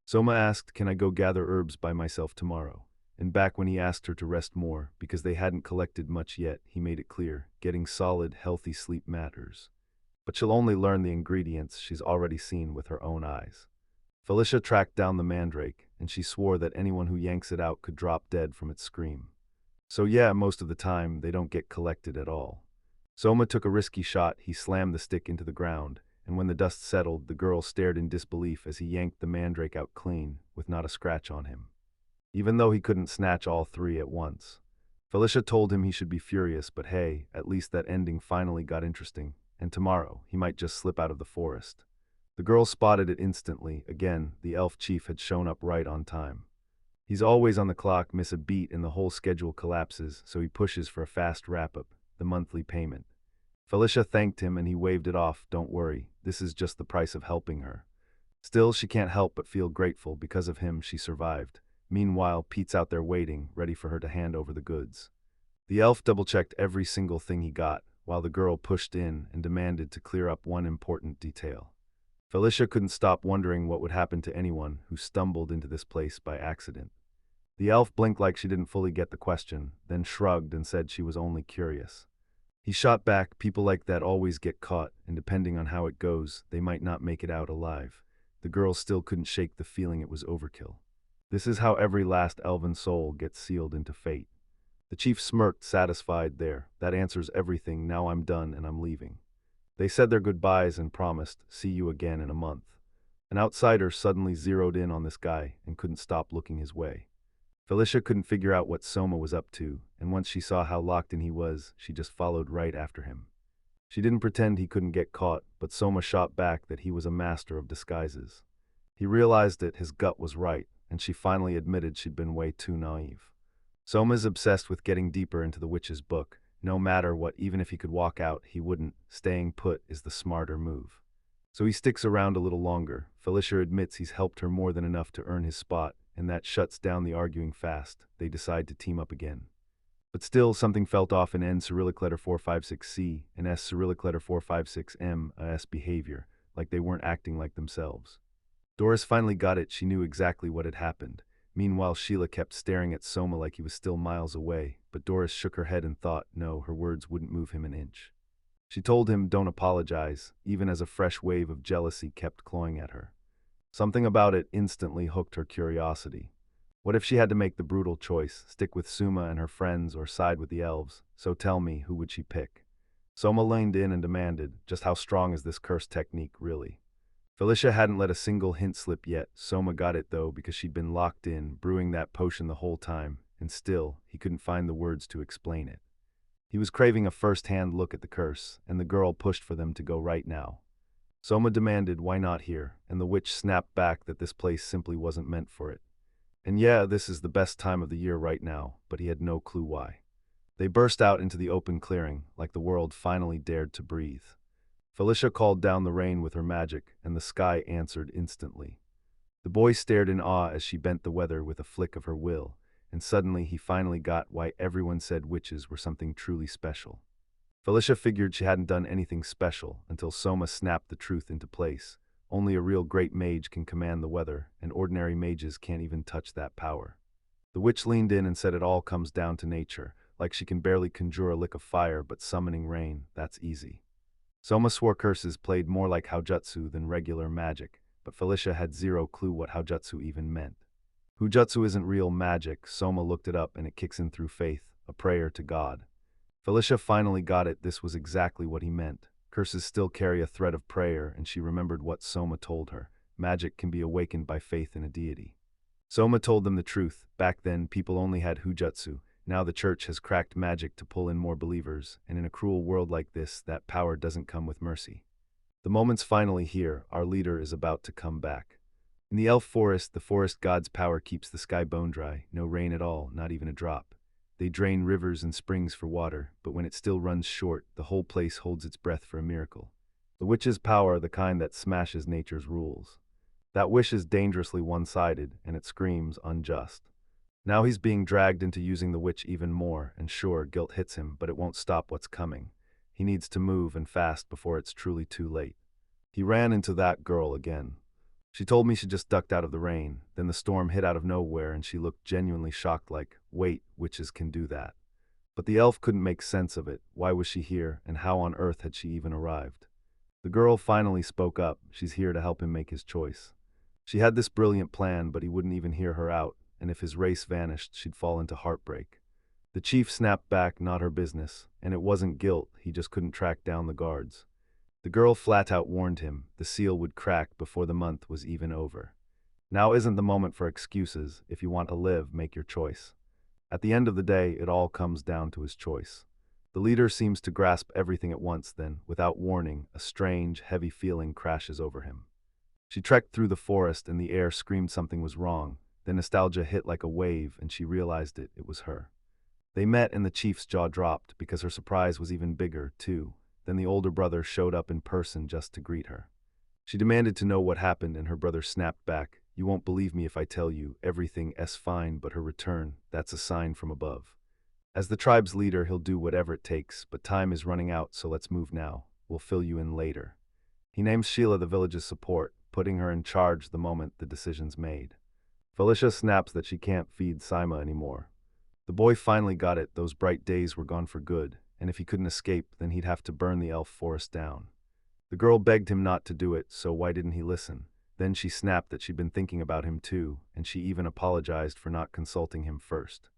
Soma asked, "Can I go gather herbs by myself tomorrow?" And back when he asked her to rest more, because they hadn't collected much yet, he made it clear, getting solid, healthy sleep matters. But she'll only learn the ingredients she's already seen with her own eyes. Felicia tracked down the mandrake, and she swore that anyone who yanks it out could drop dead from its scream. So yeah, most of the time, they don't get collected at all. Soma took a risky shot. He slammed the stick into the ground, and when the dust settled, the girl stared in disbelief as he yanked the mandrake out clean, with not a scratch on him. Even though he couldn't snatch all three at once. Felicia told him he should be furious, but hey, at least that ending finally got interesting, and tomorrow, he might just slip out of the forest. The girl spotted it instantly. Again, the elf chief had shown up right on time. He's always on the clock, miss a beat and the whole schedule collapses, so he pushes for a fast wrap-up, the monthly payment. Felicia thanked him and he waved it off. "Don't worry, this is just the price of helping her." Still, she can't help but feel grateful. Because of him, she survived. Meanwhile, Pete's out there waiting, ready for her to hand over the goods. The elf double-checked every single thing he got, while the girl pushed in and demanded to clear up one important detail. Felicia couldn't stop wondering what would happen to anyone who stumbled into this place by accident. The elf blinked like she didn't fully get the question, then shrugged and said she was only curious. He shot back, people like that always get caught, and depending on how it goes, they might not make it out alive. The girl still couldn't shake the feeling it was overkill. This is how every last elven soul gets sealed into fate. The chief smirked, satisfied. There, that answers everything. Now I'm done and I'm leaving. They said their goodbyes and promised, see you again in a month. An outsider suddenly zeroed in on this guy and couldn't stop looking his way. Felicia couldn't figure out what Soma was up to, and once she saw how locked in he was, she just followed right after him. She didn't pretend he couldn't get caught, but Soma shot back that he was a master of disguises. He realized that his gut was right, and she finally admitted she'd been way too naive. Soma's obsessed with getting deeper into the witch's book. No matter what, even if he could walk out, he wouldn't. Staying put is the smarter move. So he sticks around a little longer. Felicia admits he's helped her more than enough to earn his spot, and that shuts down the arguing fast. They decide to team up again. But still, something felt off in N Cyrillic letter 456C and S Cyrillic letter 456M, S behavior, like they weren't acting like themselves. Doris finally got it. She knew exactly what had happened. Meanwhile, Sheila kept staring at Soma like he was still miles away, but Doris shook her head and thought, no, her words wouldn't move him an inch. She told him, don't apologize, even as a fresh wave of jealousy kept clawing at her. Something about it instantly hooked her curiosity. What if she had to make the brutal choice, stick with Suma and her friends or side with the elves? So tell me, who would she pick? Soma leaned in and demanded, just how strong is this curse technique, really? Felicia hadn't let a single hint slip yet. Soma got it, though, because she'd been locked in, brewing that potion the whole time, and still, he couldn't find the words to explain it. He was craving a first-hand look at the curse, and the girl pushed for them to go right now. Soma demanded, why not here? And the witch snapped back that this place simply wasn't meant for it. And yeah, this is the best time of the year right now, but he had no clue why. They burst out into the open clearing, like the world finally dared to breathe. Felicia called down the rain with her magic, and the sky answered instantly. The boy stared in awe as she bent the weather with a flick of her will, and suddenly he finally got why everyone said witches were something truly special. Felicia figured she hadn't done anything special until Soma snapped the truth into place. Only a real great mage can command the weather, and ordinary mages can't even touch that power. The witch leaned in and said it all comes down to nature, like she can barely conjure a lick of fire, but summoning rain, that's easy. Soma swore curses played more like Haujutsu than regular magic, but Felicia had zero clue what Haujutsu even meant. Hujutsu isn't real magic. Soma looked it up and it kicks in through faith, a prayer to God. Felicia finally got it. This was exactly what he meant. Curses still carry a thread of prayer, and she remembered what Soma told her. Magic can be awakened by faith in a deity. Soma told them the truth. Back then, people only had Hujutsu. Now the church has cracked magic to pull in more believers, and in a cruel world like this, that power doesn't come with mercy. The moment's finally here. Our leader is about to come back. In the elf forest, the forest god's power keeps the sky bone dry. No rain at all, not even a drop. They drain rivers and springs for water, but when it still runs short, the whole place holds its breath for a miracle. The witch's power, the kind that smashes nature's rules. That wish is dangerously one-sided, and it screams unjust. Now he's being dragged into using the witch even more, and sure, guilt hits him, but it won't stop what's coming. He needs to move and fast before it's truly too late. He ran into that girl again. She told me she just ducked out of the rain, then the storm hit out of nowhere and she looked genuinely shocked like, wait, witches can do that. But the elf couldn't make sense of it. Why was she here, and how on earth had she even arrived? The girl finally spoke up. She's here to help him make his choice. She had this brilliant plan, but he wouldn't even hear her out, and if his race vanished, she'd fall into heartbreak. The chief snapped back, not her business, and it wasn't guilt, he just couldn't track down the guards. The girl flat out warned him the seal would crack before the month was even over. Now isn't the moment for excuses. If you want to live, make your choice. At the end of the day, it all comes down to his choice. The leader seems to grasp everything at once then, without warning, a strange, heavy feeling crashes over him. She trekked through the forest and the air screamed something was wrong. Then nostalgia hit like a wave and she realized it was her. They met and the chief's jaw dropped because her surprise was even bigger, too. Then the older brother showed up in person just to greet her. She demanded to know what happened and her brother snapped back, you won't believe me if I tell you, everything's fine but her return, that's a sign from above. As the tribe's leader, he'll do whatever it takes, but time is running out, so let's move now. We'll fill you in later. He names Sheila the village's support, putting her in charge the moment the decision's made. Felicia snaps that she can't feed Sima anymore. The boy finally got it, those bright days were gone for good, and if he couldn't escape, then he'd have to burn the elf forest down. The girl begged him not to do it, so why didn't he listen? Then she snapped that she'd been thinking about him too, and she even apologized for not consulting him first.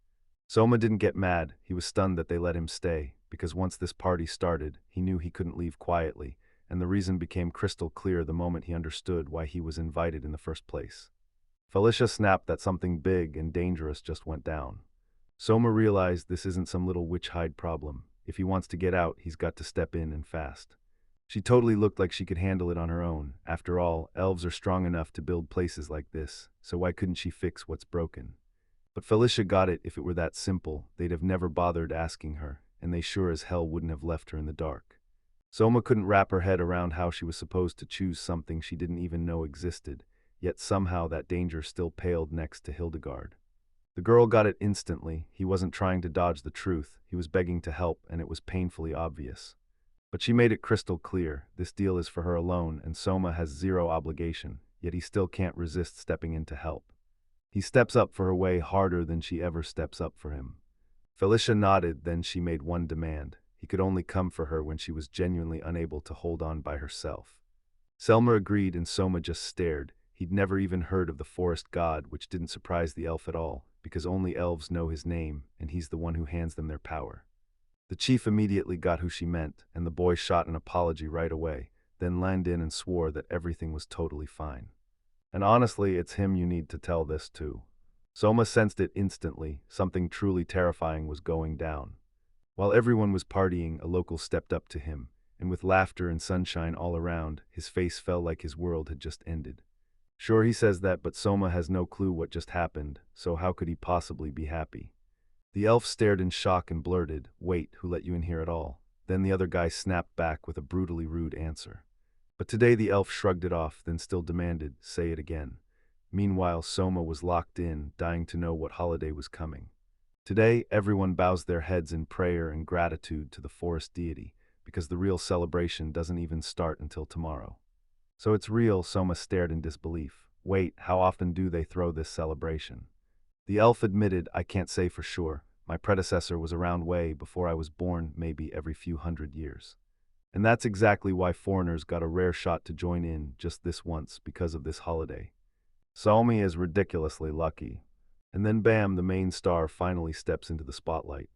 Soma didn't get mad, he was stunned that they let him stay, because once this party started, he knew he couldn't leave quietly, and the reason became crystal clear the moment he understood why he was invited in the first place. Felicia snapped that something big and dangerous just went down. Soma realized this isn't some little witch-hide problem. If he wants to get out, he's got to step in and fast. She totally looked like she could handle it on her own. After all, elves are strong enough to build places like this, so why couldn't she fix what's broken? But Felicia got it. If it were that simple, they'd have never bothered asking her, and they sure as hell wouldn't have left her in the dark. Soma couldn't wrap her head around how she was supposed to choose something she didn't even know existed, yet somehow that danger still paled next to Hildegard. The girl got it instantly. He wasn't trying to dodge the truth, he was begging to help, and it was painfully obvious. But she made it crystal clear, this deal is for her alone, and Soma has zero obligation, yet he still can't resist stepping in to help. He steps up for her way harder than she ever steps up for him. Felicia nodded, then she made one demand. He could only come for her when she was genuinely unable to hold on by herself. Selma agreed, and Soma just stared. He'd never even heard of the forest god, which didn't surprise the elf at all, because only elves know his name, and he's the one who hands them their power. The chief immediately got who she meant, and the boy shot an apology right away, then leaned in and swore that everything was totally fine. And honestly, it's him you need to tell this to. Soma sensed it instantly, something truly terrifying was going down. While everyone was partying, a local stepped up to him, and with laughter and sunshine all around, his face felt like his world had just ended. Sure, he says that, but Soma has no clue what just happened, so how could he possibly be happy? The elf stared in shock and blurted, "Wait, who let you in here at all?" Then the other guy snapped back with a brutally rude answer. But today the elf shrugged it off, then still demanded, "Say it again." Meanwhile, Soma was locked in, dying to know what holiday was coming. Today, everyone bows their heads in prayer and gratitude to the forest deity, because the real celebration doesn't even start until tomorrow. So it's real, Soma stared in disbelief. Wait, how often do they throw this celebration? The elf admitted, "I can't say for sure. My predecessor was around way before I was born, maybe every few 100 years. And that's exactly why foreigners got a rare shot to join in just this once, because of this holiday. Salmi is ridiculously lucky." And then bam, the main star finally steps into the spotlight.